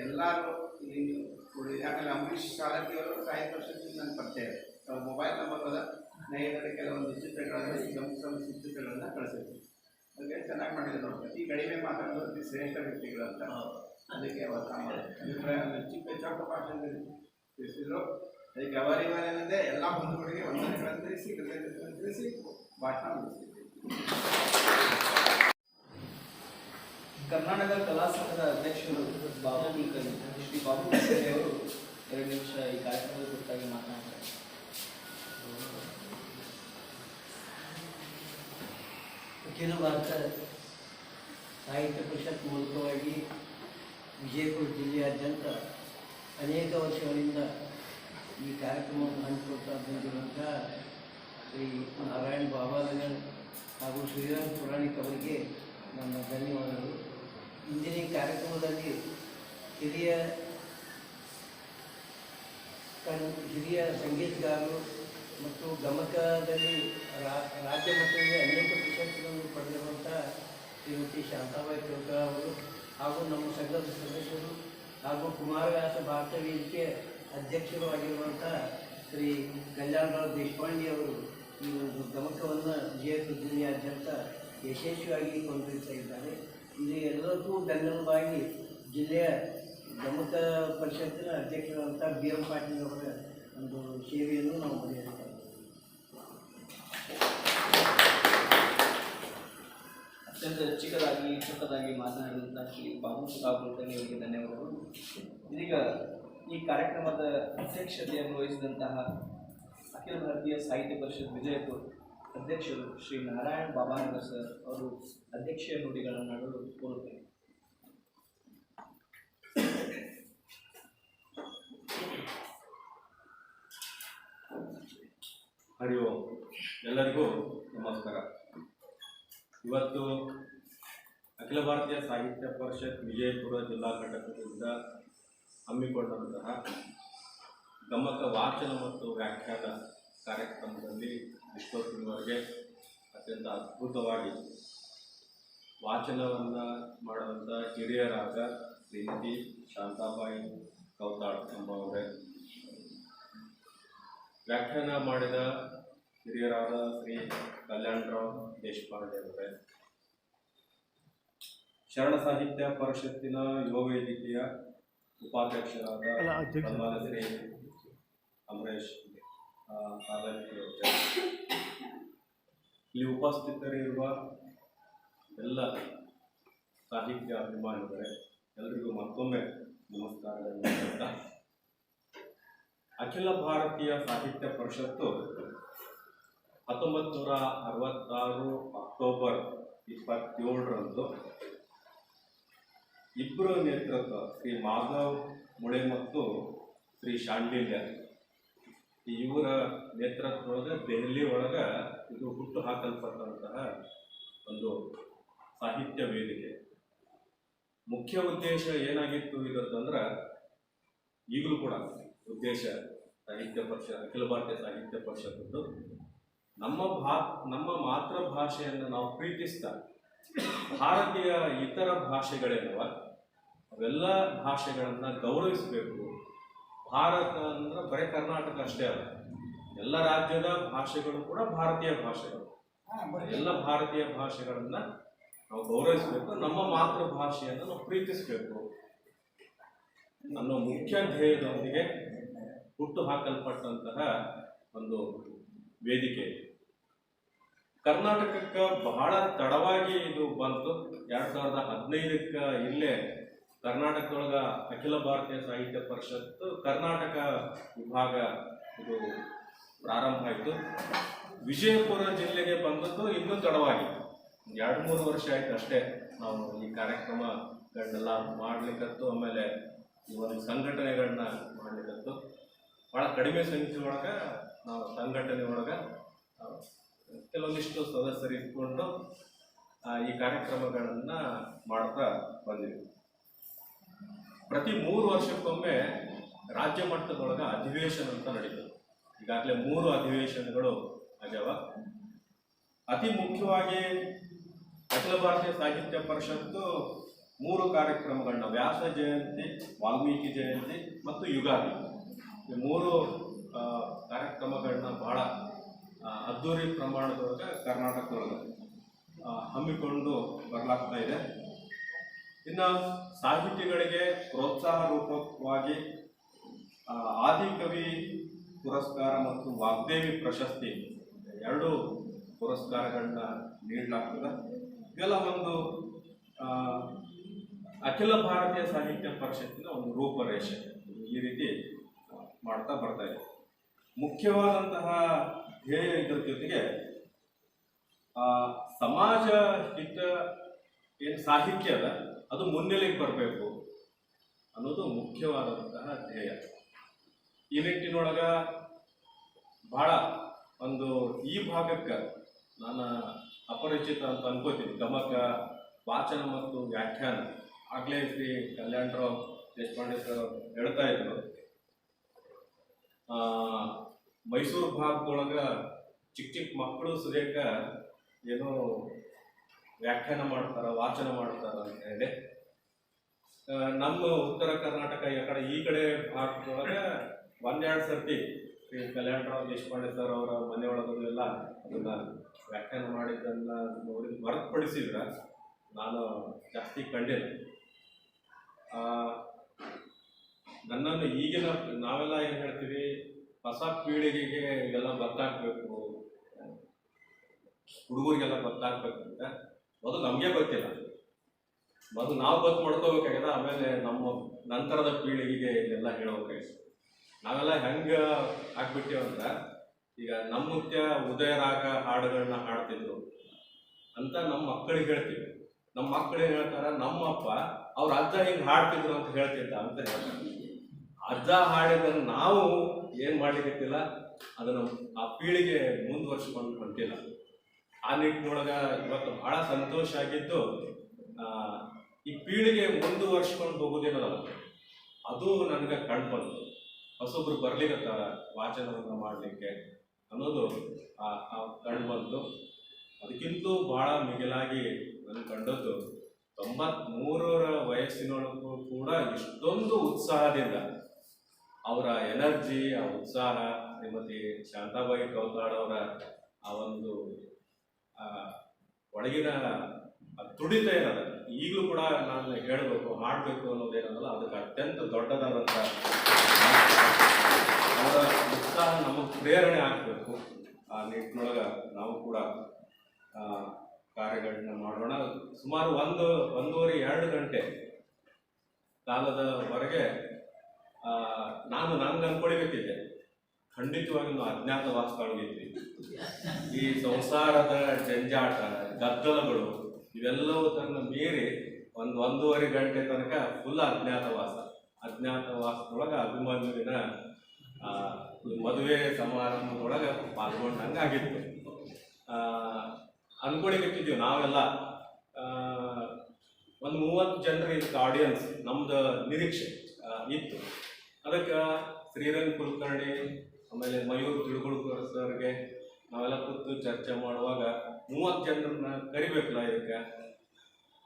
ಎಲ್ಲರೂ ಇಲ್ಲಿ ನೋಡಿ. ಆಮೇಲೆ ಅಂಬರೀಷ್ ಸಾಲಂಕಿ ಅವರು ಸಾಹಿತ್ಯ ಪರಿಷತ್ತಿನ ನನ್ನ ಪರಿಚಯ. ಅವ್ರ ಮೊಬೈಲ್ ನಂಬರ್ ಅದ ಸ್ನೇಹಿತರೆ ಕೆಲವೊಂದು ಚಿತ್ರಗಳನ್ನು ಚಿತ್ರಗಳನ್ನು ಕಳಿಸಿದ್ವಿ. ಅದಕ್ಕೆ ಚೆನ್ನಾಗಿ ಮಾಡಿದ್ರು ನೋಡಿ. ಈ ಕಡಿಮೆ ಮಾತಾಡೋದು ಶ್ರೇಷ್ಠ ವ್ಯಕ್ತಿಗಳು ಅಂತ ಅದಕ್ಕೆ ಅವತ್ತು ಅಭಿಪ್ರಾಯ ಚಿಕ್ಕ ಚೌಕ ಭಾಷೆಯಲ್ಲಿ ತಿಳಿಸಿದ್ರು. ಅದಕ್ಕೆ ಅವರಿವರೇನಂದರೆ ಎಲ್ಲ ಬಂಧುಗಳಿಗೆ ವಂದನೆಗಳನ್ನು ತಿಳಿಸಿ ಕೃತಜ್ಞತೆಗಳನ್ನು ತಿಳಿಸಿ ಭಾಷಣ ಮುಗಿಸಿದ್ವಿ. ಕರ್ನಾಟಕ ಕಲಾ ಸಂಘದ ಅಧ್ಯಕ್ಷರು ಬಾಬು ಕುಲಕರ್ಣಿ, ಶ್ರೀ ಬಾಬು ಕುಲಕರ್ಣಿ ಅವರು 2 ನಿಮಿಷ ಈ ಕಾರ್ಯಕ್ರಮದ ಕುರಿತಾಗಿ ಮಾತನಾಡ್ತಾರೆ. ಅಖಿಲ ಭಾರತ ಸಾಹಿತ್ಯ ಪರಿಷತ್ ಮೂಲಕವಾಗಿ ವಿಜಯಪುರ ಜಿಲ್ಲೆಯಾದ್ಯಂತ ಅನೇಕ ವರ್ಷಗಳಿಂದ ಈ ಕಾರ್ಯಕ್ರಮವನ್ನು ಹಮ್ಮಿಕೊಳ್ತಾ ಬಂದಿರುವಂಥ ಶ್ರೀ ನಾರಾಯಣ್ ಬಾಬಾನಗರ್ ಹಾಗೂ ಶ್ರೀರಂಗ ಪುರಾಣಿಕ್ ಅವರಿಗೆ ನನ್ನ ಧನ್ಯವಾದಗಳು. ಇಂದಿನ ಈ ಕಾರ್ಯಕ್ರಮದಲ್ಲಿ ಹಿರಿಯ ಸಂಗೀತಗಾರರು ಮತ್ತು ಗಮಕದಲ್ಲಿ ರಾಜ್ಯ ಮಟ್ಟದಲ್ಲಿ ಅನೇಕ ಪ್ರಶಸ್ತಿಗಳನ್ನು ಪಡೆದಿರುವಂಥ ಶ್ರೀಮತಿ ಶಾಂತಾಬಾಯಿ ಚೌಕಾ ಅವರು ಹಾಗೂ ನಮ್ಮ ಸಂಘದ ಸದಸ್ಯರು ಹಾಗೂ ಕುಮಾರವ್ಯಾಸ ಭಾರತ ವೇದಿಕೆ ಅಧ್ಯಕ್ಷರು ಆಗಿರುವಂಥ ಶ್ರೀ ಕಲ್ಯಾಣರಾವ್ ದೇಶಪಾಂಡೆ ಅವರು ಈ ಒಂದು ಗಮಕವನ್ನು ವಿಜಯಪುರ ಜಿಲ್ಲೆಯಾದ್ಯಂತ ಯಶಸ್ವಿಯಾಗಿ ಕೊಂಡೊಯ್ತಾ ಇದ್ದಾರೆ. ಇದು ಎಲ್ಲರಿಗೂ ಬೆನ್ನೆಲುಬಾಗಿ ಜಿಲ್ಲೆಯ ಗಮಕ ಪರಿಷತ್ತಿನ ಅಧ್ಯಕ್ಷರಾದಂಥ BM ಪಾಟೀಲ್ ಅವರ ಒಂದು ಸೇವೆಯನ್ನು ನಾವು ಬರೆಯುತ್ತೇವೆ. ಅತ್ಯಂತ ಚಿಕ್ಕದಾಗಿ ಮಾತನಾಡಿದಂಥ ಶ್ರೀ ಬಾಬು ಕುಲಕರ್ಣಿ ಅವರಿಗೆ ಧನ್ಯವಾದಗಳು. ಇದೀಗ ಈ ಕಾರ್ಯಕ್ರಮದ ಅಧ್ಯಕ್ಷತೆಯನ್ನು ವಹಿಸಿದಂತಹ ಅಖಿಲ ಭಾರತೀಯ ಸಾಹಿತ್ಯ ಪರಿಷತ್ ವಿಜಯಪುರ ಅಧ್ಯಕ್ಷರು ಶ್ರೀ ನಾರಾಯಣ್ ಬಾಬಾನಗರ್ ಸರ್ ಅವರು ಅಧ್ಯಕ್ಷೀಯ ನುಡಿಗಳನ್ನು ಆಡಲು ಕೋರುತ್ತೇನೆ. ಹರಿ ಓಂ. ಎಲ್ಲರಿಗೂ ನಮಸ್ಕಾರ. ಇವತ್ತು ಅಖಿಲ ಭಾರತೀಯ ಸಾಹಿತ್ಯ ಪರಿಷತ್ ವಿಜಯಪುರ ಜಿಲ್ಲಾ ಘಟಕದಿಂದ ಹಮ್ಮಿಕೊಂಡಂತಹ ಗಮಕ ವಾಚನ ಮತ್ತು ವ್ಯಾಖ್ಯಾನ ಕಾರ್ಯಕ್ರಮದಲ್ಲಿ ಇಷ್ಟೊತ್ತಿನವರೆಗೆ ಅತ್ಯಂತ ಅದ್ಭುತವಾಗಿ ವಾಚನವನ್ನು ಮಾಡುವಂಥ ಹಿರಿಯರಾದ ಶ್ರೀಮತಿ ಶಾಂತಾಬಾಯಿ ಕೌತಾಳ್ ಎಂಬವರೇ, ವ್ಯಾಖ್ಯಾನ ಮಾಡಿದ ಹಿರಿಯರಾದ ಶ್ರೀ ಕಲ್ಯಾಣರಾವ್ ದೇಶಪಾಂಡೆ ಅವರೇ, ಶರಣ ಸಾಹಿತ್ಯ ಪರಿಷತ್ತಿನ ಯುವ ವೇದಿಕೆಯ ಉಪಾಧ್ಯಕ್ಷರಾದ ಸನ್ಮಾನ್ಯ ಶ್ರೀ ಅಮರೇಶ್ ಸಾಲಂಕಿ ಅವರೇ, ಇಲ್ಲಿ ಉಪಸ್ಥಿತರಿರುವ ಎಲ್ಲ ಸಾಹಿತ್ಯ ಅಭಿಮಾನಿಗಳೇ, ಎಲ್ರಿಗೂ ಮತ್ತೊಮ್ಮೆ ನಮಸ್ಕಾರಗಳನ್ನು ಹೇಳ್ತಾ, ಅಖಿಲ ಭಾರತೀಯ ಸಾಹಿತ್ಯ ಪರಿಷತ್ತು 1966 ಅಕ್ಟೋಬರ್ 27ರಂದು ಇಬ್ಬರು ನೇತೃತ್ವ, ಶ್ರೀ ಮಾಧವ್ ಮುಳೆ ಮತ್ತು ಶ್ರೀ ಶಾಂಡಿಲ್ಯ, ಇವರ ನೇತೃತ್ವದೊಳಗೆ ದೆಹಲಿ ಒಳಗೆ ಇದು ಹುಟ್ಟು ಹಾಕಲ್ಪಟ್ಟಂತಹ ಒಂದು ಸಾಹಿತ್ಯ ವೇದಿಕೆ. ಮುಖ್ಯ ಉದ್ದೇಶ ಏನಾಗಿತ್ತು ಇದರಂದ್ರೆ, ಈಗಲೂ ಕೂಡ ಉದ್ದೇಶ ಸಾಹಿತ್ಯ ಪರಿಷತ್, ಅಖಿಲ ಭಾರತೀಯ ಸಾಹಿತ್ಯ ಪರಿಷತ್ತು ನಮ್ಮ ಮಾತೃಭಾಷೆಯನ್ನು ನಾವು ಪ್ರೀತಿಸ್ತಾ ಭಾರತೀಯ ಇತರ ಭಾಷೆಗಳೇನವ ಅವೆಲ್ಲ ಭಾಷೆಗಳನ್ನು ಗೌರವಿಸಬೇಕು. ಭಾರತ ಅಂದ್ರೆ ಬರೀ ಕರ್ನಾಟಕ ಅಷ್ಟೇ ಅಲ್ಲ, ಎಲ್ಲ ರಾಜ್ಯದ ಭಾಷೆಗಳು ಕೂಡ ಭಾರತೀಯ ಭಾಷೆಗಳು. ಎಲ್ಲ ಭಾರತೀಯ ಭಾಷೆಗಳನ್ನ ನಾವು ಗೌರವಿಸಬೇಕು, ನಮ್ಮ ಮಾತೃಭಾಷೆಯನ್ನು ನಾವು ಪ್ರೀತಿಸಬೇಕು ಅನ್ನೋ ಮುಖ್ಯ ಧ್ಯೇಯದೊಂದಿಗೆ ಹುಟ್ಟು ಹಾಕಲ್ಪಟ್ಟಂತಹ ಒಂದು ವೇದಿಕೆ. ಕರ್ನಾಟಕಕ್ಕೆ ಬಹಳ ತಡವಾಗಿ ಇದು ಬಂತು. 2015ಕ್ಕೆ ಇಲ್ಲೇ ಕರ್ನಾಟಕದೊಳಗ ಅಖಿಲ ಭಾರತೀಯ ಸಾಹಿತ್ಯ ಪರಿಷತ್ತು ಕರ್ನಾಟಕ ವಿಭಾಗ ಇದು ಪ್ರಾರಂಭ ಆಯಿತು. ವಿಜಯಪುರ ಜಿಲ್ಲೆಗೆ ಬಂದದ್ದು ಇನ್ನೂ ತಡವಾಗಿ, 2-3 ವರ್ಷ ಆಯ್ತು ಅಷ್ಟೇ ನಾವು ಈ ಕಾರ್ಯಕ್ರಮಗಳನ್ನೆಲ್ಲ ಮಾಡ್ಲಿಕ್ಕತ್ತು. ಆಮೇಲೆ ಈ ಒಂದು ಸಂಘಟನೆಗಳನ್ನ ಮಾಡ್ಲಿಕ್ಕತ್ತು. ಭಾಳ ಕಡಿಮೆ ಸಂಖ್ಯೆ ಒಳಗೆ ನಾವು ಸಂಘಟನೆ ಒಳಗೆ ಕೆಲವೊಂದಿಷ್ಟು ಸದಸ್ಯರು ಇಟ್ಕೊಂಡು ಈ ಕಾರ್ಯಕ್ರಮಗಳನ್ನು ಮಾಡ್ತಾ ಬಂದಿವಿ. ಪ್ರತಿ 3 ವರ್ಷಕ್ಕೊಮ್ಮೆ ರಾಜ್ಯ ಮಟ್ಟದೊಳಗೆ ಅಧಿವೇಶನ ಅಂತ ನಡೀತದೆ. ಈಗಾಗಲೇ 3 ಅಧಿವೇಶನಗಳು ಆಗ್ಯಾವ. ಅತಿ ಮುಖ್ಯವಾಗಿ ಅಖಿಲ ಭಾರತೀಯ ಸಾಹಿತ್ಯ ಪರಿಷತ್ತು 3 ಕಾರ್ಯಕ್ರಮಗಳನ್ನ, ವ್ಯಾಸ ಜಯಂತಿ, ವಾಲ್ಮೀಕಿ ಜಯಂತಿ ಮತ್ತು ಯುಗಾದಿ, ಈ 3 ಕಾರ್ಯಕ್ರಮಗಳನ್ನ ಬಹಳ ಅದ್ದೂರಿ ಪ್ರಮಾಣದೊಳಗೆ ಕರ್ನಾಟಕದೊಳಗೆ ಹಮ್ಮಿಕೊಂಡು ಬರಲಾಗ್ತಾ ಇದೆ. ಇನ್ನು ಸಾಹಿತಿಗಳಿಗೆ ಪ್ರೋತ್ಸಾಹ ರೂಪವಾಗಿ ಆದಿಕವಿ ಪುರಸ್ಕಾರ ಮತ್ತು ವಾಗ್ದೇವಿ ಪ್ರಶಸ್ತಿ 2 ಪುರಸ್ಕಾರಗಳನ್ನ ನೀಡಲಾಗ್ತದೆ. ಇದೆಲ್ಲ ಒಂದು ಅಖಿಲ ಭಾರತೀಯ ಸಾಹಿತ್ಯ ಪರಿಷತ್ತಿನ ಒಂದು ರೂಪರೇಷೆ. ಈ ರೀತಿ ಮಾಡ್ತಾ ಬರ್ತಾ ಇದೆ. ಮುಖ್ಯವಾದಂತಹ ಧ್ಯೇಯ ಇದರ ಜೊತೆಗೆ ಸಮಾಜ ಹಿತ ಏನು ಸಾಹಿತ್ಯ ಅದ ಅದು ಮುನ್ನೆಲೆಗೆ ಬರಬೇಕು ಅನ್ನೋದು ಮುಖ್ಯವಾದಂತಹ ಧ್ಯೇಯ. ಈ ನಿಟ್ಟಿನೊಳಗೆ ಬಹಳ ಒಂದು ಈ ಭಾಗಕ್ಕೆ ನಾನು ಅಪರಿಚಿತ ಅಂತ ಅನ್ಕೋತೀನಿ. ಗಮಕ, ವಾಚನ ಮತ್ತು ವ್ಯಾಖ್ಯಾನ, ಆಗಲೇ ಶ್ರೀ ಕಲ್ಯಾಣರಾವ್ ದೇಶಪಾಂಡೆ ಸರ್ ಹೇಳ್ತಾ ಇದ್ರು, ಮೈಸೂರು ಭಾಗದೊಳಗೆ ಚಿಕ್ಕ ಮಕ್ಕಳು ಸುರೇಖ ಏನೋ ವ್ಯಾಖ್ಯಾನ ಮಾಡ್ತಾರ, ವಾಚನ ಮಾಡ್ತಾರ ಅಂತ ಹೇಳಿ. ನಮ್ಮ ಉತ್ತರ ಕರ್ನಾಟಕ ಈ ಕಡೆ ಭಾಗದೊಳಗೆ 1-2 ಸರ್ತಿ ಶ್ರೀ ಕಲ್ಯಾಣರಾವ್ ದೇಶಪಾಂಡೆ ಸರ್ ಅವರ ಮನೆಯೊಳಗೂ ಎಲ್ಲ ಅದನ್ನ ವ್ಯಾಖ್ಯಾನ ಮಾಡಿದ್ದನ್ನ ನೋಡಿ ಹೊರತುಪಡಿಸಿದ್ರ ನಾನು ಜಾಸ್ತಿ ಕಂಡಿಲ್ಲ. ನನ್ನನ್ನು ಈಗಿನ ನಾವೆಲ್ಲ ಏನು ಹೇಳ್ತೀವಿ, ಹೊಸ ಪೀಳಿಗೆಗೆ ಎಲ್ಲ ಗೊತ್ತಾಗಬೇಕು, ಹುಡುಗರಿಗೆಲ್ಲ ಗೊತ್ತಾಗಬೇಕು ಅಂತ ಮೊದಲು ನಮಗೆ ಗೊತ್ತಿಲ್ಲ. ಮೊದಲು ನಾವು ಗೊತ್ತು ಮಾಡ್ಕೋಬೇಕಾಗ್ಯದ, ಆಮೇಲೆ ನಮ್ಮ ನಂತರದ ಪೀಳಿಗೆಗೆ ಇದೆಲ್ಲ ಹೇಳಬೇಕಾಗಿದೆ. ನಾವೆಲ್ಲ ಹೆಂಗೆ ಆಗ್ಬಿಟ್ಟಿವಂದ್ರೆ, ಈಗ ನಮ್ಮ ಮುತ್ಯ ಉದಯರಾಗ ಹಾಡುಗಳನ್ನ ಹಾಡ್ತಿದ್ರು ಅಂತ ನಮ್ಮ ಮಕ್ಕಳಿಗೆ ಹೇಳ್ತೀವಿ. ನಮ್ಮ ಮಕ್ಕಳು ಏನು ಹೇಳ್ತಾರೆ, ನಮ್ಮಪ್ಪ ಅವ್ರ ಅಜ್ಜ ಹಿಂಗೆ ಹಾಡ್ತಿದ್ರು ಅಂತ ಹೇಳ್ತಿದ್ದ ಅಂತ ಹೇಳ್ತಾರೆ. ಅಜ್ಜ ಹಾಡಿದನ್ನು ನಾವು ಏನು ಮಾಡ್ಲಿಕ್ಕಿಲ್ಲ, ಅದನ್ನು ಆ ಪೀಳಿಗೆ ಮುಂದುವರ್ಸ್ಕೊಂಡು ಹೊಂಟಿಲ್ಲ. ಆ ನಿಟ್ಟಿನೊಳಗೆ ಇವತ್ತು ಬಹಳ ಸಂತೋಷ ಆಗಿದ್ದು, ಈ ಪೀಳಿಗೆ ಮುಂದುವರ್ಸ್ಕೊಂಡು ಹೋಗೋದೇನಲ್ಲ ಅದು ನನಗೆ ಕಂಡು ಬಂತು. ಹೊಸೊಬ್ರು ಬರ್ಲಿಕ್ಕತ್ತಾರ ವಾಚನವನ್ನು ಮಾಡಲಿಕ್ಕೆ, ಅನ್ನೋದು ಕಂಡು ಬಂತು. ಅದಕ್ಕಿಂತಲೂ ಭಾಳ ಮಿಗಿಲಾಗಿ ನಾನು ಕಂಡದ್ದು 93ರ ವಯಸ್ಸಿನೊಳಗೂ ಕೂಡ ಇಷ್ಟೊಂದು ಉತ್ಸಾಹದಿಂದ ಅವರ ಎನರ್ಜಿ, ಆ ಉತ್ಸಾಹ, ಶ್ರೀಮತಿ ಶಾಂತಾಬಾಯಿ ಕೌತಾಳ್ ಅವರ ಆ ಒಂದು ಒಳಗಿನ ತುಡಿತ ಏನದ ಈಗಲೂ ಕೂಡ ನಾನು ಹೇಳಬೇಕು, ಮಾಡಬೇಕು ಅನ್ನೋದೇನದಲ್ಲ, ಅದಕ್ಕೆ ಅತ್ಯಂತ ದೊಡ್ಡದಾದಂಥ ಅವರ ಉತ್ಸಾಹ ನಮಗೆ ಪ್ರೇರಣೆ ಆಗಬೇಕು. ಆ ನಿಟ್ಟಿನೊಳಗೆ ನಾವು ಕೂಡ ಕಾರ್ಯಗಳನ್ನ ಮಾಡೋಣ. ಸುಮಾರು 1.5-2 ಗಂಟೆ ಕಾಲದವರೆಗೆ ನಾನು ನಂಗೆ ಅನ್ಕೊಳ್ಬೇಕಿದ್ದೆ, ಖಂಡಿತವಾಗಿ ನಾವು ಅಜ್ಞಾತವಾಸದೊಳಗಿದ್ವಿ. ಈ ಸಂಸಾರದ ಜಂಜಾಟ, ಗದ್ದಲಗಳು ಇವೆಲ್ಲವೂ ತನ್ನ ಮೀರಿ 1.5 ಗಂಟೆ ತನಕ ಫುಲ್ ಅಜ್ಞಾತವಾಸದೊಳಗೆ ಅಭಿಮನ್ಯುವಿನ ಮದುವೆ ಸಮಾರಂಭದೊಳಗೆ ಪಾಲ್ಗೊಂಡಂಗೆ ಆಗಿತ್ತು. ಅನ್ಕೊಳಿಬೇಕಿದ್ದೀವಿ ನಾವೆಲ್ಲ. ಒಂದು 30 ಜನರ ಇತ್ತು ಆಡಿಯನ್ಸ್, ನಮ್ದು ನಿರೀಕ್ಷೆ ಇತ್ತು. ಅದಕ್ಕೆ ಶ್ರೀರಂಗ್ ಕುಲಕರ್ಣಿ ಆಮೇಲೆ ಮಯೂರ್ ತಿಳುಗುಳ್ಕರ್ ಸರ್ಗೆ ನಾವೆಲ್ಲ ಕೂತು ಚರ್ಚೆ ಮಾಡುವಾಗ 30 ಜನರನ್ನ ಕರಿಬೇಕಲ್ಲ ಇದಕ್ಕೆ.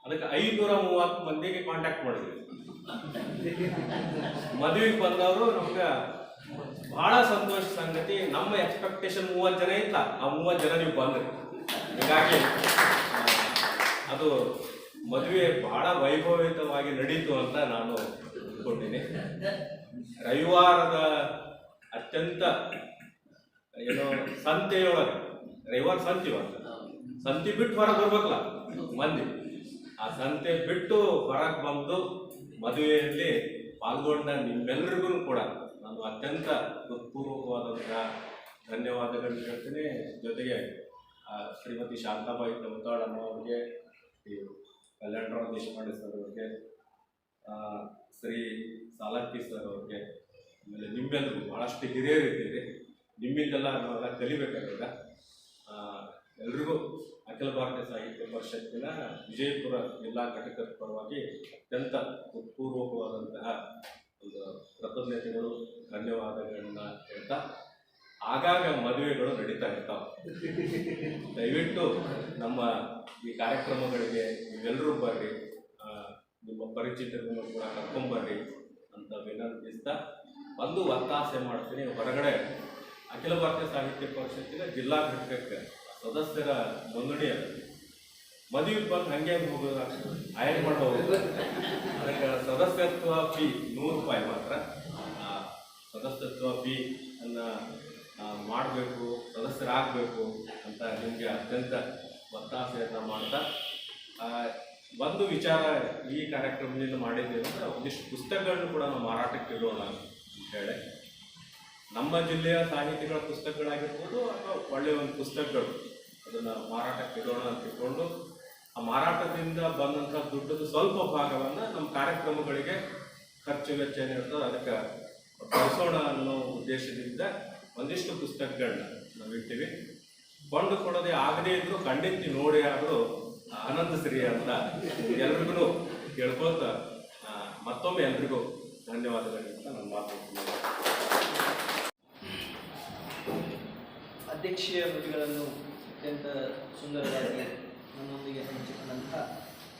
ಅದಕ್ಕೆ 530 ಮಂದಿಗೆ ಕಾಂಟ್ಯಾಕ್ಟ್ ಮಾಡಿದ್ವಿ. ಮದುವೆಗೆ ಬಂದವರು ನಮ್ಗೆ ಬಹಳ ಸಂತೋಷ ಸಂಗತಿ, ನಮ್ಮ ಎಕ್ಸ್ಪೆಕ್ಟೇಷನ್ 30 ಜನ ಇತ್ತ, ಆ 30 ಜನ ನೀವು ಬಂದ್ರಿ. ಹೀಗಾಗಿ ಅದು ಮದುವೆ ಬಹಳ ವೈಭವಿತವಾಗಿ ನಡೀತು ಅಂತ ನಾನು ಅಂದ್ಕೊಂಡಿನಿ. ರವಿವಾರದ ಅತ್ಯಂತ ಸಂತೆಯೊಳಗೆ, ರವಿವಾರ ಸಂತಿ ಬಿಟ್ಟು ಹೊರಗೆ ಬರ್ಬೇಕಲ್ಲ ಮಂದಿ, ಆ ಸಂತೆ ಬಿಟ್ಟು ಹೊರಗೆ ಬಂದು ಮದುವೆಯಲ್ಲಿ ಪಾಲ್ಗೊಂಡ ನಿಮ್ಮೆಲ್ಲರಿಗೂ ಕೂಡ ನಾನು ಅತ್ಯಂತ ಹೃತ್ಪೂರ್ವಕವಾದಂಥ ಧನ್ಯವಾದಗಳನ್ನು ಹೇಳ್ತೀನಿ. ಜೊತೆಗೆ ಶ್ರೀಮತಿ ಶಾಂತಾಬಾಯಿ ಕೌತಾಳ್ ಅವ್ರಿಗೆ, ಕಲ್ಯಾಣರಾವ್ ದೇಶಪಾಂಡೆ ಸರ್ ಅವ್ರಿಗೆ, ಶ್ರೀ ಸಾಲಕ್ಕಿ ಸರ್ ಅವ್ರಿಗೆ, ಆಮೇಲೆ ನಿಮ್ಮೆಲ್ಲರಿಗೂ ಭಾಳಷ್ಟು ಹಿರಿಯರು ಇದ್ದೀರಿ, ನಿಮ್ಮಿಂದೆಲ್ಲ ನಾವೆಲ್ಲ ಕಲಿಬೇಕಾಗಿದೆ. ಎಲ್ರಿಗೂ ಅಖಿಲ ಭಾರತೀಯ ಸಾಹಿತ್ಯ ಪರಿಷತ್ತಿನ ವಿಜಯಪುರ ಜಿಲ್ಲಾ ಘಟಕದ ಪರವಾಗಿ ಅತ್ಯಂತ ಹೃತ್ಪೂರ್ವಕವಾದಂತಹ ಒಂದು ಕೃತಜ್ಞತೆಗಳು, ಧನ್ಯವಾದಗಳನ್ನ ಹೇಳ್ತಾ, ಆಗಾಗ ಮದುವೆಗಳು ನಡೀತಾ ಇರ್ತಾವೆ. ದಯವಿಟ್ಟು ನಮ್ಮ ಈ ಕಾರ್ಯಕ್ರಮಗಳಿಗೆ ನೀವೆಲ್ಲರೂ ಬರ್ರಿ, ನಿಮ್ಮ ಪರಿಚಿತರನ್ನು ಕೂಡ ಕರ್ಕೊಂಬರ್ರಿ ಅಂತ ವಿನಂತಿಸ್ತಾ ಒಂದು ಒತ್ತಾಸೆ ಮಾಡ್ತೀನಿ. ಹೊರಗಡೆ ಅಖಿಲ ಭಾರತೀಯ ಸಾಹಿತ್ಯ ಪರಿಷತ್ತಿನ ಜಿಲ್ಲಾ ಘಟಕಕ್ಕೆ ಸದಸ್ಯರ ನೋಂದಣಿ ಅದ. ಮದುವೆಗೆ ಬಂದು ಹಂಗೆ ಹೋಗೋದು, ಆಯ್ಕೆ ಮಾಡಬಹುದು. ಅದಕ್ಕೆ ಸದಸ್ಯತ್ವ ಫೀ ₹100 ಮಾತ್ರ. ಸದಸ್ಯತ್ವ ಫೀ ಅನ್ನ ಮಾಡಬೇಕು, ಸದಸ್ಯರಾಗಬೇಕು ಅಂತ ನಿಮಗೆ ಅತ್ಯಂತ ಒತ್ತಾಸೆಯನ್ನು ಮಾಡ್ತಾ, ಒಂದು ವಿಚಾರ ಈ ಕಾರ್ಯಕ್ರಮದಿಂದ ಮಾಡಿದ್ದೇವೆ ಅಂದರೆ ಒಂದಿಷ್ಟು ಪುಸ್ತಕಗಳನ್ನು ಕೂಡ ನಾವು ಮಾರಾಟಕ್ಕೆ ಇಡೋಣ ಅಂತ ಹೇಳಿ. ನಮ್ಮ ಜಿಲ್ಲೆಯ ಸಾಹಿತಿಗಳ ಪುಸ್ತಕಗಳಾಗಿರ್ಬೋದು ಅಥವಾ ಒಳ್ಳೆಯ ಒಂದು ಪುಸ್ತಕಗಳು ಅದನ್ನು ಮಾರಾಟಕ್ಕೆ ಇಡೋಣ ಅಂತ ಇಟ್ಕೊಂಡು, ಆ ಮಾರಾಟದಿಂದ ಬಂದಂಥ ದುಡ್ಡದ ಸ್ವಲ್ಪ ಭಾಗವನ್ನು ನಮ್ಮ ಕಾರ್ಯಕ್ರಮಗಳಿಗೆ ಖರ್ಚು ವೆಚ್ಚ ಏನಿರ್ತದೆ ಅದಕ್ಕೆ ಬಳಸೋಣ ಅನ್ನೋ ಉದ್ದೇಶದಿಂದ ಒಂದಿಷ್ಟು ಪುಸ್ತಕಗಳನ್ನ ನಾವು ಇಡ್ತೀವಿ. ಕೊಂಡು ಕೊಡೋದೇ ಆಗದೇ ಇದ್ರು ಖಂಡಿತ ನೋಡಿ ಆದರೂ ಆನಂದಿಸ್ರಿ ಅಂತ ಎಲ್ರಿಗೂ ಕೇಳ್ಕೊತ ಮತ್ತೊಮ್ಮೆ ಎಲ್ರಿಗೂ ಧನ್ಯವಾದಗಳಿಂದ ನನ್ನ ಮಾತು. ಅಧ್ಯಕ್ಷೀಯ ನುಡಿಗಳನ್ನು ಅತ್ಯಂತ ಸುಂದರವಾಗಿ ನಮ್ಮೊಂದಿಗೆ ಹಂಚಿಕೊಂಡಂಥ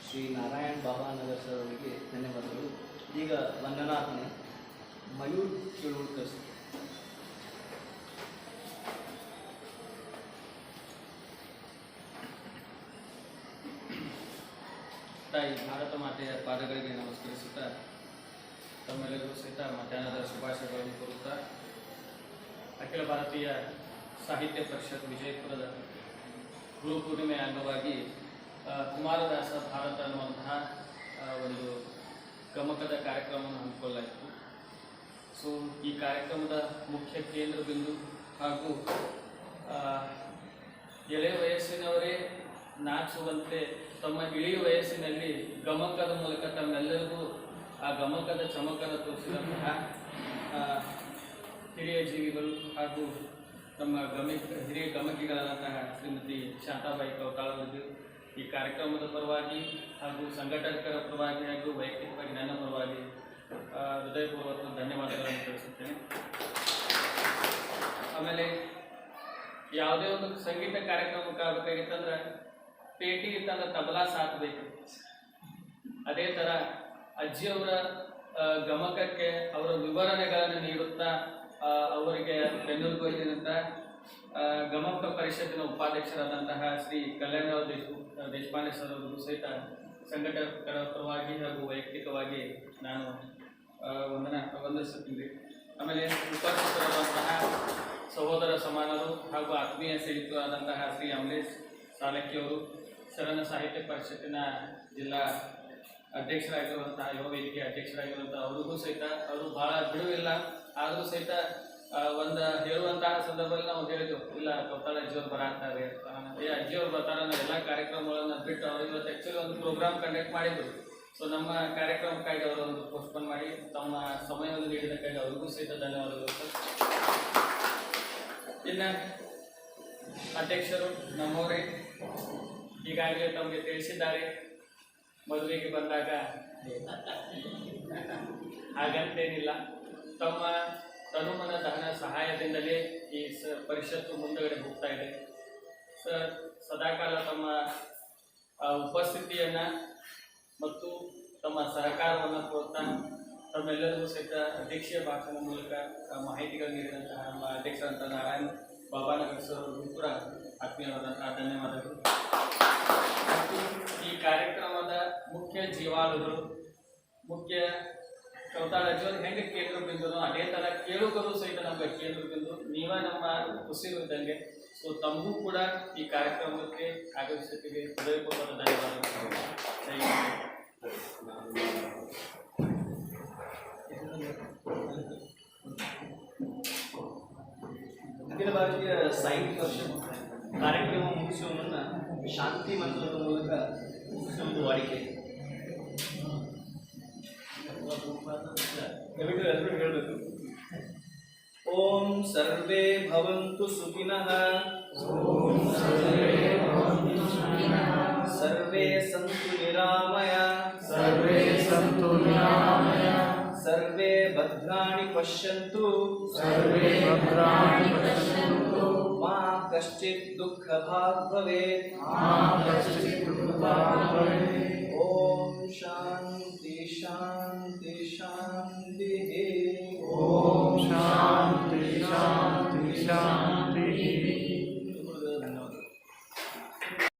ಶ್ರೀ ನಾರಾಯಣ್ ಬಾಬಾನಗರ್ ಸರ್ ಅವರಿಗೆ ಧನ್ಯವಾದಗಳು. ಈಗ ವಂದನಾರ್ಹನೆ ಮಯೂರ್ ತಿಳುಗುಳ್ಕರ್ ಸರ್. ತಾಯಿ ಭಾರತ ಮಾತೆಯ ಪಾದಗಳಿಗೆ ನಮಸ್ಕರಿಸುತ್ತಾ ತಮ್ಮೆಲ್ಲರಿಗೂ ಸಹಿತ ಮಧ್ಯಾಹ್ನದ ಶುಭಾಶಯಗಳನ್ನು ಕೋರುತ್ತಾ, ಅಖಿಲ ಭಾರತೀಯ ಸಾಹಿತ್ಯ ಪರಿಷತ್ ವಿಜಯಪುರದ ಗುರುಪೂರ್ಣಿಮೆ ಅಂಗವಾಗಿ ಕುಮಾರವ್ಯಾಸ ಭಾರತ ಅನ್ನುವಂತಹ ಒಂದು ಗಮಕದ ಕಾರ್ಯಕ್ರಮವನ್ನು ಹಮ್ಮಿಕೊಳ್ಳಲಾಯಿತು. ಸೊ ಈ ಕಾರ್ಯಕ್ರಮದ ಮುಖ್ಯ ಕೇಂದ್ರ ಬಿಂದು ಹಾಗೂ ಎಳೆ ವಯಸ್ಸಿನವರೇ ನಾಚುವಂತೆ ತಮ್ಮ ಇಳಿ ವಯಸ್ಸಿನಲ್ಲಿ ಗಮಕದ ಮೂಲಕ ತಮ್ಮೆಲ್ಲರಿಗೂ ಆ ಗಮಕದ ಚಮಕದ ತೋರಿಸಿದಂತಹ ಹಿರಿಯ ಜೀವಿಗಳು ಹಾಗೂ ನಮ್ಮ ಹಿರಿಯ ಗಮಕಿಗಳಾದಂತಹ ಶ್ರೀಮತಿ ಶಾಂತಾಬಾಯಿ ಕೌತಾಳ್ ಅವರಿಗೆ ಈ ಕಾರ್ಯಕ್ರಮದ ಪರವಾಗಿ ಹಾಗೂ ಸಂಘಟಕರ ಪರವಾಗಿ ಹಾಗೂ ವೈಯಕ್ತಿಕವಾಗಿ ನನ್ನ ಪರವಾಗಿ ಹೃದಯಪೂರ್ವಕ ಧನ್ಯವಾದಗಳನ್ನು ತಿಳಿಸುತ್ತೇನೆ. ಆಮೇಲೆ ಯಾವುದೇ ಒಂದು ಸಂಗೀತ ಕಾರ್ಯಕ್ರಮಕ್ಕೆ ಆಗಬೇಕಾಗಿತ್ತಂದ್ರೆ ಪೇಟಿ ಇತ್ತಂದ್ರೆ ತಬಲಾ ಸಾಥ್ ಬೇಕು. ಅದೇ ಥರ ಅಜ್ಜಿಯವರ ಗಮಕಕ್ಕೆ ಅವರ ವಿವರಣೆಗಳನ್ನು ನೀಡುತ್ತಾ ಅವರಿಗೆ ಬೆನ್ನೆಲುಬಾಗಿರುವಂಥ ಗಮಕ ಪರಿಷತ್ತಿನ ಉಪಾಧ್ಯಕ್ಷರಾದಂತಹ ಶ್ರೀ ಕಲ್ಯಾಣರಾವ್ ದೇಶಪಾಂಡೆ ಸರ್ ಅವರಿಗೂ ಸಹಿತ ಸಂಘಟಕರ ಪರವಾಗಿ ಹಾಗೂ ವೈಯಕ್ತಿಕವಾಗಿ ನಾನು ವಂದಿಸುತ್ತೀನಿ. ಆಮೇಲೆ ಉಪಸ್ಥಿತರಾದಂತಹ ಸಹೋದರ ಸಮಾನರು ಹಾಗೂ ಆತ್ಮೀಯ ಸ್ನೇಹಿತರಾದಂತಹ ಶ್ರೀ ಅಮಲೇಶ್ ಸಾಲಕ್ಕಿಯವರು, ಶರಣ ಸಾಹಿತ್ಯ ಪರಿಷತ್ತಿನ ಜಿಲ್ಲಾ ಅಧ್ಯಕ್ಷರಾಗಿರುವಂತಹ ಯುವ ವೇದಿಕೆ ಅಧ್ಯಕ್ಷರಾಗಿರುವಂತಹ ಅವ್ರಿಗೂ ಸಹಿತ ಅವರು ಭಾಳ ಬಿಡುವಿಲ್ಲ, ಆದರೂ ಸಹಿತ ಒಂದು ಹೇಳುವಂತಹ ಸಂದರ್ಭದಲ್ಲಿ ನಾವು ಹೇಳಿದ್ವು, ಇಲ್ಲ ಕೊತ್ತಾಳ ಅಜ್ಜಿಯವ್ರು ಬರಾಕ್ತಾರೆ, ಅಜ್ಜಿಯವ್ರು ಬರ್ತಾರೆ, ನಾವು ಎಲ್ಲ ಕಾರ್ಯಕ್ರಮಗಳನ್ನು ಬಿಟ್ಟು ಅವರು ಇವತ್ತು ಆ್ಯಕ್ಚುಲಿ ಒಂದು ಪ್ರೋಗ್ರಾಮ್ ಕಂಡಕ್ಟ್ ಮಾಡಿದ್ರು. ಸೊ ನಮ್ಮ ಕಾರ್ಯಕ್ರಮಕ್ಕಾಗಿ ಅವರು ಒಂದು ಪೋಸ್ಟ್ಪೋನ್ ಮಾಡಿ ತಮ್ಮ ಸಮಯವನ್ನು ನೀಡಿದ್ದಕ್ಕಾಗಿ ಅವ್ರಿಗೂ ಸಹಿತ ಧನ್ಯವಾದಗಳು ಸರ್. ಇನ್ನು ಅಧ್ಯಕ್ಷರು ನಮ್ಮವರೇ ಈಗಾಗಲೇ ತಮಗೆ ತಿಳಿಸಿದ್ದಾರೆ, ಮದುವೆಗೆ ಬಂದಾಗ ಹಾಗಂತೇನಿಲ್ಲ, ತಮ್ಮ ತನುಮನ ದಹನ ಸಹಾಯದಿಂದಲೇ ಈ ಪರಿಷತ್ತು ಮುಂದಗಡೆ ಹೋಗ್ತಾ ಇದೆ. ಸದಾಕಾಲ ತಮ್ಮ ಉಪಸ್ಥಿತಿಯನ್ನು ಮತ್ತು ತಮ್ಮ ಸಹಕಾರವನ್ನು ಕೊಡ್ತಾ ತಮ್ಮೆಲ್ಲರಿಗೂ ಸಹಿತ ಅಧ್ಯಕ್ಷೀಯ ಭಾಷಣ ಮೂಲಕ ಮಾಹಿತಿಗಳು ನೀಡಿದಂತಹ ನಮ್ಮ ಅಧ್ಯಕ್ಷರಂತ ನಾರಾಯಣ್ ಬಾಬಾನಗರ್ ಸರ್ ಅವರಿಗೂ ಕೂಡ ಆತ್ಮೀಯವಾದಂತಹ ಧನ್ಯವಾದಗಳು. ಮತ್ತು ಈ ಕಾರ್ಯಕ್ರಮದ ಮುಖ್ಯ ಜೀವಾಳುಗಳು, ಮುಖ್ಯ ಕೌತಾಳ ಅಜ್ಜಿಯವರು ಹೆಂಗೆ ಕೇಂದ್ರ ಬಿಂದುನೋ ಅದೇ ಥರ ಕೇಳುಗರು ಸಹಿತ ನಮಗೆ ಕೇಂದ್ರ ಬಿಂದು, ನೀವೇ ನಮ್ಮ ಉಸಿರು ಇದ್ದಂಗೆ. ಸೊ ತಮಗೂ ಕೂಡ ಈ ಕಾರ್ಯಕ್ರಮಕ್ಕೆ ಆಗಮಿಸುತ್ತಿಗೆ ಹೃದಯಪೂರ್ವಕ ಧನ್ಯವಾದಗಳು. ಅಖಿಲ ಭಾರತೀಯ ಸಾಹಿತ್ಯ ವರ್ಷ ಕಾರ್ಯಕ್ರಮ ಮುಗಿಸುವ ಮುನ್ನ ಶಾಂತಿ ಮಂತ್ರದ ಮೂಲಕ ಒಂದು ವಾಡಿಕೆ. ಎಲ್ಲರೂ ಹೇಳಬೇಕು. ಓಂ ಸರ್ವೇ ಭವಂತು ಸುಖಿನಃ, ಸರ್ವೇ ಸಂತು ನಿರಾಮಯ, ಸರ್ವೇ ಭದ್ರಾಣಿ ಪಶ್ಯಂತು, ಮಾ ಕಶ್ಚಿತ್ ದುಃಖ ಭಾಗ್ ಭವೇತ್.